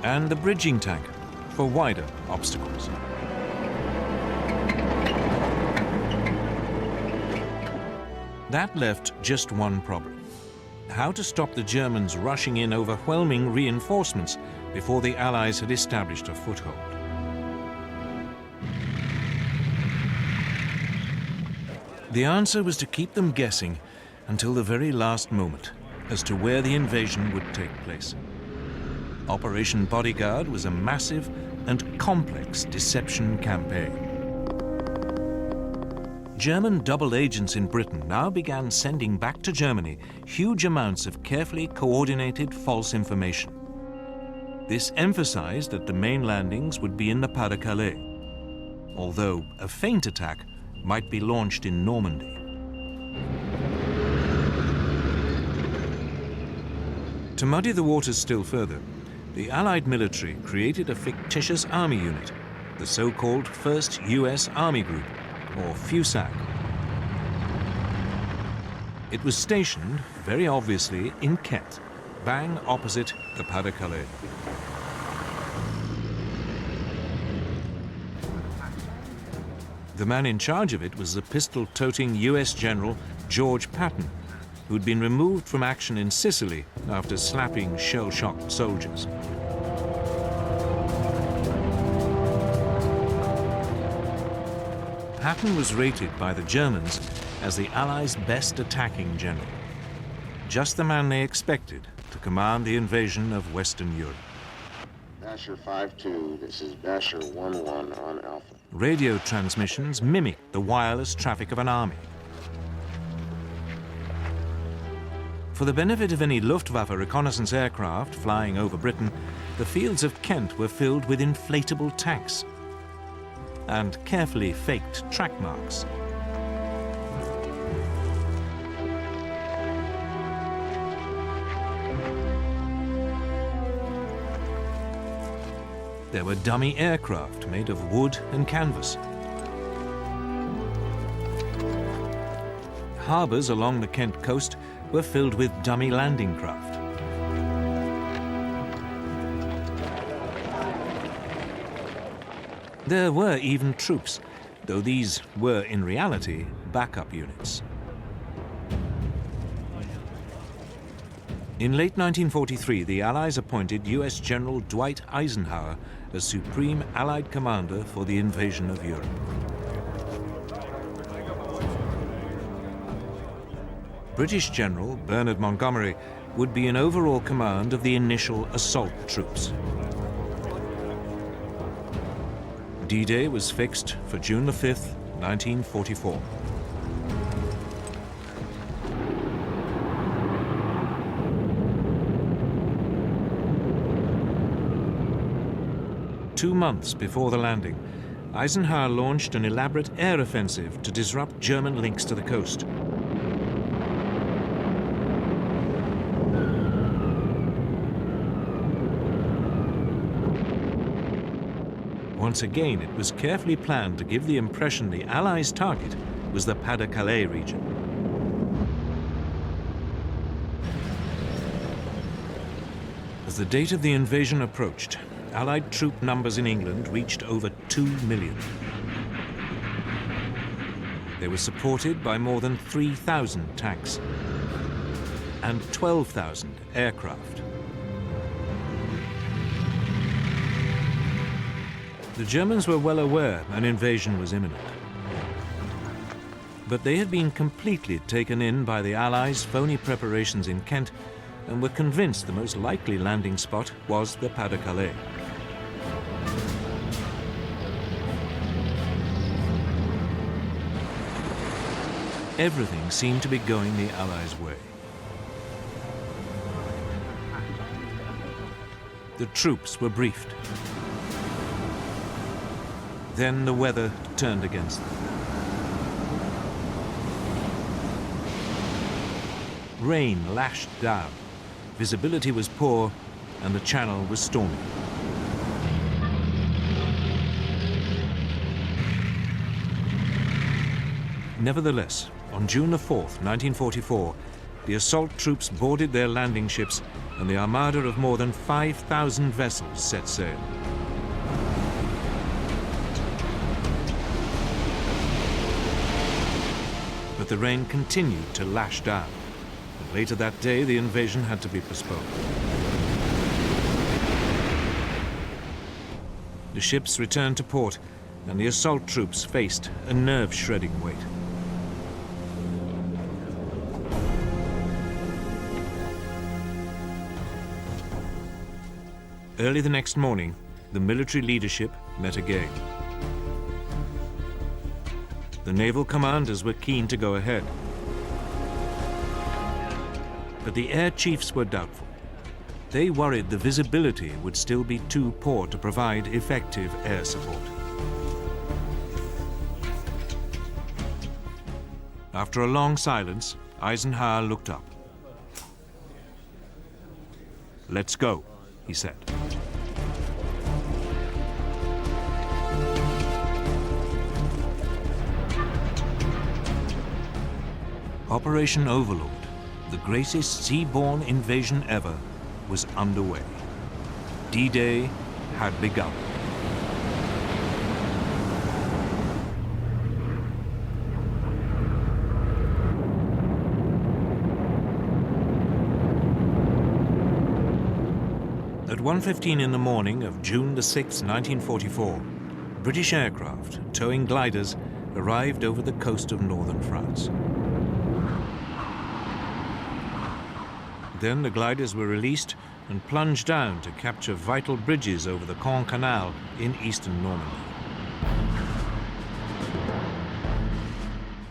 And the bridging tank for wider obstacles. That left just one problem: how to stop the Germans rushing in overwhelming reinforcements before the Allies had established a foothold. The answer was to keep them guessing until the very last moment as to where the invasion would take place. Operation Bodyguard was a massive and complex deception campaign. German double agents in Britain now began sending back to Germany huge amounts of carefully coordinated false information. This emphasized that the main landings would be in the Pas-de-Calais, although a feint attack might be launched in Normandy. To muddy the waters still further, the Allied military created a fictitious army unit, the so-called 1st US Army Group, or FUSAG. It was stationed, very obviously, in Kent, bang opposite the Pas-de-Calais. The man in charge of it was the pistol-toting US General George Patton, who'd been removed from action in Sicily after slapping shell-shocked soldiers. Patton was rated by the Germans as the Allies' best attacking general. Just the man they expected to command the invasion of Western Europe. Basher 5-2, this is Basher 1-1 on Alpha. Radio transmissions mimicked the wireless traffic of an army. For the benefit of any Luftwaffe reconnaissance aircraft flying over Britain, the fields of Kent were filled with inflatable tanks and carefully faked track marks. There were dummy aircraft made of wood and canvas. Harbours along the Kent coast were filled with dummy landing craft. There were even troops, though these were in reality backup units. In late 1943, the Allies appointed US General Dwight Eisenhower as Supreme Allied Commander for the invasion of Europe. British General Bernard Montgomery would be in overall command of the initial assault troops. D-Day was fixed for June the 5th, 1944. Two months before the landing, Eisenhower launched an elaborate air offensive to disrupt German links to the coast. Once again, it was carefully planned to give the impression the Allies' target was the Pas-de-Calais region. As the date of the invasion approached, Allied troop numbers in England reached over 2 million. They were supported by more than 3,000 tanks and 12,000 aircraft. The Germans were well aware an invasion was imminent. But they had been completely taken in by the Allies' phony preparations in Kent and were convinced the most likely landing spot was the Pas-de-Calais. Everything seemed to be going the Allies' way. The troops were briefed. Then the weather turned against them. Rain lashed down, visibility was poor, and the channel was stormy. Nevertheless, on June the 4th, 1944, the assault troops boarded their landing ships and the armada of more than 5,000 vessels set sail. But the rain continued to lash down. And later that day, the invasion had to be postponed. The ships returned to port, and the assault troops faced a nerve-shredding wait. Early the next morning, the military leadership met again. The naval commanders were keen to go ahead. But the air chiefs were doubtful. They worried the visibility would still be too poor to provide effective air support. After a long silence, Eisenhower looked up. "Let's go," he said. Operation Overlord, the greatest seaborne invasion ever, was underway. D-Day had begun. At 1:15 in the morning of June the 6th, 1944, British aircraft towing gliders arrived over the coast of northern France. Then the gliders were released and plunged down to capture vital bridges over the Caen Canal in eastern Normandy.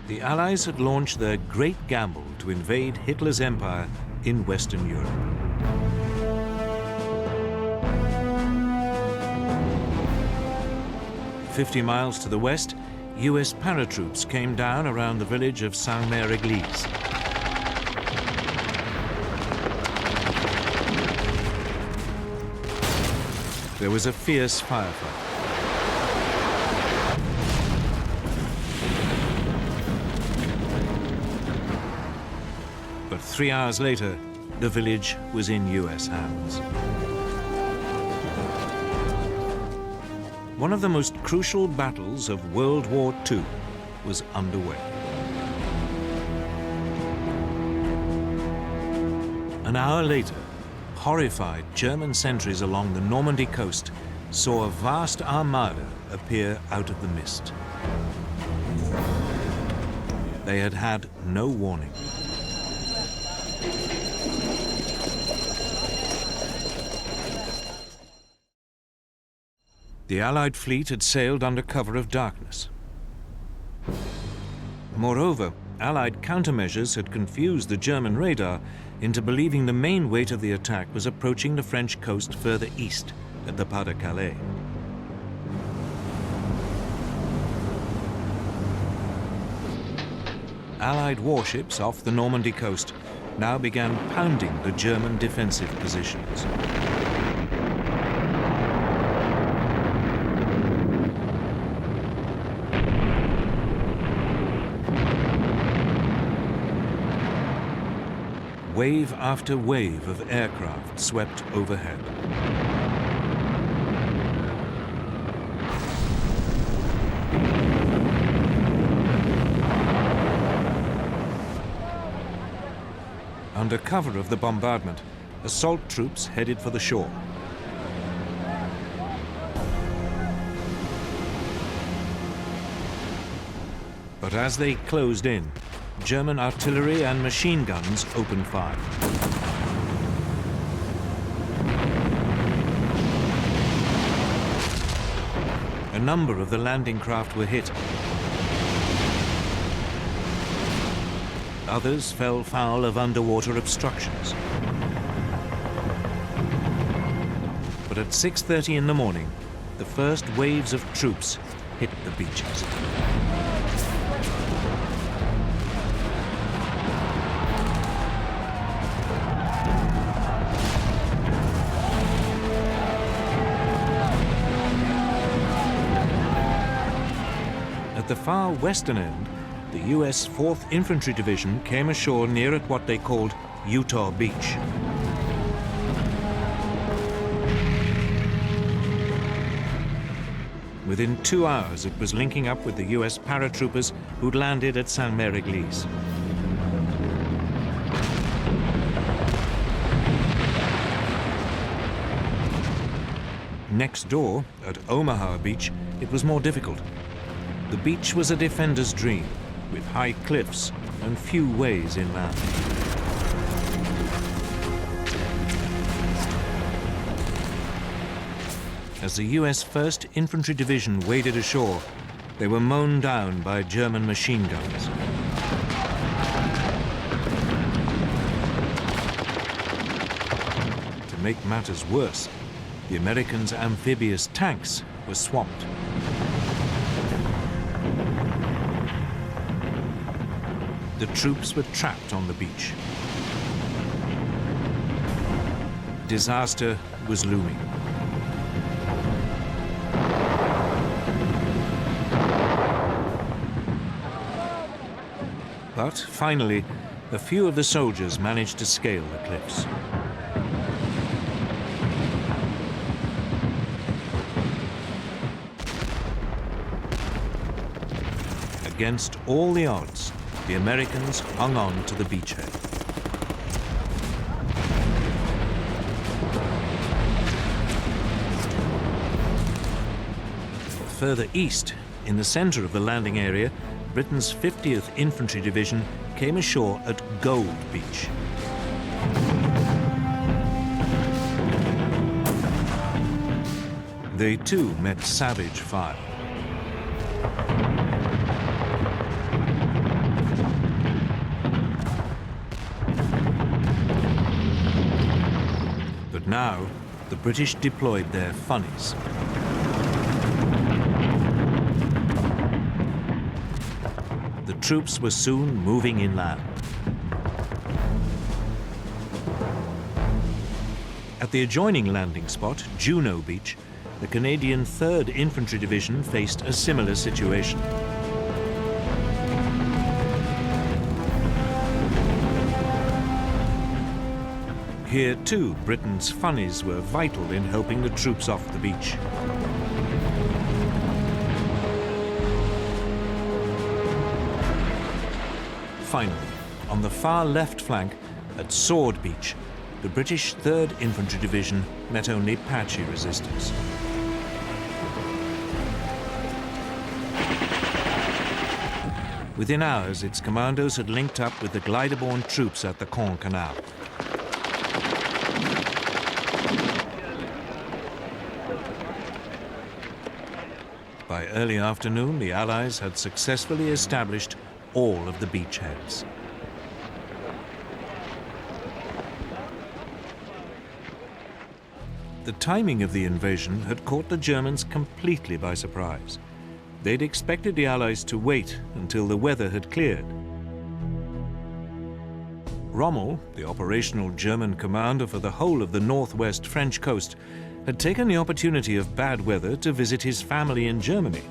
The Allies had launched their great gamble to invade Hitler's empire in Western Europe. "50 miles to the west, US paratroops came down around the village of Saint-Mère-Église. There was a fierce firefight. But 3 hours later, the village was in US hands. One of the most crucial battles of World War II was underway. An hour later, horrified German sentries along the Normandy coast saw a vast armada appear out of the mist. They had had no warning. The Allied fleet had sailed under cover of darkness. Moreover, Allied countermeasures had confused the German radar into believing the main weight of the attack was approaching the French coast further east at the Pas-de-Calais. Allied warships off the Normandy coast now began pounding the German defensive positions. Wave after wave of aircraft swept overhead. Under cover of the bombardment, assault troops headed for the shore. But as they closed in, German artillery and machine guns opened fire. A number of the landing craft were hit. Others fell foul of underwater obstructions. But at 6:30 in the morning, the first waves of troops hit the beaches. At the far western end, the US 4th Infantry Division came ashore near at what they called Utah Beach. Within 2 hours, it was linking up with the US paratroopers who'd landed at Saint-Mère-Église. Next door, at Omaha Beach, it was more difficult. The beach was a defender's dream, with high cliffs and few ways inland. As the US 1st Infantry Division waded ashore, they were mown down by German machine guns. To make matters worse, the Americans' amphibious tanks were swamped. The troops were trapped on the beach. Disaster was looming. But finally, a few of the soldiers managed to scale the cliffs. Against all the odds, the Americans hung on to the beachhead. Further east, In the center of the landing area, Britain's 50th Infantry Division came ashore at Gold Beach. They too met savage fire. But now, the British deployed their funnies. The troops were soon moving inland. At the adjoining landing spot, Juno Beach, the Canadian 3rd Infantry Division faced a similar situation. Here too, Britain's funnies were vital in helping the troops off the beach. Finally, on the far left flank, at Sword Beach, the British 3rd Infantry Division met only patchy resistance. Within hours, its commandos had linked up with the glider-borne troops at the Caen Canal. By early afternoon, the Allies had successfully established all of the beachheads. The timing of the invasion had caught the Germans completely by surprise. They'd expected the Allies to wait until the weather had cleared. Rommel, the operational German commander for the whole of the northwest French coast, had taken the opportunity of bad weather to visit his family in Germany.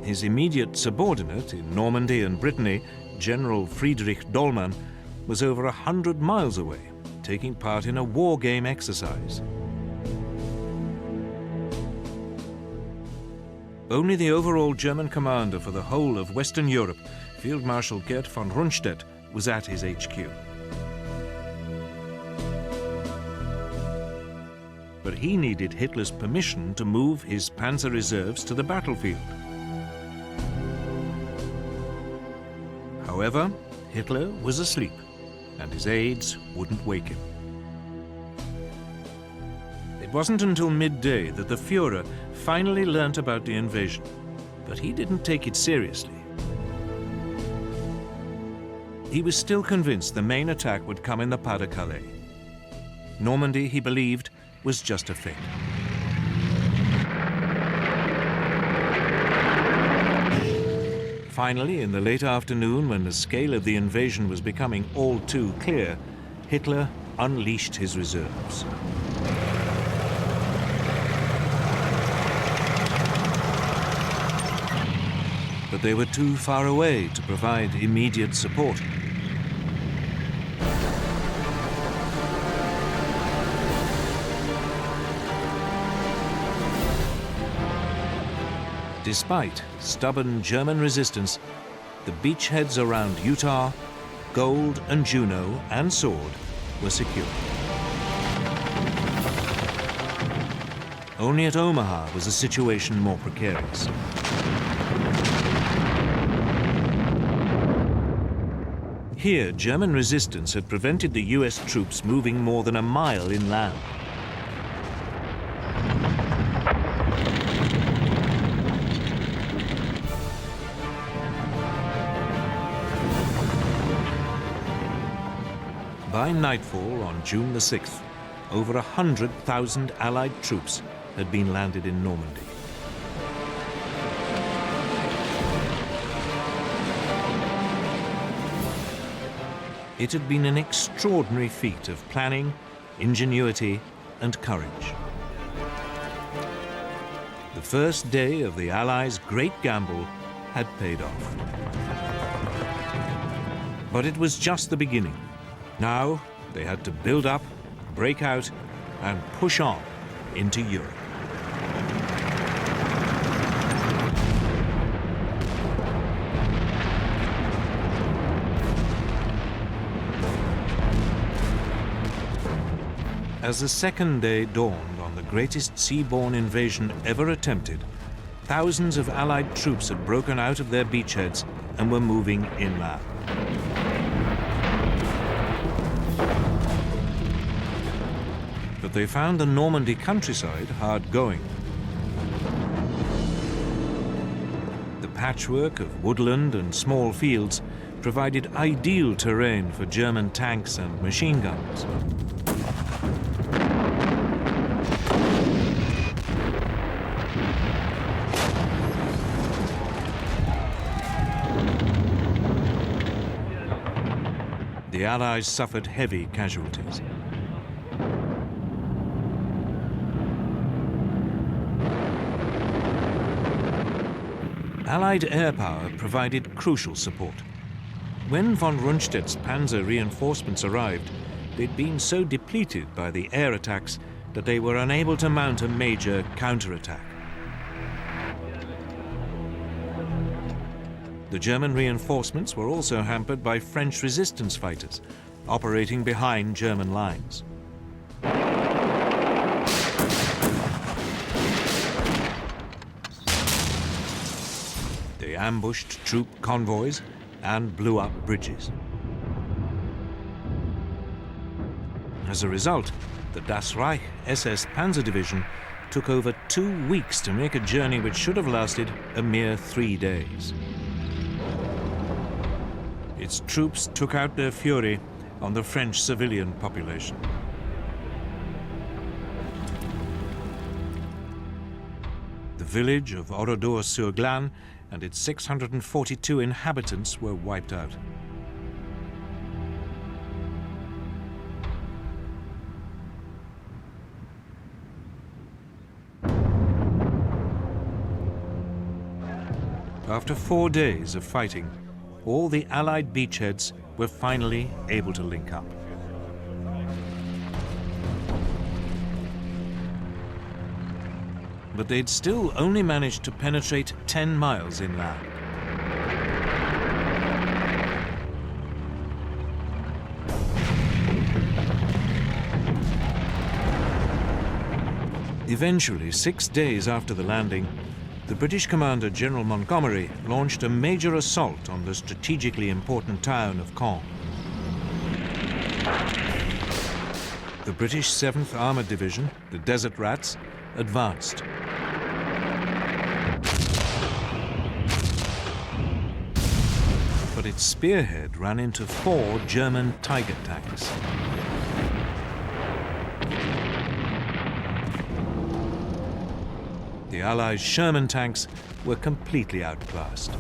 His immediate subordinate in Normandy and Brittany, General Friedrich Dollmann, was over 100 miles away, taking part in a war game exercise. Only the overall German commander for the whole of Western Europe, Field Marshal Gerd von Rundstedt, was at his HQ. But he needed Hitler's permission to move his panzer reserves to the battlefield. However, Hitler was asleep, and his aides wouldn't wake him. It wasn't until midday that the Führer finally learnt about the invasion, but he didn't take it seriously. He was still convinced the main attack would come in the Pas-de-Calais. Normandy, he believed, was just a feint. Finally, in the late afternoon, when the scale of the invasion was becoming all too clear, Hitler unleashed his reserves. But they were too far away to provide immediate support. Despite stubborn German resistance, the beachheads around Utah, Gold and Juno and Sword were secure. Only at Omaha was the situation more precarious. Here, German resistance had prevented the US troops moving more than a mile inland. By nightfall on June the 6th, over 100,000 Allied troops had been landed in Normandy. It had been an extraordinary feat of planning, ingenuity, and courage. The first day of the Allies' great gamble had paid off. But it was just the beginning. Now they had to build up, break out, and push on into Europe. As the second day dawned on the greatest seaborne invasion ever attempted, thousands of Allied troops had broken out of their beachheads and were moving inland. But they found the Normandy countryside hard going. The patchwork of woodland and small fields provided ideal terrain for German tanks and machine guns. The Allies suffered heavy casualties. Allied air power provided crucial support. When von Rundstedt's panzer reinforcements arrived, they'd been so depleted by the air attacks that they were unable to mount a major counterattack. The German reinforcements were also hampered by French resistance fighters operating behind German lines. They ambushed troop convoys and blew up bridges. As a result, the Das Reich SS Panzer Division took over 2 weeks to make a journey which should have lasted a mere 3 days. Its troops took out their fury on the French civilian population. The village of Oradour-sur-Glane and its 642 inhabitants were wiped out. After 4 days of fighting, all the Allied beachheads were finally able to link up. But they'd still only managed to penetrate 10 miles inland. Eventually, 6 days after the landing, the British commander, General Montgomery, launched a major assault on the strategically important town of Caen. The British 7th Armoured Division, the Desert Rats, advanced. But its spearhead ran into 4 German Tiger tanks. The Allies' Sherman tanks were completely outclassed.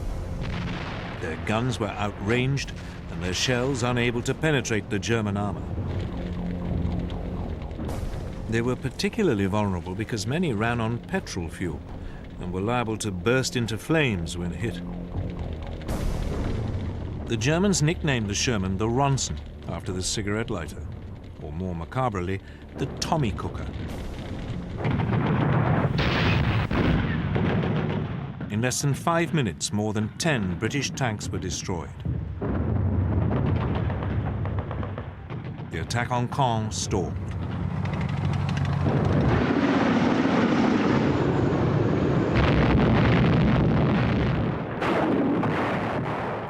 Their guns were outranged and their shells unable to penetrate the German armor. They were particularly vulnerable because many ran on petrol fuel and were liable to burst into flames when hit. The Germans nicknamed the Sherman the Ronson, after the cigarette lighter, or more macabrely, the Tommy Cooker. In less than 5 minutes, more than 10 British tanks were destroyed. The attack on Caen stalled.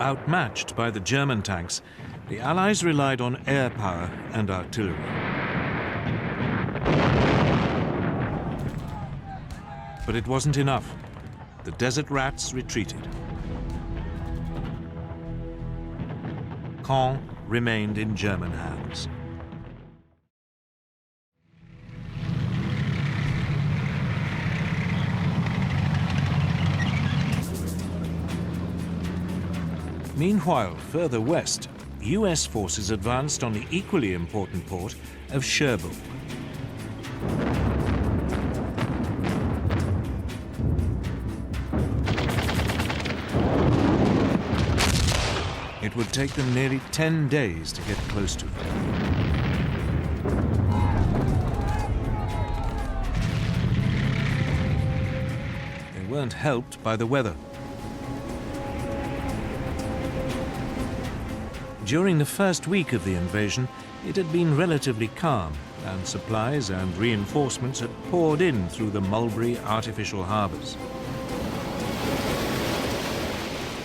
Outmatched by the German tanks, the Allies relied on air power and artillery. But it wasn't enough. The Desert Rats retreated. Caen remained in German hands. Meanwhile, further west, US forces advanced on the equally important port of Cherbourg. It would take them nearly 10 days to get close to it. They weren't helped by the weather. During the first week of the invasion, it had been relatively calm, and supplies and reinforcements had poured in through the Mulberry artificial harbours.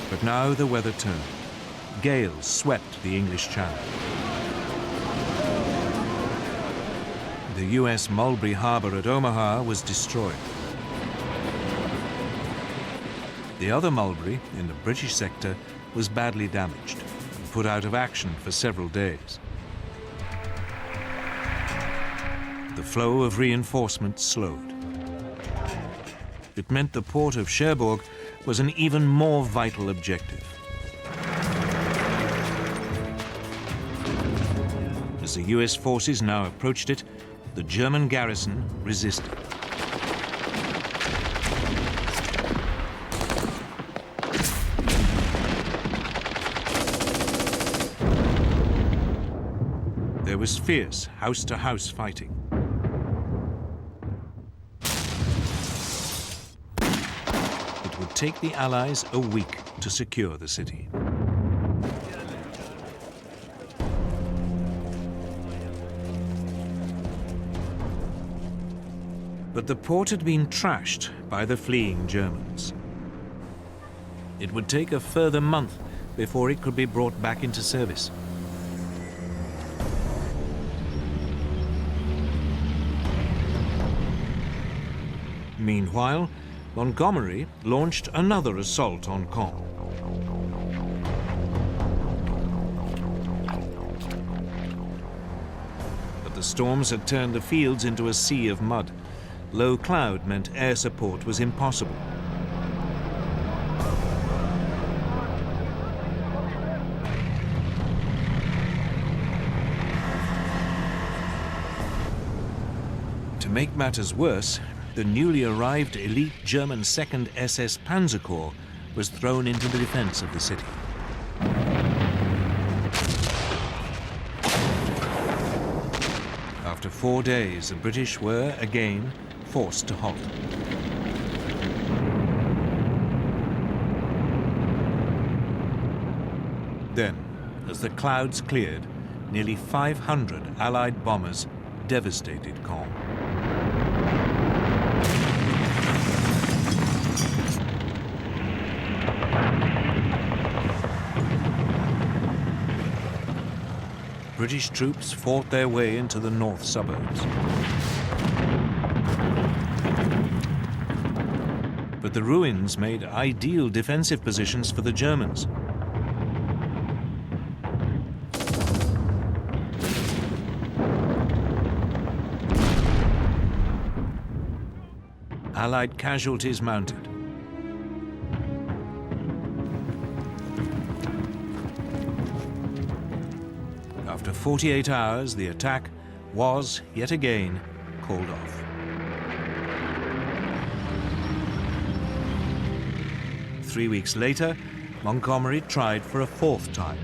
But now the weather turned. Gales swept the English Channel. The US Mulberry Harbour at Omaha was destroyed. The other Mulberry, in the British sector, was badly damaged and put out of action for several days. The flow of reinforcements slowed. It meant the port of Cherbourg was an even more vital objective. As the US forces now approached it, the German garrison resisted. There was fierce house-to-house fighting. It would take the Allies a week to secure the city. But the port had been trashed by the fleeing Germans. It would take a further month before it could be brought back into service. Meanwhile, Montgomery launched another assault on Caen. But the storms had turned the fields into a sea of mud. Low cloud meant air support was impossible. To make matters worse, the newly arrived elite German 2nd SS Panzer Corps was thrown into the defense of the city. After 4 days, the British were, again, forced to halt. Then, as the clouds cleared, nearly 500 Allied bombers devastated Caen. British troops fought their way into the north suburbs. But the ruins made ideal defensive positions for the Germans. Allied casualties mounted. After 48 hours, the attack was, yet again, called off. Three weeks later, Montgomery tried for a fourth time.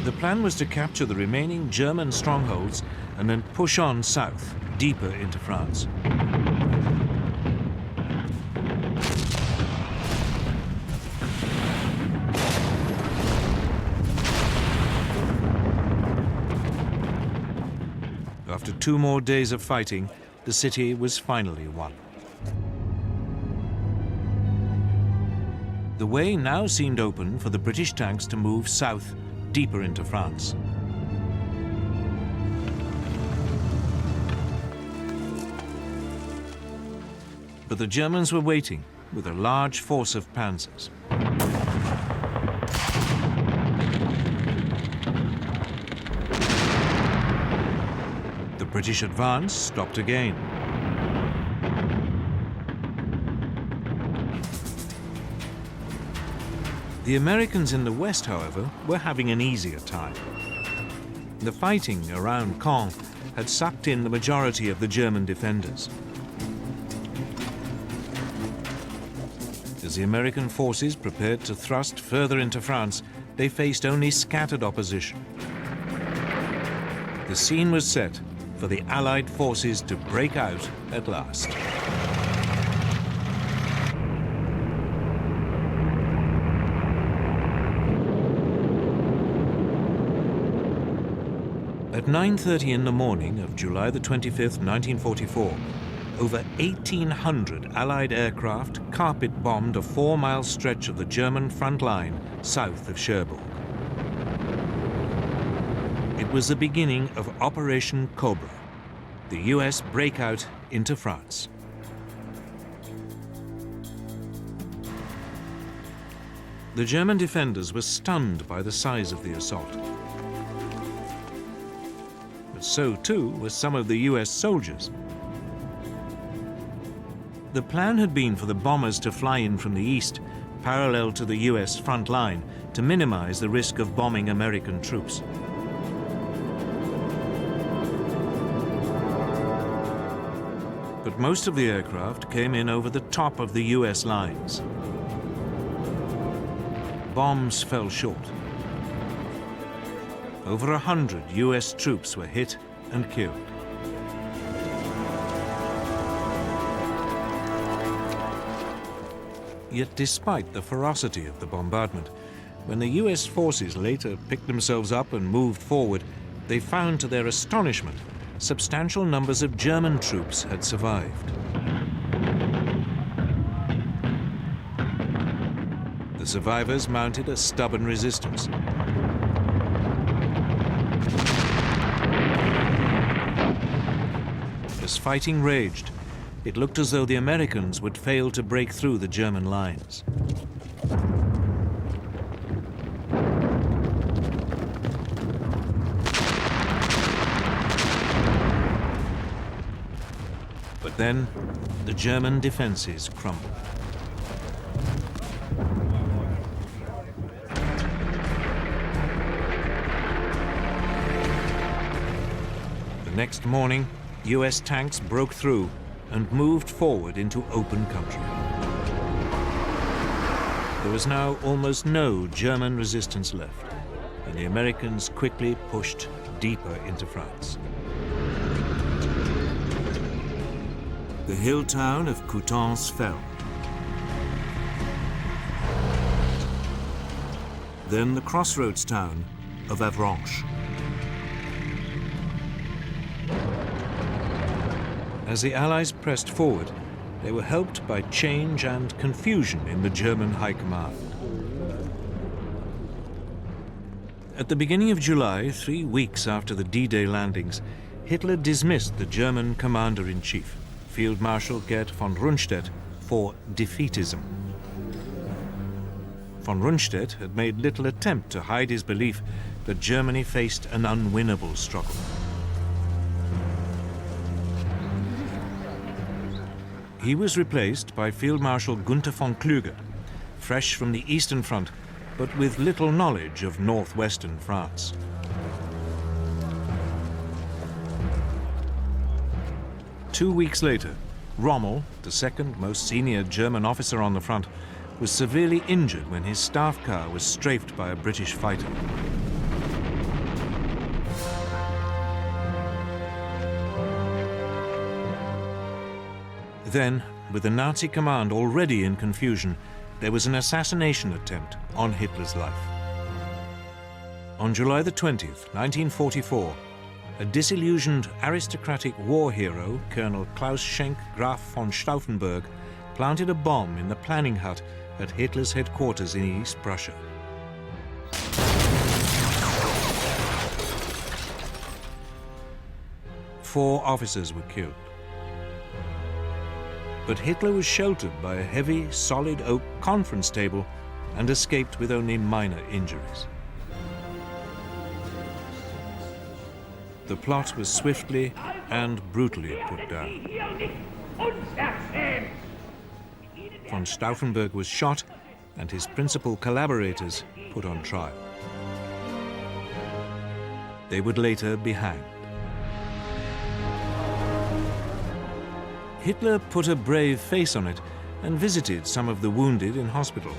The plan was to capture the remaining German strongholds and then push on south, deeper into France. After 2 more days of fighting, the city was finally won. The way now seemed open for the British tanks to move south, deeper into France. But the Germans were waiting with a large force of panzers. The British advance stopped again. The Americans in the west, however, were having an easier time. The fighting around Caen had sucked in the majority of the German defenders. As the American forces prepared to thrust further into France, they faced only scattered opposition. The scene was set for the Allied forces to break out at last. At 9:30 in the morning of July the 25th, 1944, over 1,800 Allied aircraft carpet-bombed a 4-mile stretch of the German front line south of Cherbourg. It was the beginning of Operation Cobra, the US breakout into France. The German defenders were stunned by the size of the assault. But so too were some of the US soldiers. The plan had been for the bombers to fly in from the east, parallel to the US front line, to minimize the risk of bombing American troops. But most of the aircraft came in over the top of the US lines. Bombs fell short. Over 100 US troops were hit and killed. Yet despite the ferocity of the bombardment, when the US forces later picked themselves up and moved forward, they found to their astonishment substantial numbers of German troops had survived. The survivors mounted a stubborn resistance. As fighting raged, it looked as though the Americans would fail to break through the German lines. But then, the German defenses crumbled. The next morning, US tanks broke through and moved forward into open country. There was now almost no German resistance left, and the Americans quickly pushed deeper into France. The hill town of Coutances fell. Then the crossroads town of Avranches. As the Allies pressed forward, they were helped by change and confusion in the German High Command. At the beginning of July, 3 weeks after the D-Day landings, Hitler dismissed the German commander-in-chief, Field Marshal Gerd von Rundstedt, for defeatism. Von Rundstedt had made little attempt to hide his belief that Germany faced an unwinnable struggle. He was replaced by Field Marshal Gunther von Kluge, fresh from the Eastern Front, but with little knowledge of northwestern France. Two weeks later, Rommel, the second most senior German officer on the front, was severely injured when his staff car was strafed by a British fighter. Then, with the Nazi command already in confusion, there was an assassination attempt on Hitler's life. On July the 20th, 1944, a disillusioned aristocratic war hero, Colonel Klaus Schenk Graf von Stauffenberg, planted a bomb in the planning hut at Hitler's headquarters in East Prussia. Four officers were killed. But Hitler was sheltered by a heavy, solid oak conference table and escaped with only minor injuries. The plot was swiftly and brutally put down. Von Stauffenberg was shot and his principal collaborators put on trial. They would later be hanged. Hitler put a brave face on it and visited some of the wounded in hospital.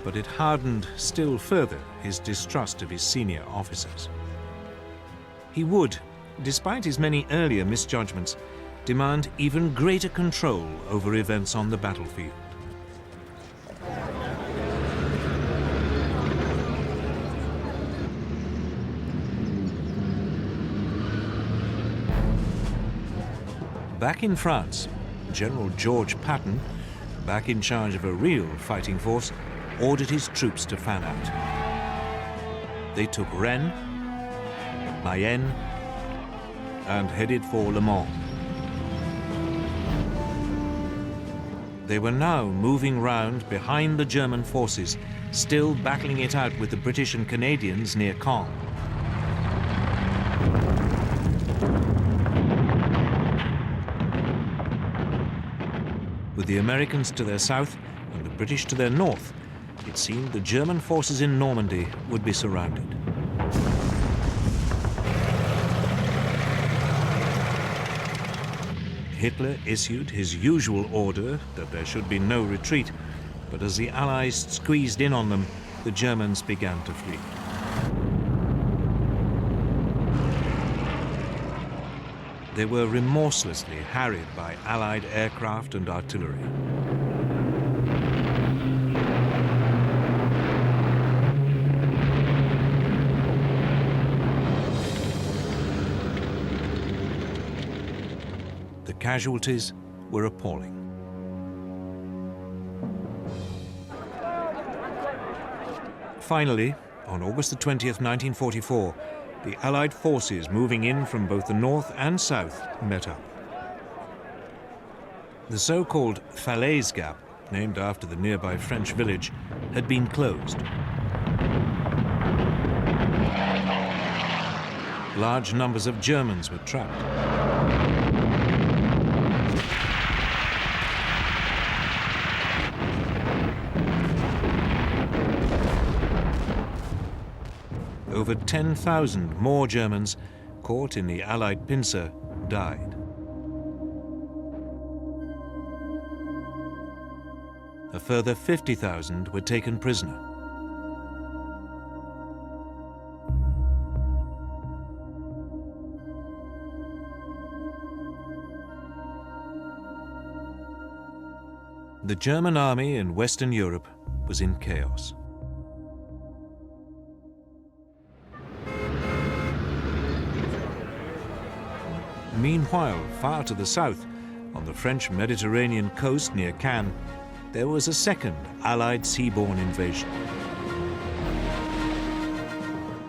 But it hardened still further his distrust of his senior officers. He would, despite his many earlier misjudgments, demand even greater control over events on the battlefield. Back in France, General George Patton, back in charge of a real fighting force, ordered his troops to fan out. They took Rennes, Mayenne, and headed for Le Mans. They were now moving round behind the German forces, still battling it out with the British and Canadians near Caen. With the Americans to their south and the British to their north, it seemed the German forces in Normandy would be surrounded. Hitler issued his usual order that there should be no retreat, but as the Allies squeezed in on them, the Germans began to flee. They were remorselessly harried by Allied aircraft and artillery. The casualties were appalling. Finally, on August the 20th, 1944, the Allied forces moving in from both the north and south met up. The so-called Falaise Gap, named after the nearby French village, had been closed. Large numbers of Germans were trapped. Over 10,000 more Germans, caught in the Allied pincer, died. A further 50,000 were taken prisoner. The German army in Western Europe was in chaos. Meanwhile, far to the south, on the French Mediterranean coast near Cannes, there was a second Allied seaborne invasion.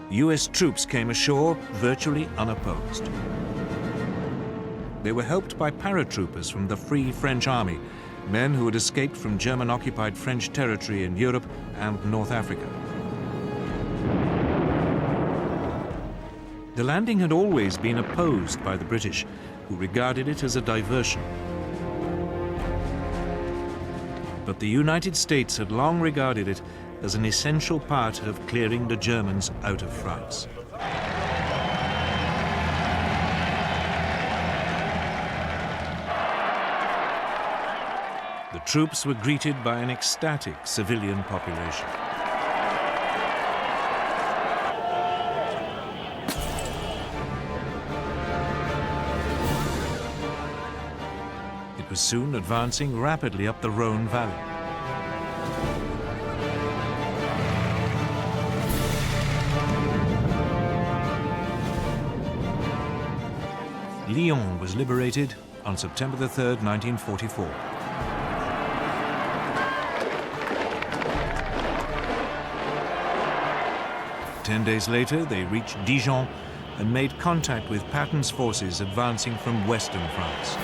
US troops came ashore virtually unopposed. They were helped by paratroopers from the Free French Army, men who had escaped from German-occupied French territory in Europe and North Africa. The landing had always been opposed by the British, who regarded it as a diversion. But the United States had long regarded it as an essential part of clearing the Germans out of France. The troops were greeted by an ecstatic civilian population. It was soon advancing rapidly up the Rhone Valley. Lyon was liberated on September the 3rd, 1944. Ten days later, they reached Dijon and made contact with Patton's forces advancing from western France.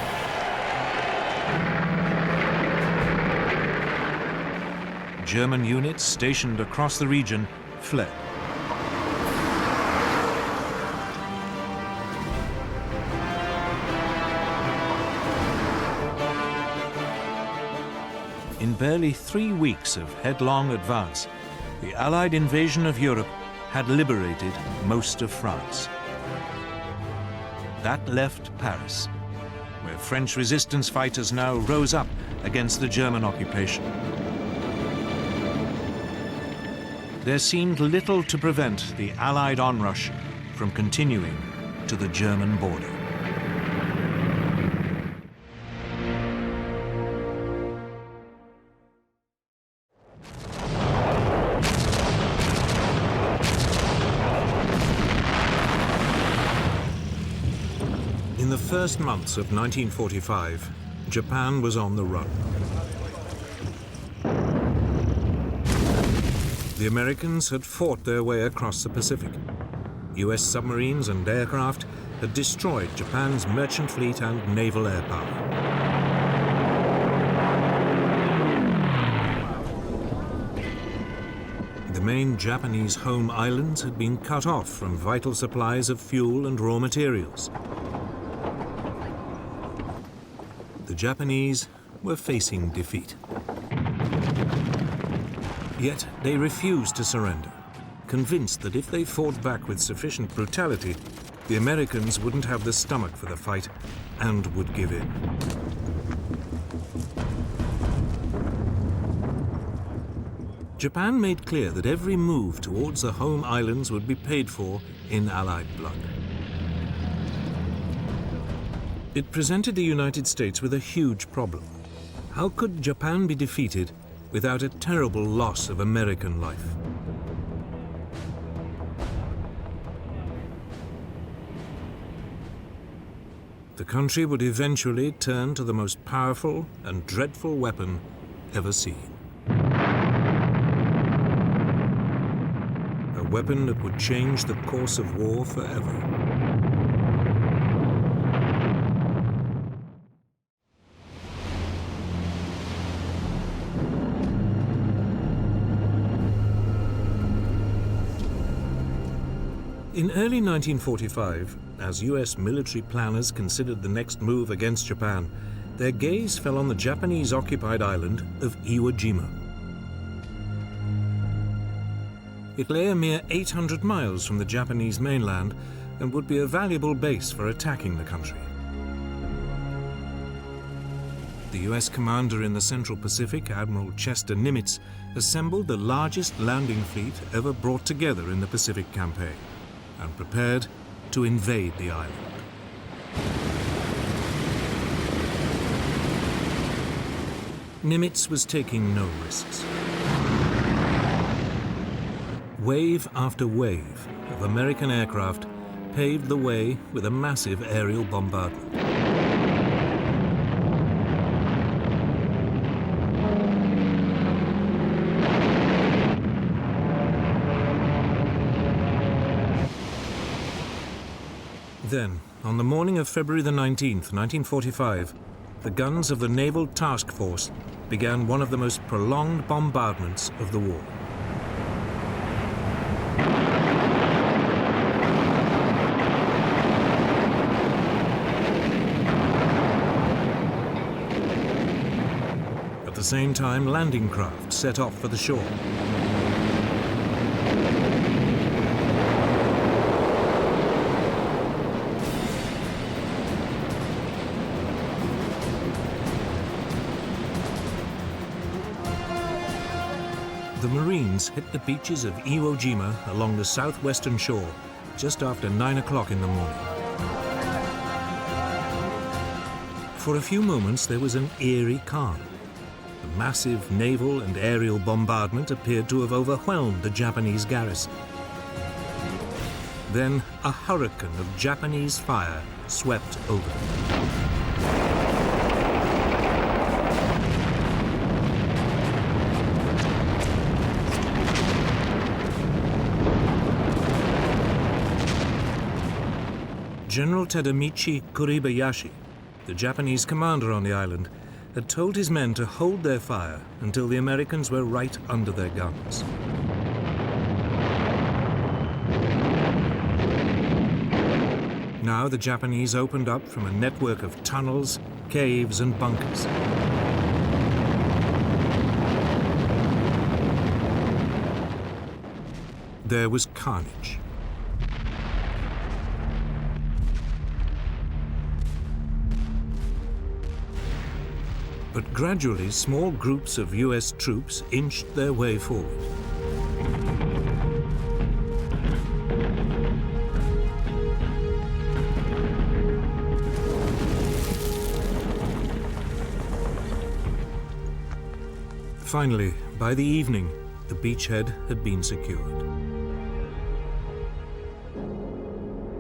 German units stationed across the region fled. In barely 3 weeks of headlong advance, the Allied invasion of Europe had liberated most of France. That left Paris, where French resistance fighters now rose up against the German occupation. There seemed little to prevent the Allied onrush from continuing to the German border. In the first months of 1945, Japan was on the run. The Americans had fought their way across the Pacific. US submarines and aircraft had destroyed Japan's merchant fleet and naval air power. The main Japanese home islands had been cut off from vital supplies of fuel and raw materials. The Japanese were facing defeat. Yet they refused to surrender, convinced that if they fought back with sufficient brutality, the Americans wouldn't have the stomach for the fight and would give in. Japan made clear that every move towards the home islands would be paid for in Allied blood. It presented the United States with a huge problem. How could Japan be defeated without a terrible loss of American life? The country would eventually turn to the most powerful and dreadful weapon ever seen. A weapon that would change the course of war forever. In early 1945, as US military planners considered the next move against Japan, their gaze fell on the Japanese-occupied island of Iwo Jima. It lay a mere 800 miles from the Japanese mainland and would be a valuable base for attacking the country. The US commander in the Central Pacific, Admiral Chester Nimitz, assembled the largest landing fleet ever brought together in the Pacific campaign and prepared to invade the island. Nimitz was taking no risks. Wave after wave of American aircraft paved the way with a massive aerial bombardment. Then, on the morning of February the 19th, 1945, the guns of the Naval Task Force began one of the most prolonged bombardments of the war. At the same time, landing craft set off for the shore. The Marines hit the beaches of Iwo Jima along the southwestern shore just after 9 o'clock in the morning. For a few moments there was an eerie calm. The massive naval and aerial bombardment appeared to have overwhelmed the Japanese garrison. Then a hurricane of Japanese fire swept over them. General Tadamichi Kuribayashi, the Japanese commander on the island, had told his men to hold their fire until the Americans were right under their guns. Now the Japanese opened up from a network of tunnels, caves, and bunkers. There was carnage. But gradually, small groups of US troops inched their way forward. Finally, by the evening, the beachhead had been secured.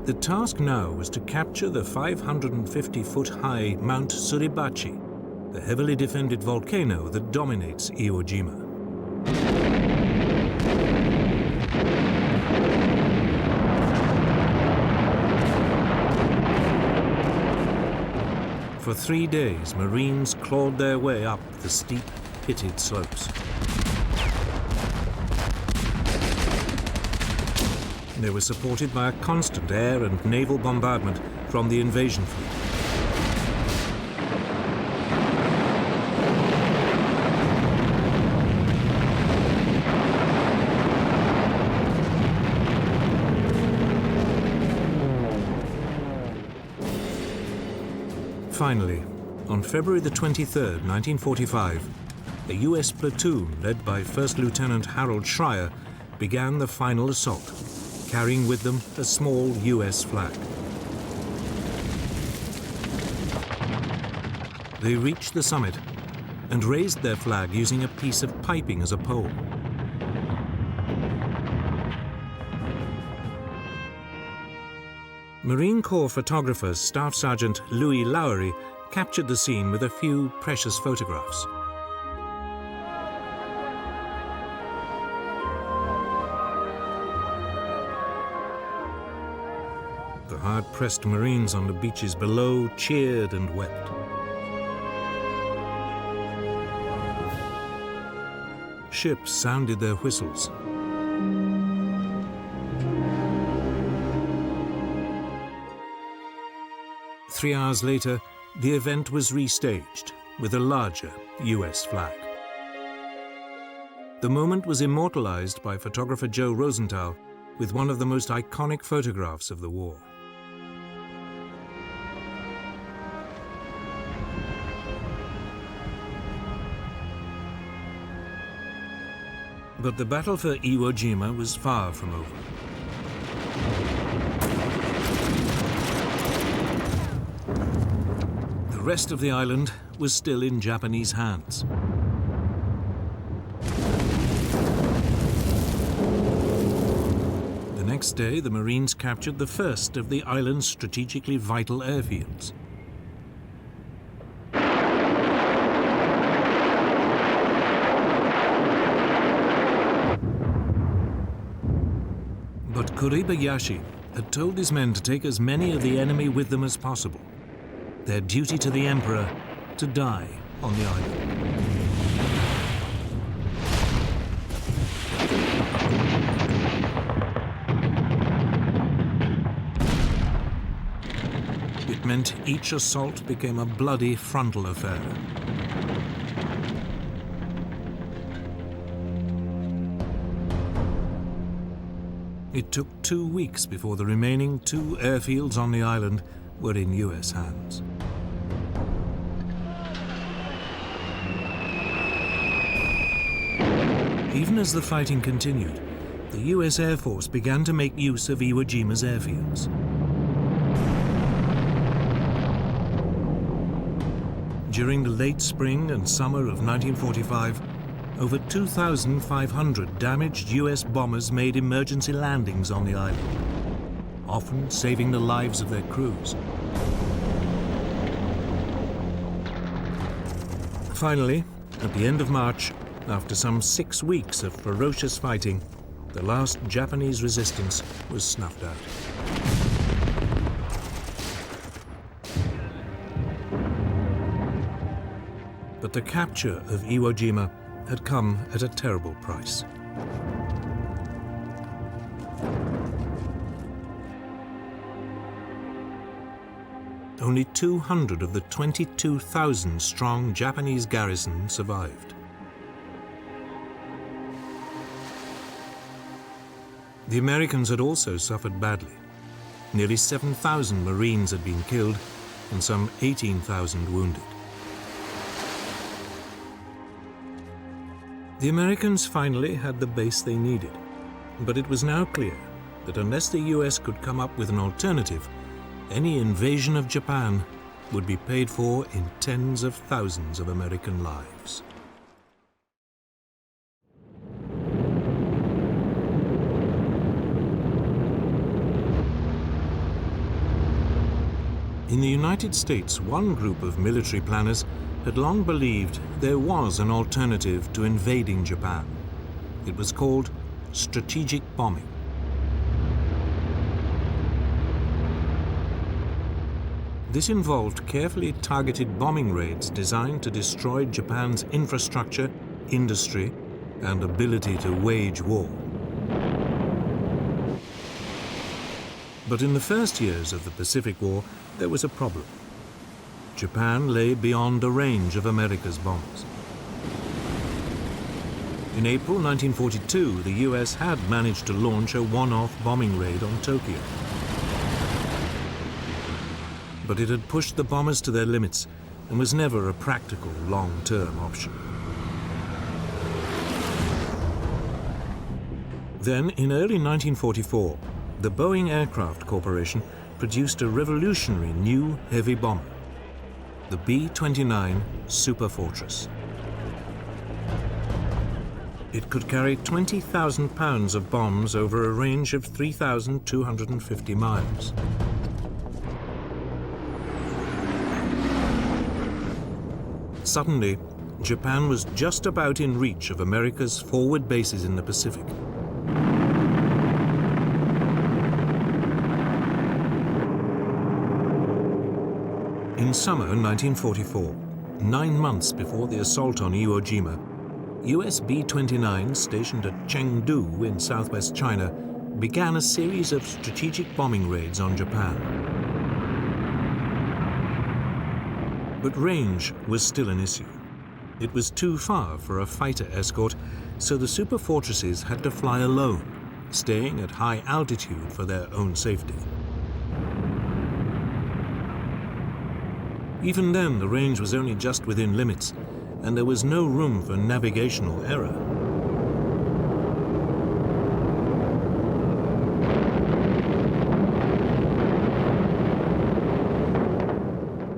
The task now was to capture the 550-foot-high Mount Suribachi, the heavily defended volcano that dominates Iwo Jima. For 3 days, Marines clawed their way up the steep, pitted slopes. They were supported by a constant air and naval bombardment from the invasion fleet. Finally, on February the 23rd, 1945, a US platoon led by First Lieutenant Harold Schreier began the final assault, carrying with them a small US flag. They reached the summit and raised their flag using a piece of piping as a pole. Marine Corps photographer Staff Sergeant Louis Lowery captured the scene with a few precious photographs. The hard-pressed Marines on the beaches below cheered and wept. Ships sounded their whistles. Three hours later, the event was restaged with a larger US flag. The moment was immortalized by photographer Joe Rosenthal with one of the most iconic photographs of the war. But the battle for Iwo Jima was far from over. The rest of the island was still in Japanese hands. The next day, the Marines captured the first of the island's strategically vital airfields. But Kuribayashi had told his men to take as many of the enemy with them as possible. Their duty to the Emperor to die on the island. It meant each assault became a bloody frontal affair. It took 2 weeks before the remaining 2 airfields on the island were in US hands. Even as the fighting continued, the US Air Force began to make use of Iwo Jima's airfields. During the late spring and summer of 1945, over 2,500 damaged US bombers made emergency landings on the island, often saving the lives of their crews. Finally, at the end of March, after some 6 weeks of ferocious fighting, the last Japanese resistance was snuffed out. But the capture of Iwo Jima had come at a terrible price. Only 200 of the 22,000-strong Japanese garrison survived. The Americans had also suffered badly. Nearly 7,000 Marines had been killed and some 18,000 wounded. The Americans finally had the base they needed, but it was now clear that unless the US could come up with an alternative, any invasion of Japan would be paid for in tens of thousands of American lives. In the United States, one group of military planners had long believed there was an alternative to invading Japan. It was called strategic bombing. This involved carefully targeted bombing raids designed to destroy Japan's infrastructure, industry, and ability to wage war. But in the first years of the Pacific War, there was a problem. Japan lay beyond a range of America's bombs. In April 1942, the US had managed to launch a one-off bombing raid on Tokyo. But it had pushed the bombers to their limits and was never a practical long-term option. Then, in early 1944, the Boeing Aircraft Corporation produced a revolutionary new heavy bomber, the B-29 Superfortress. It could carry 20,000 pounds of bombs over a range of 3,250 miles. Suddenly, Japan was just about in reach of America's forward bases in the Pacific. In summer 1944, 9 months before the assault on Iwo Jima, US B-29s stationed at Chengdu in southwest China began a series of strategic bombing raids on Japan. But range was still an issue. It was too far for a fighter escort, so the superfortresses had to fly alone, staying at high altitude for their own safety. Even then, the range was only just within limits, and there was no room for navigational error.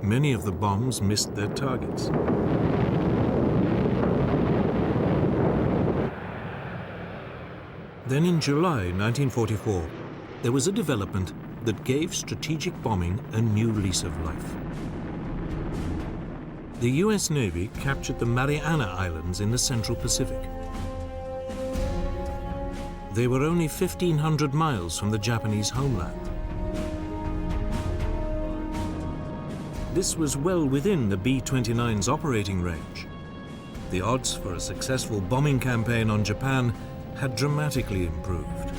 Many of the bombs missed their targets. Then in July 1944, there was a development that gave strategic bombing a new lease of life. The US Navy captured the Mariana Islands in the Central Pacific. They were only 1,500 miles from the Japanese homeland. This was well within the B-29's operating range. The odds for a successful bombing campaign on Japan had dramatically improved.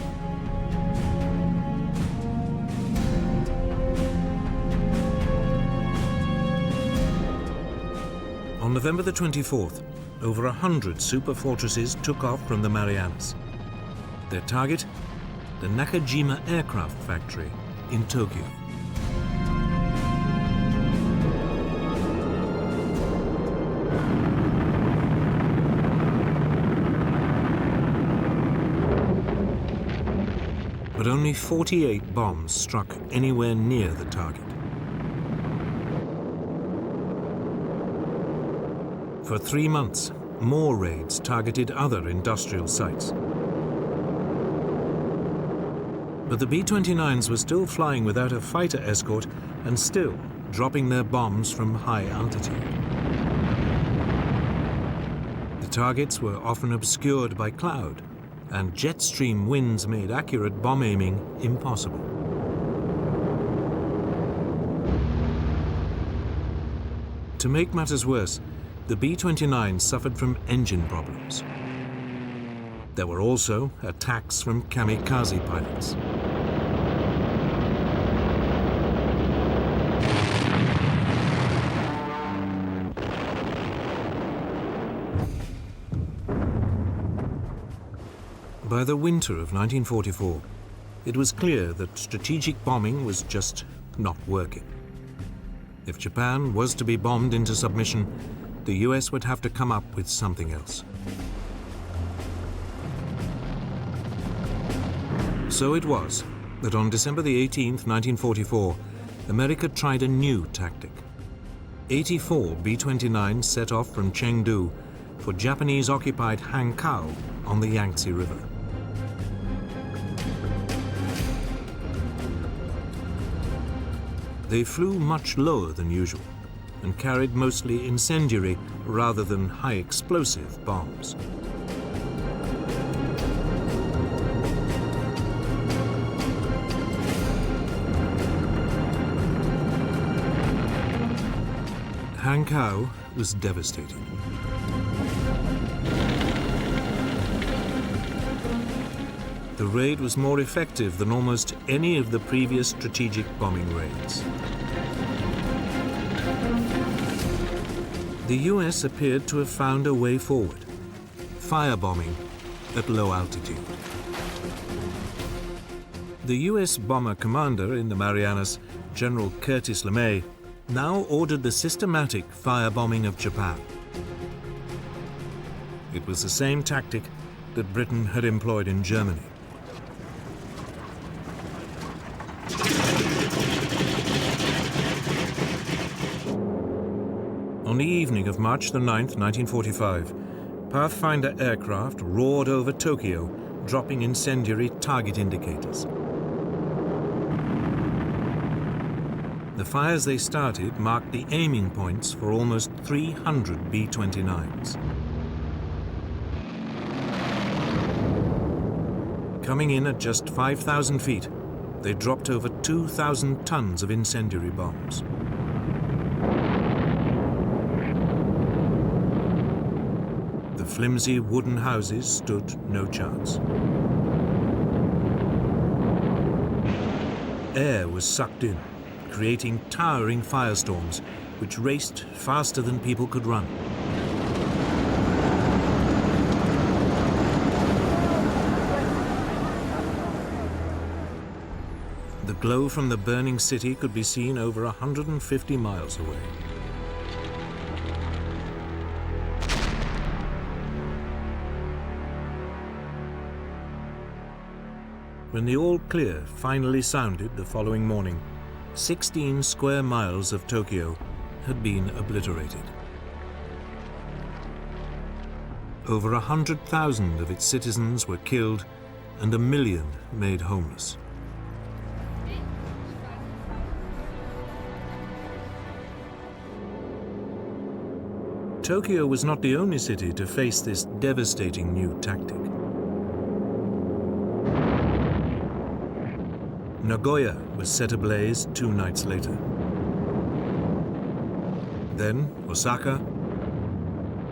On November the 24th, over 100 superfortresses took off from the Marianas. Their target, the Nakajima aircraft factory in Tokyo. But only 48 bombs struck anywhere near the target. For 3 months, more raids targeted other industrial sites. But the B-29s were still flying without a fighter escort and still dropping their bombs from high altitude. The targets were often obscured by cloud, and jet stream winds made accurate bomb aiming impossible. To make matters worse, the B-29 suffered from engine problems. There were also attacks from kamikaze pilots. By the winter of 1944, it was clear that strategic bombing was just not working. If Japan was to be bombed into submission, the US would have to come up with something else. So it was that on December the 18th, 1944, America tried a new tactic. 84 B-29s set off from Chengdu for Japanese-occupied Hankow on the Yangtze River. They flew much lower than usual and carried mostly incendiary rather than high-explosive bombs. Hankow was devastated. The raid was more effective than almost any of the previous strategic bombing raids. The US appeared to have found a way forward: firebombing at low altitude. The US bomber commander in the Marianas, General Curtis LeMay, now ordered the systematic firebombing of Japan. It was the same tactic that Britain had employed in Germany. On the evening of March the 9th, 1945, Pathfinder aircraft roared over Tokyo, dropping incendiary target indicators. The fires they started marked the aiming points for almost 300 B-29s. Coming in at just 5,000 feet, they dropped over 2,000 tons of incendiary bombs. The flimsy wooden houses stood no chance. Air was sucked in, creating towering firestorms which raced faster than people could run. The glow from the burning city could be seen over 150 miles away. When the all clear finally sounded the following morning, 16 square miles of Tokyo had been obliterated. Over 100,000 of its citizens were killed and 1 million made homeless. Tokyo was not the only city to face this devastating new tactic. Nagoya was set ablaze 2 nights later. Then Osaka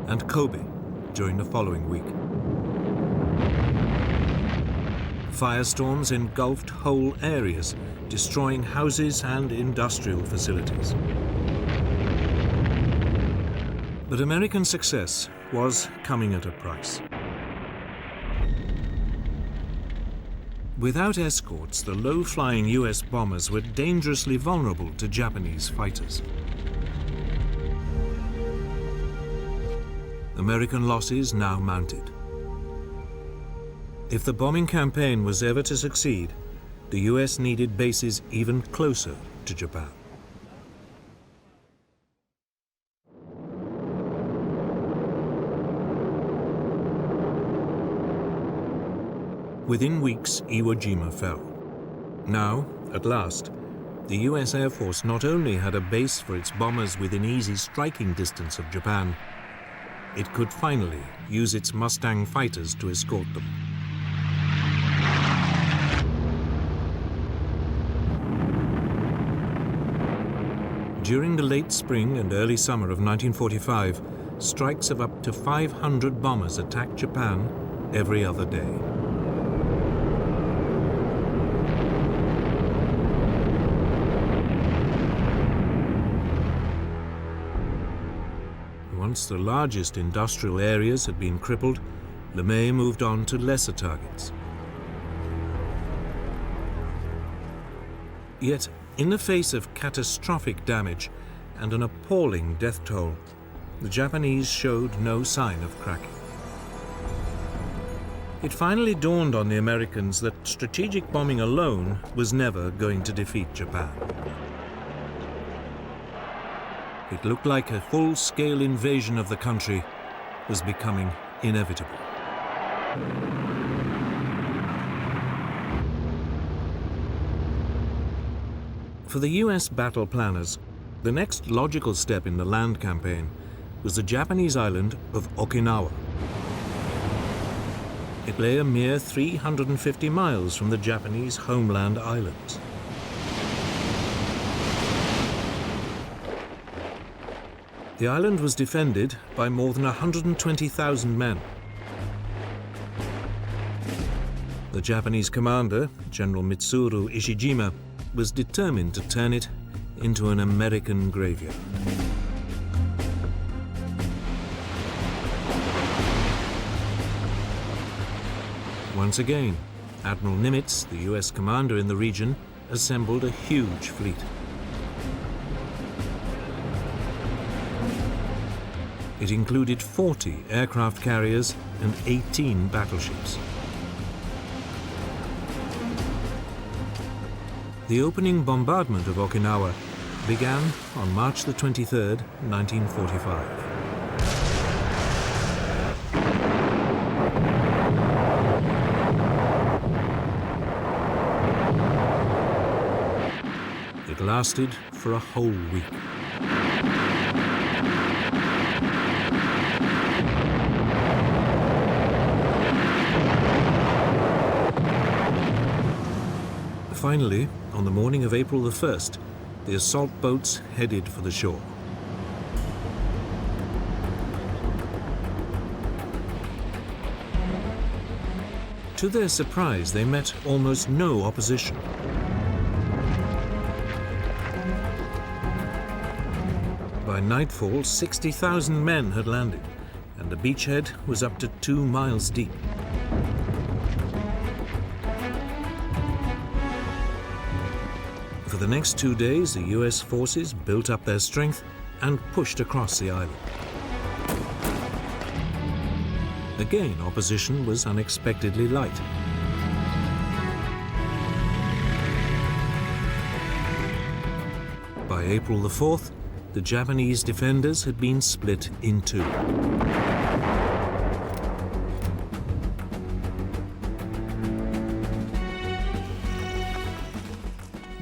and Kobe during the following week. Firestorms engulfed whole areas, destroying houses and industrial facilities. But American success was coming at a price. Without escorts, the low-flying US bombers were dangerously vulnerable to Japanese fighters. American losses now mounted. If the bombing campaign was ever to succeed, the US needed bases even closer to Japan. Within weeks, Iwo Jima fell. Now, at last, the US Air Force not only had a base for its bombers within easy striking distance of Japan, it could finally use its Mustang fighters to escort them. During the late spring and early summer of 1945, strikes of up to 500 bombers attacked Japan every other day. Once the largest industrial areas had been crippled, LeMay moved on to lesser targets. Yet, in the face of catastrophic damage and an appalling death toll, the Japanese showed no sign of cracking. It finally dawned on the Americans that strategic bombing alone was never going to defeat Japan. It looked like a full-scale invasion of the country was becoming inevitable. For the US battle planners, the next logical step in the land campaign was the Japanese island of Okinawa. It lay a mere 350 miles from the Japanese homeland islands. The island was defended by more than 120,000 men. The Japanese commander, General Mitsuru Ishijima, was determined to turn it into an American graveyard. Once again, Admiral Nimitz, the US commander in the region, assembled a huge fleet. It included 40 aircraft carriers and 18 battleships. The opening bombardment of Okinawa began on March the 23rd, 1945. It lasted for a whole week. Finally, on the morning of April the 1st, the assault boats headed for the shore. To their surprise, they met almost no opposition. By nightfall, 60,000 men had landed, and the beachhead was up to 2 miles deep. For the next 2 days, the US forces built up their strength and pushed across the island. Again, opposition was unexpectedly light. By April the 4th, the Japanese defenders had been split in two.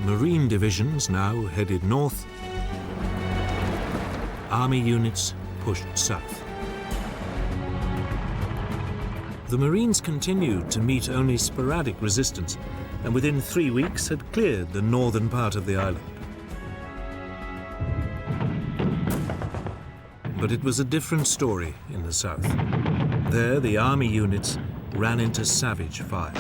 Marine divisions now headed north. Army units pushed south. The Marines continued to meet only sporadic resistance, and within 3 weeks had cleared the northern part of the island. But it was a different story in the south. There, the army units ran into savage fire.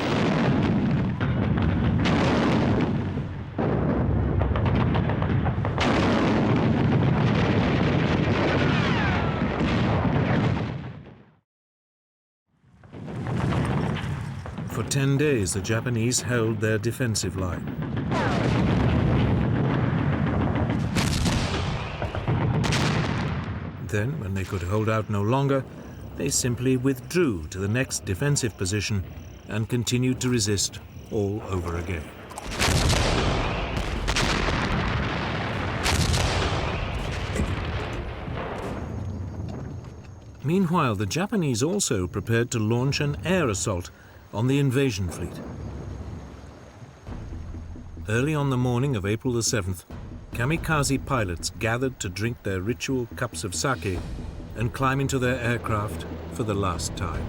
For 10 days, the Japanese held their defensive line. Then, when they could hold out no longer, they simply withdrew to the next defensive position and continued to resist all over again. Meanwhile, the Japanese also prepared to launch an air assault on the invasion fleet. Early on the morning of April the 7th, kamikaze pilots gathered to drink their ritual cups of sake and climb into their aircraft for the last time.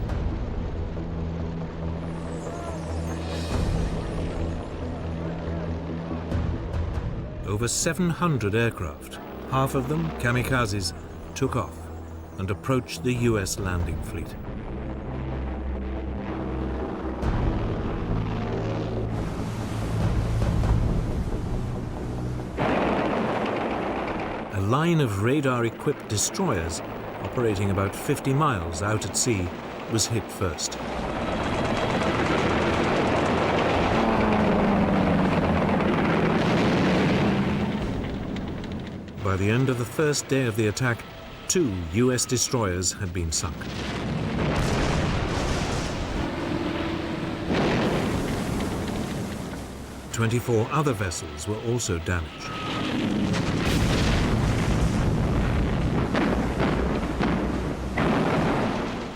Over 700 aircraft, half of them kamikazes, took off and approached the US landing fleet. A line of radar-equipped destroyers operating about 50 miles out at sea was hit first. By the end of the first day of the attack, 2 US destroyers had been sunk. "24 other vessels were also damaged.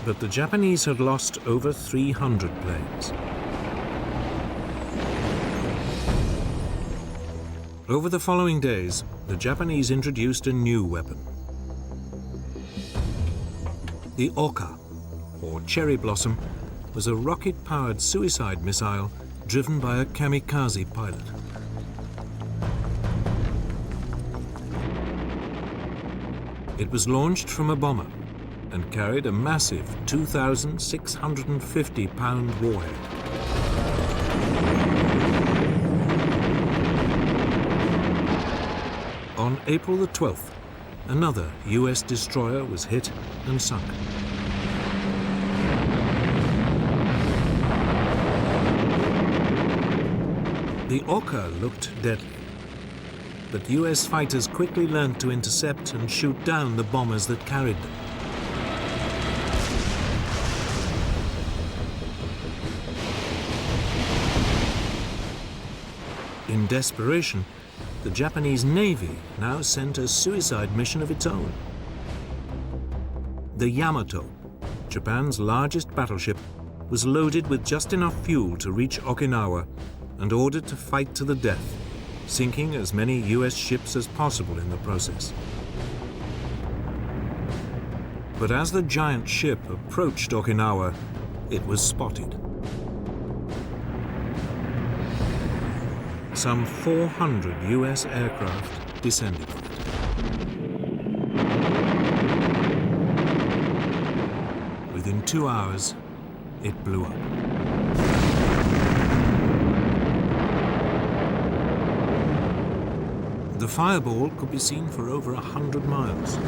But the Japanese had lost over 300 planes. Over the following days, the Japanese introduced a new weapon. The Oka, or cherry blossom, was a rocket-powered suicide missile driven by a kamikaze pilot. It was launched from a bomber and carried a massive 2,650-pound warhead. On April the 12th, another US destroyer was hit and sunk. The Oka looked deadly, but US fighters quickly learned to intercept and shoot down the bombers that carried them. In desperation, the Japanese Navy now sent a suicide mission of its own. The Yamato, Japan's largest battleship, was loaded with just enough fuel to reach Okinawa and ordered to fight to the death, sinking as many US ships as possible in the process. But as the giant ship approached Okinawa, it was spotted. Some 400 US aircraft descended on it. Within 2 hours, it blew up. The fireball could be seen for over 100 miles.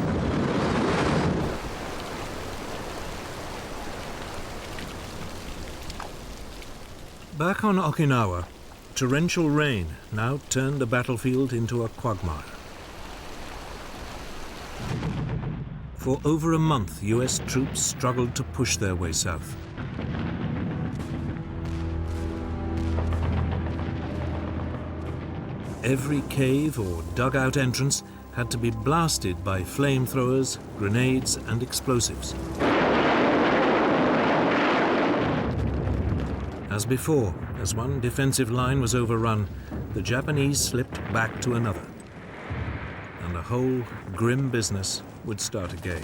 Back on Okinawa, torrential rain now turned the battlefield into a quagmire. For over a month, US troops struggled to push their way south. Every cave or dugout entrance had to be blasted by flamethrowers, grenades, and explosives. As before, as one defensive line was overrun, the Japanese slipped back to another, and the whole grim business would start again.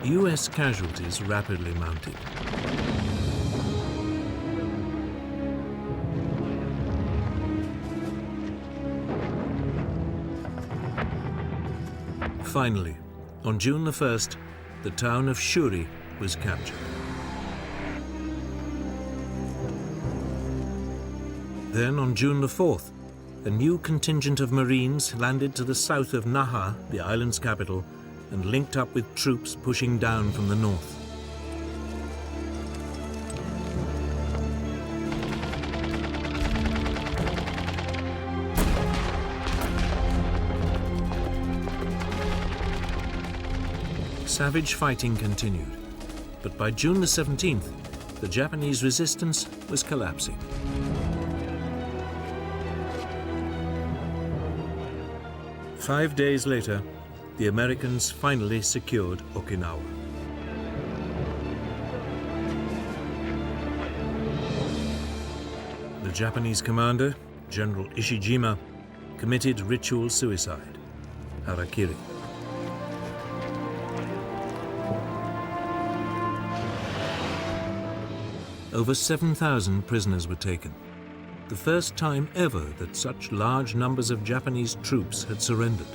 US casualties rapidly mounted. Finally, on June the 1st, the town of Shuri was captured. Then, on June the 4th, a new contingent of Marines landed to the south of Naha, the island's capital, and linked up with troops pushing down from the north. Savage fighting continued, but by June the 17th, the Japanese resistance was collapsing. Five days later, the Americans finally secured Okinawa. The Japanese commander, General Ishijima, committed ritual suicide, harakiri. Over 7,000 prisoners were taken, the first time ever that such large numbers of Japanese troops had surrendered.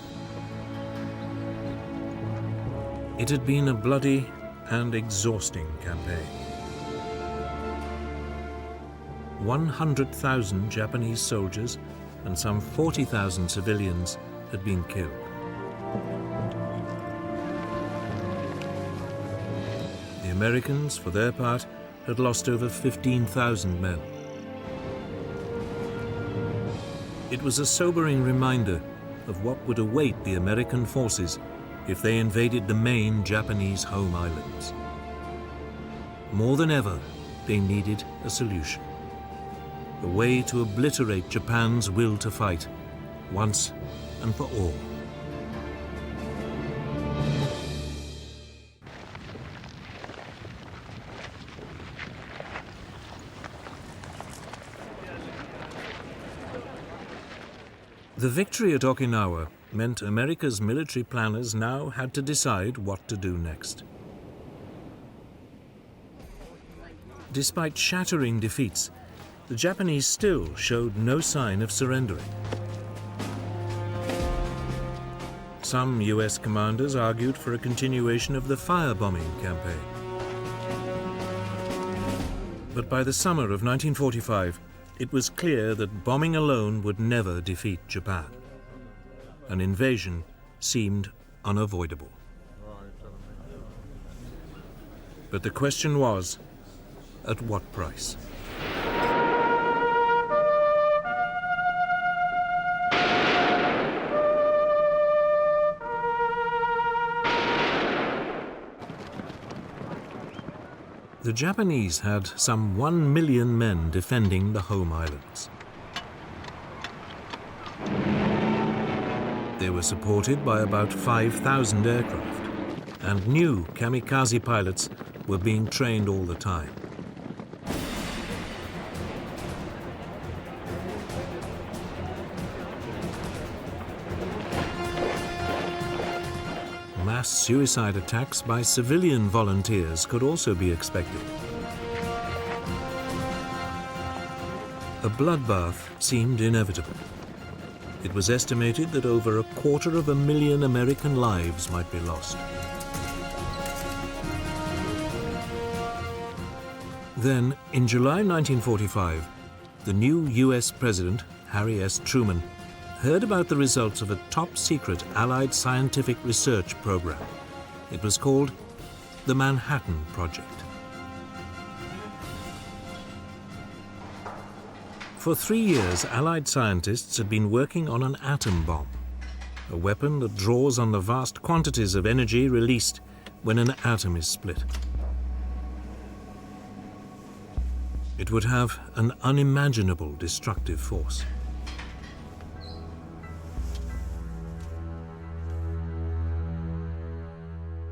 It had been a bloody and exhausting campaign. 100,000 Japanese soldiers and some 40,000 civilians had been killed. The Americans, for their part, had lost over 15,000 men. It was a sobering reminder of what would await the American forces if they invaded the main Japanese home islands. More than ever, they needed a solution. A way to obliterate Japan's will to fight, once and for all. The victory at Okinawa meant America's military planners now had to decide what to do next. Despite shattering defeats, the Japanese still showed no sign of surrendering. Some US commanders argued for a continuation of the firebombing campaign. But by the summer of 1945, it was clear that bombing alone would never defeat Japan. An invasion seemed unavoidable. But the question was, at what price? The Japanese had some 1 million men defending the home islands. They were supported by about 5,000 aircraft, and new kamikaze pilots were being trained all the time. Mass suicide attacks by civilian volunteers could also be expected. A bloodbath seemed inevitable. It was estimated that over 250,000 American lives might be lost. Then, in July 1945, the new US President, Harry S. Truman, heard about the results of a top-secret Allied scientific research program. It was called the Manhattan Project. For 3 years, Allied scientists had been working on an atom bomb, a weapon that draws on the vast quantities of energy released when an atom is split. It would have an unimaginable destructive force.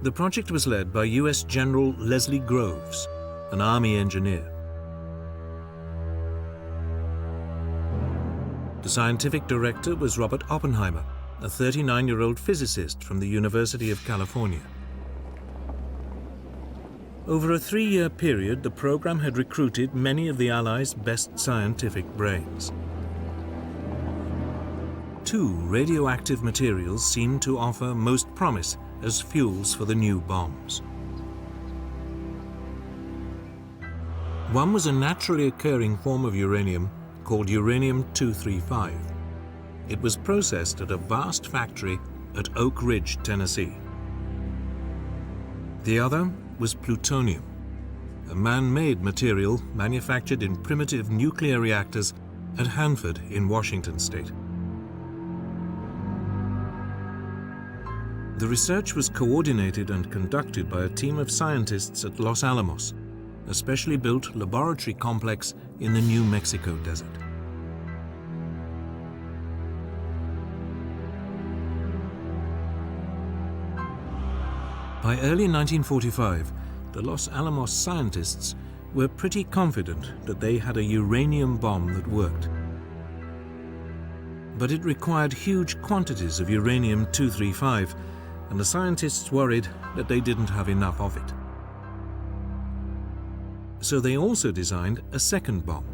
The project was led by US General Leslie Groves, an Army engineer. The scientific director was Robert Oppenheimer, a 39-year-old physicist from the University of California. Over a 3-year period, the program had recruited many of the Allies' best scientific brains. 2 radioactive materials seemed to offer most promise as fuels for the new bombs. One was a naturally occurring form of uranium called uranium-235. It was processed at a vast factory at Oak Ridge, Tennessee. The other was plutonium, a man-made material manufactured in primitive nuclear reactors at Hanford in Washington state. The research was coordinated and conducted by a team of scientists at Los Alamos, a specially built laboratory complex in the New Mexico desert. By early 1945, the Los Alamos scientists were pretty confident that they had a uranium bomb that worked. But it required huge quantities of uranium-235, and the scientists worried that they didn't have enough of it. So they also designed a second bomb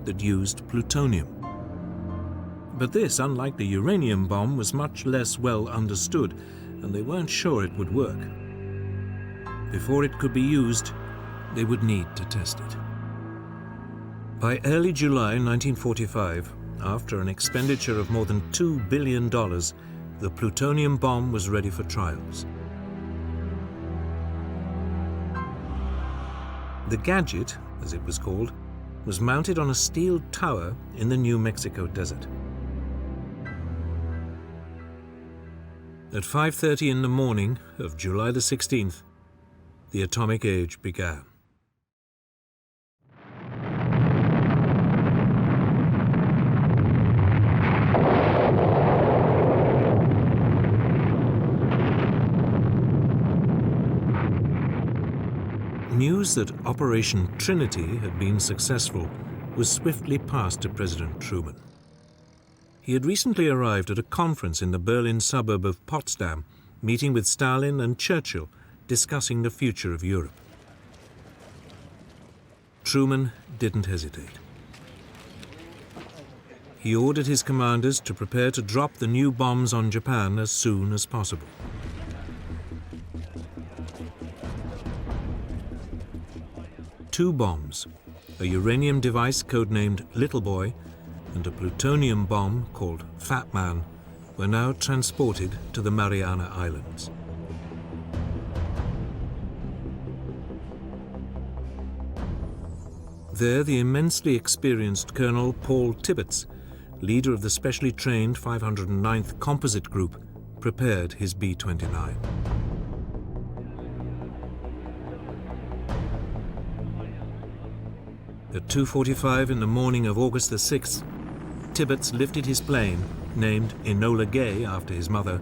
that used plutonium. But this, unlike the uranium bomb, was much less well understood, and they weren't sure it would work. Before it could be used, they would need to test it. By early July 1945, after an expenditure of more than $2 billion, the plutonium bomb was ready for trials. The gadget, as it was called, was mounted on a steel tower in the New Mexico desert. At 5:30 in the morning of July the 16th, the atomic age began. News that Operation Trinity had been successful was swiftly passed to President Truman. He had recently arrived at a conference in the Berlin suburb of Potsdam, meeting with Stalin and Churchill, discussing the future of Europe. Truman didn't hesitate. He ordered his commanders to prepare to drop the new bombs on Japan as soon as possible. Two bombs, a uranium device codenamed Little Boy and a plutonium bomb called Fat Man, were now transported to the Mariana Islands. There, the immensely experienced Colonel Paul Tibbets, leader of the specially trained 509th Composite Group, prepared his B-29. At 2:45 in the morning of August the 6th, Tibbets lifted his plane, named Enola Gay after his mother,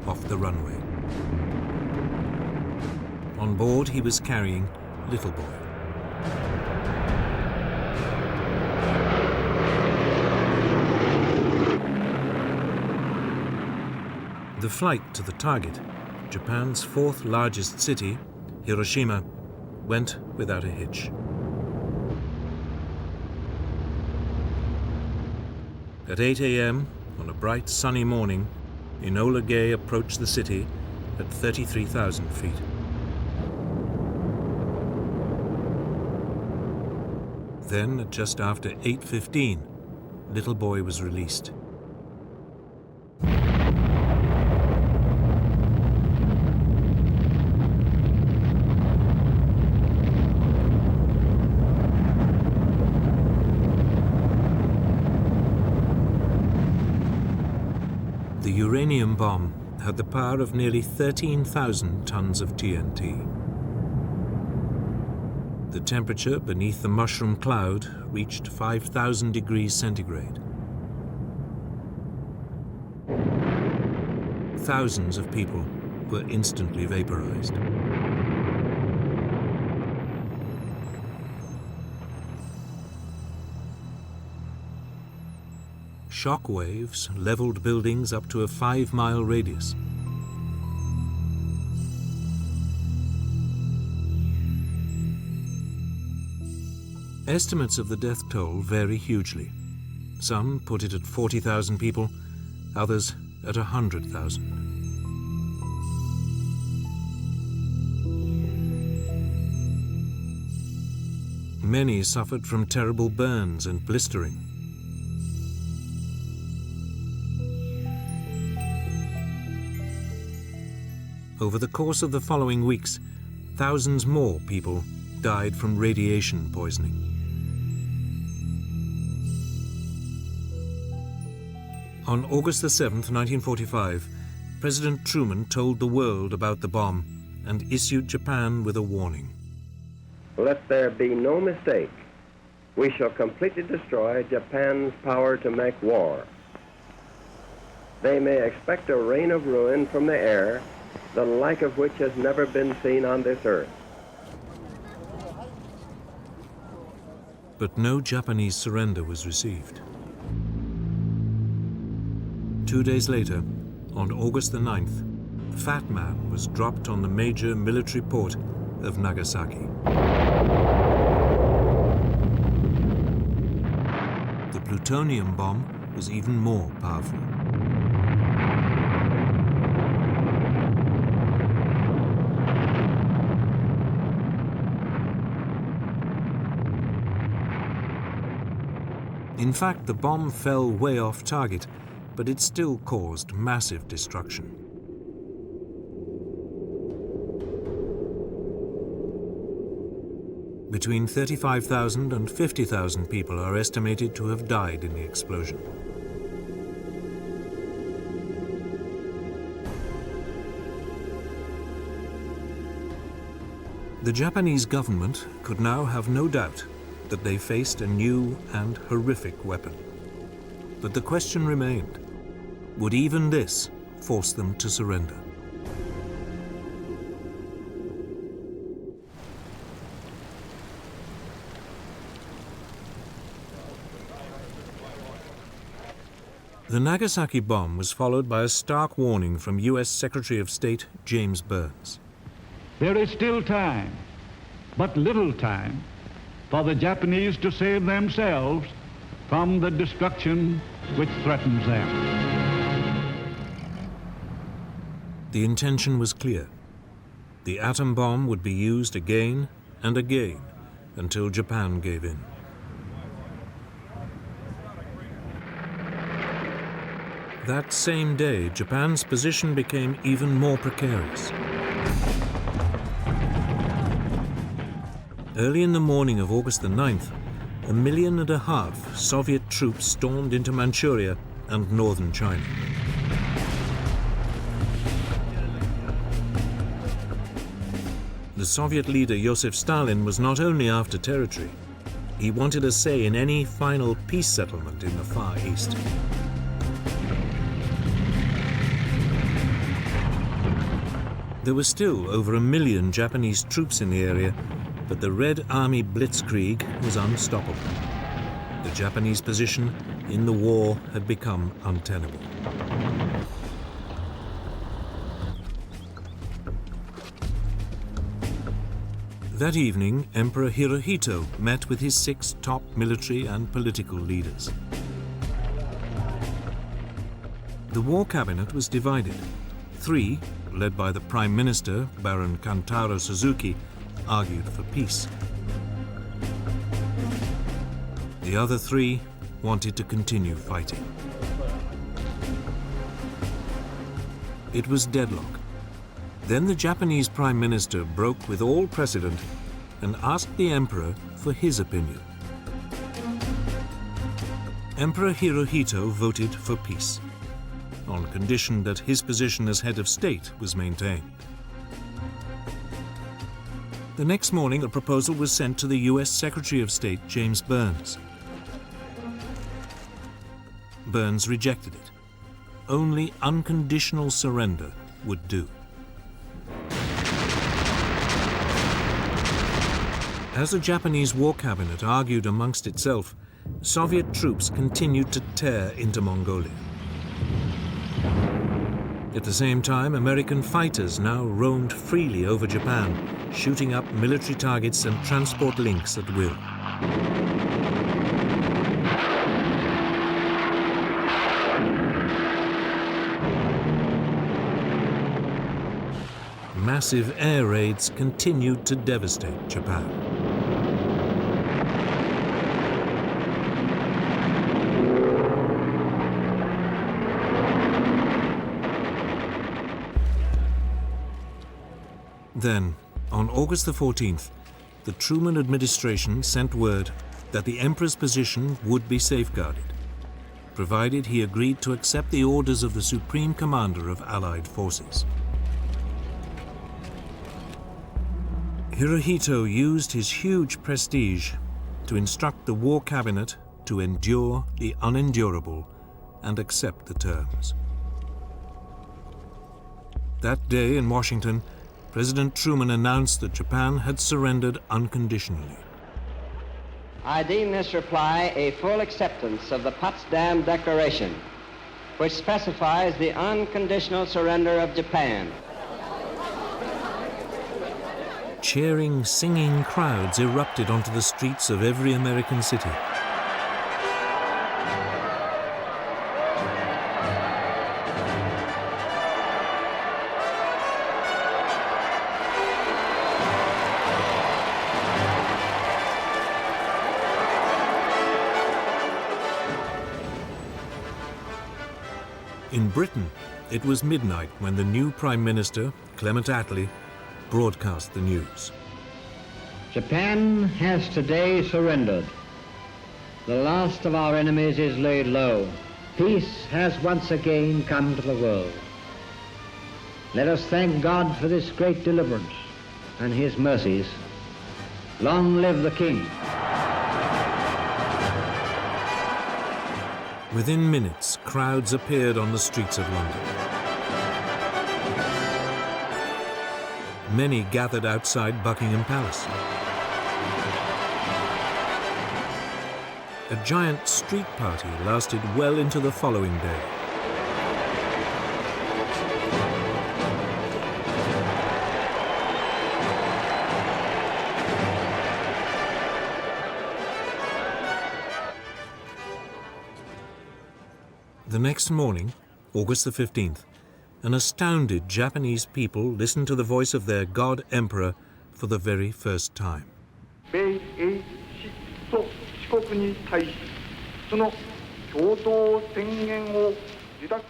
off the runway. On board, he was carrying Little Boy. The flight to the target, Japan's fourth largest city, Hiroshima, went without a hitch. At 8 a.m. on a bright sunny morning, Enola Gay approached the city at 33,000 feet. Then, at just after 8:15, Little Boy was released. The uranium bomb had the power of nearly 13,000 tons of TNT. The temperature beneath the mushroom cloud reached 5,000 degrees centigrade. Thousands of people were instantly vaporized. Shock waves leveled buildings up to a 5-mile radius. Estimates of the death toll vary hugely. Some put it at 40,000 people, others at 100,000. Many suffered from terrible burns and blistering. Over the course of the following weeks, thousands more people died from radiation poisoning. On August the 7th, 1945, President Truman told the world about the bomb and issued Japan with a warning. Let there be no mistake. We shall completely destroy Japan's power to make war. They may expect a rain of ruin from the air, the like of which has never been seen on this earth. But no Japanese surrender was received. 2 days later, on August the 9th, Fat Man was dropped on the major military port of Nagasaki. The plutonium bomb was even more powerful. In fact, the bomb fell way off target, but it still caused massive destruction. Between 35,000 and 50,000 people are estimated to have died in the explosion. The Japanese government could now have no doubt that they faced a new and horrific weapon. But the question remained, would even this force them to surrender? The Nagasaki bomb was followed by a stark warning from U.S. Secretary of State James Burns. There is still time, but little time, for the Japanese to save themselves from the destruction which threatens them. The intention was clear. The atom bomb would be used again and again until Japan gave in. That same day, Japan's position became even more precarious. Early in the morning of August the 9th, 1.5 million Soviet troops stormed into Manchuria and northern China. The Soviet leader Joseph Stalin was not only after territory, he wanted a say in any final peace settlement in the Far East. There were still over 1 million Japanese troops in the area, but the Red Army blitzkrieg was unstoppable. The Japanese position in the war had become untenable. That evening, Emperor Hirohito met with his 6 top military and political leaders. The war cabinet was divided. 3, led by the Prime Minister, Baron Kantaro Suzuki, argued for peace. The other 3 wanted to continue fighting. It was deadlock. Then the Japanese Prime Minister broke with all precedent and asked the Emperor for his opinion. Emperor Hirohito voted for peace, on condition that his position as head of state was maintained. The next morning, a proposal was sent to the U.S. Secretary of State James Burns. Burns rejected it. Only unconditional surrender would do. As the Japanese War Cabinet argued amongst itself, Soviet troops continued to tear into Mongolia. At the same time, American fighters now roamed freely over Japan, shooting up military targets and transport links at will. Massive air raids continued to devastate Japan. Then, on August the 14th, the Truman administration sent word that the Emperor's position would be safeguarded, provided he agreed to accept the orders of the Supreme Commander of Allied forces. Hirohito used his huge prestige to instruct the War Cabinet to endure the unendurable and accept the terms. That day in Washington, President Truman announced that Japan had surrendered unconditionally. I deem this reply a full acceptance of the Potsdam Declaration, which specifies the unconditional surrender of Japan. Cheering, singing crowds erupted onto the streets of every American city. In Britain, it was midnight when the new Prime Minister, Clement Attlee, broadcast the news. Japan has today surrendered. The last of our enemies is laid low. Peace has once again come to the world. Let us thank God for this great deliverance and his mercies. Long live the King. Within minutes, crowds appeared on the streets of London. Many gathered outside Buckingham Palace. A giant street party lasted well into the following day. The next morning, August the 15th, an astounded Japanese people listened to the voice of their God Emperor for the very first time.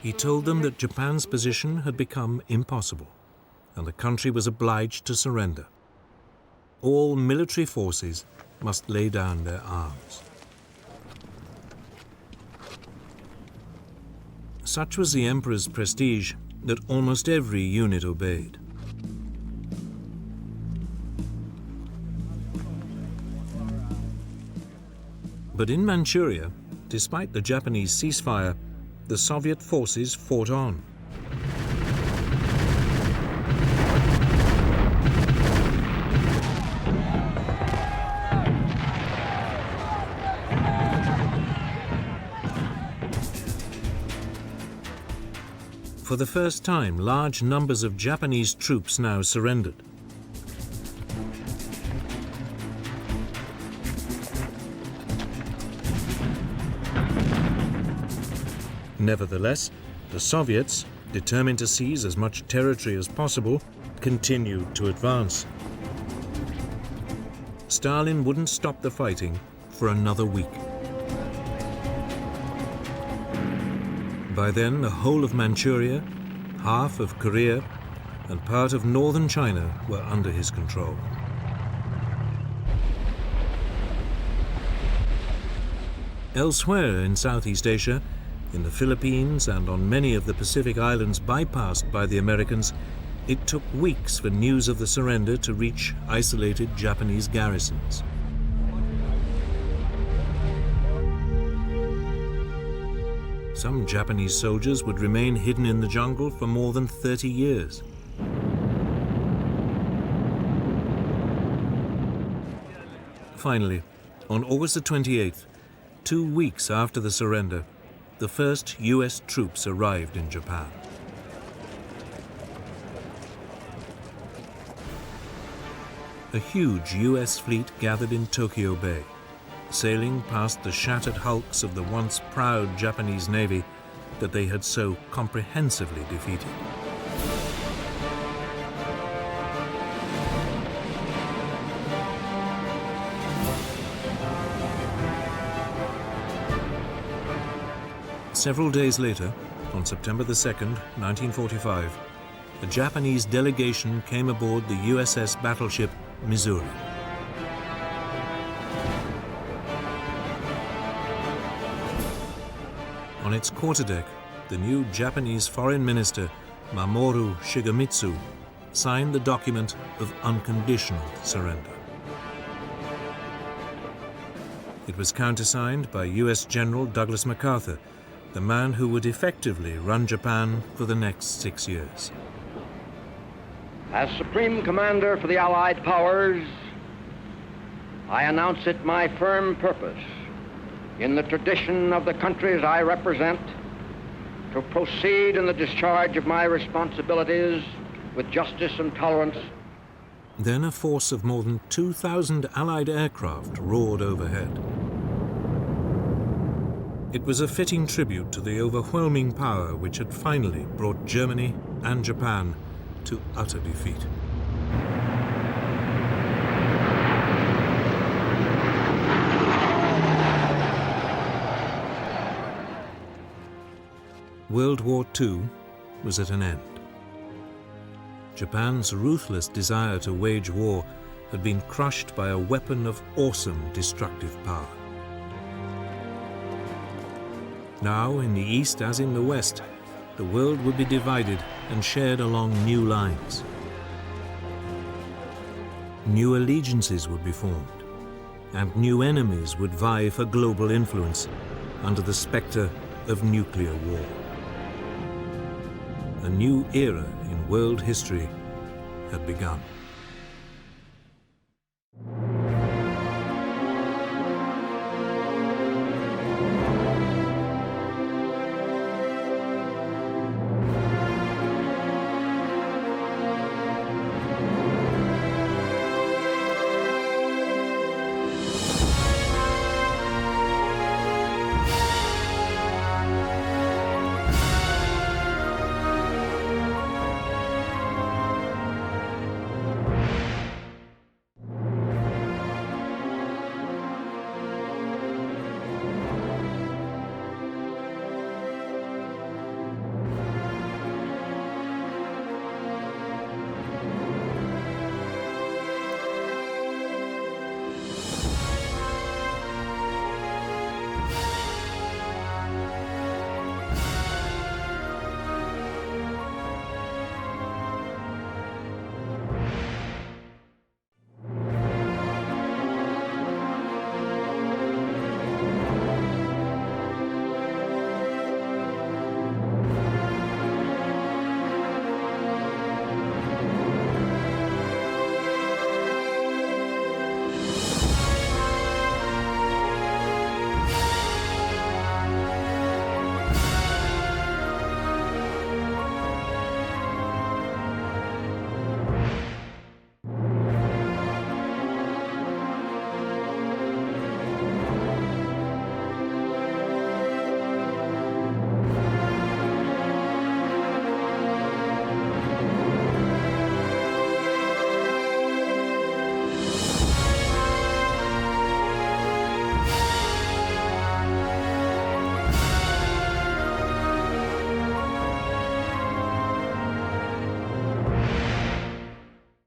He told them that Japan's position had become impossible, and the country was obliged to surrender. All military forces must lay down their arms. Such was the Emperor's prestige that almost every unit obeyed. But in Manchuria, despite the Japanese ceasefire, the Soviet forces fought on. For the first time, large numbers of Japanese troops now surrendered. Nevertheless, the Soviets, determined to seize as much territory as possible, continued to advance. Stalin wouldn't stop the fighting for another week. By then, the whole of Manchuria, half of Korea, and part of northern China were under his control. Elsewhere in Southeast Asia, in the Philippines and on many of the Pacific islands bypassed by the Americans, it took weeks for news of the surrender to reach isolated Japanese garrisons. Some Japanese soldiers would remain hidden in the jungle for more than 30 years. Finally, on August the 28th, 2 weeks after the surrender, the first US troops arrived in Japan. A huge US fleet gathered in Tokyo Bay, sailing past the shattered hulks of the once proud Japanese Navy that they had so comprehensively defeated. Several days later, on September the 2nd, 1945, a Japanese delegation came aboard the USS battleship Missouri. On its quarterdeck, the new Japanese Foreign Minister, Mamoru Shigemitsu, signed the document of unconditional surrender. It was countersigned by US General Douglas MacArthur, the man who would effectively run Japan for the next 6 years. As Supreme Commander for the Allied Powers, I announce it my firm purpose, in the tradition of the countries I represent, to proceed in the discharge of my responsibilities with justice and tolerance. Then a force of more than 2,000 Allied aircraft roared overhead. It was a fitting tribute to the overwhelming power which had finally brought Germany and Japan to utter defeat. World War II was at an end. Japan's ruthless desire to wage war had been crushed by a weapon of awesome destructive power. Now, in the East as in the West, the world would be divided and shared along new lines. New allegiances would be formed, and new enemies would vie for global influence under the specter of nuclear war. A new era in world history had begun.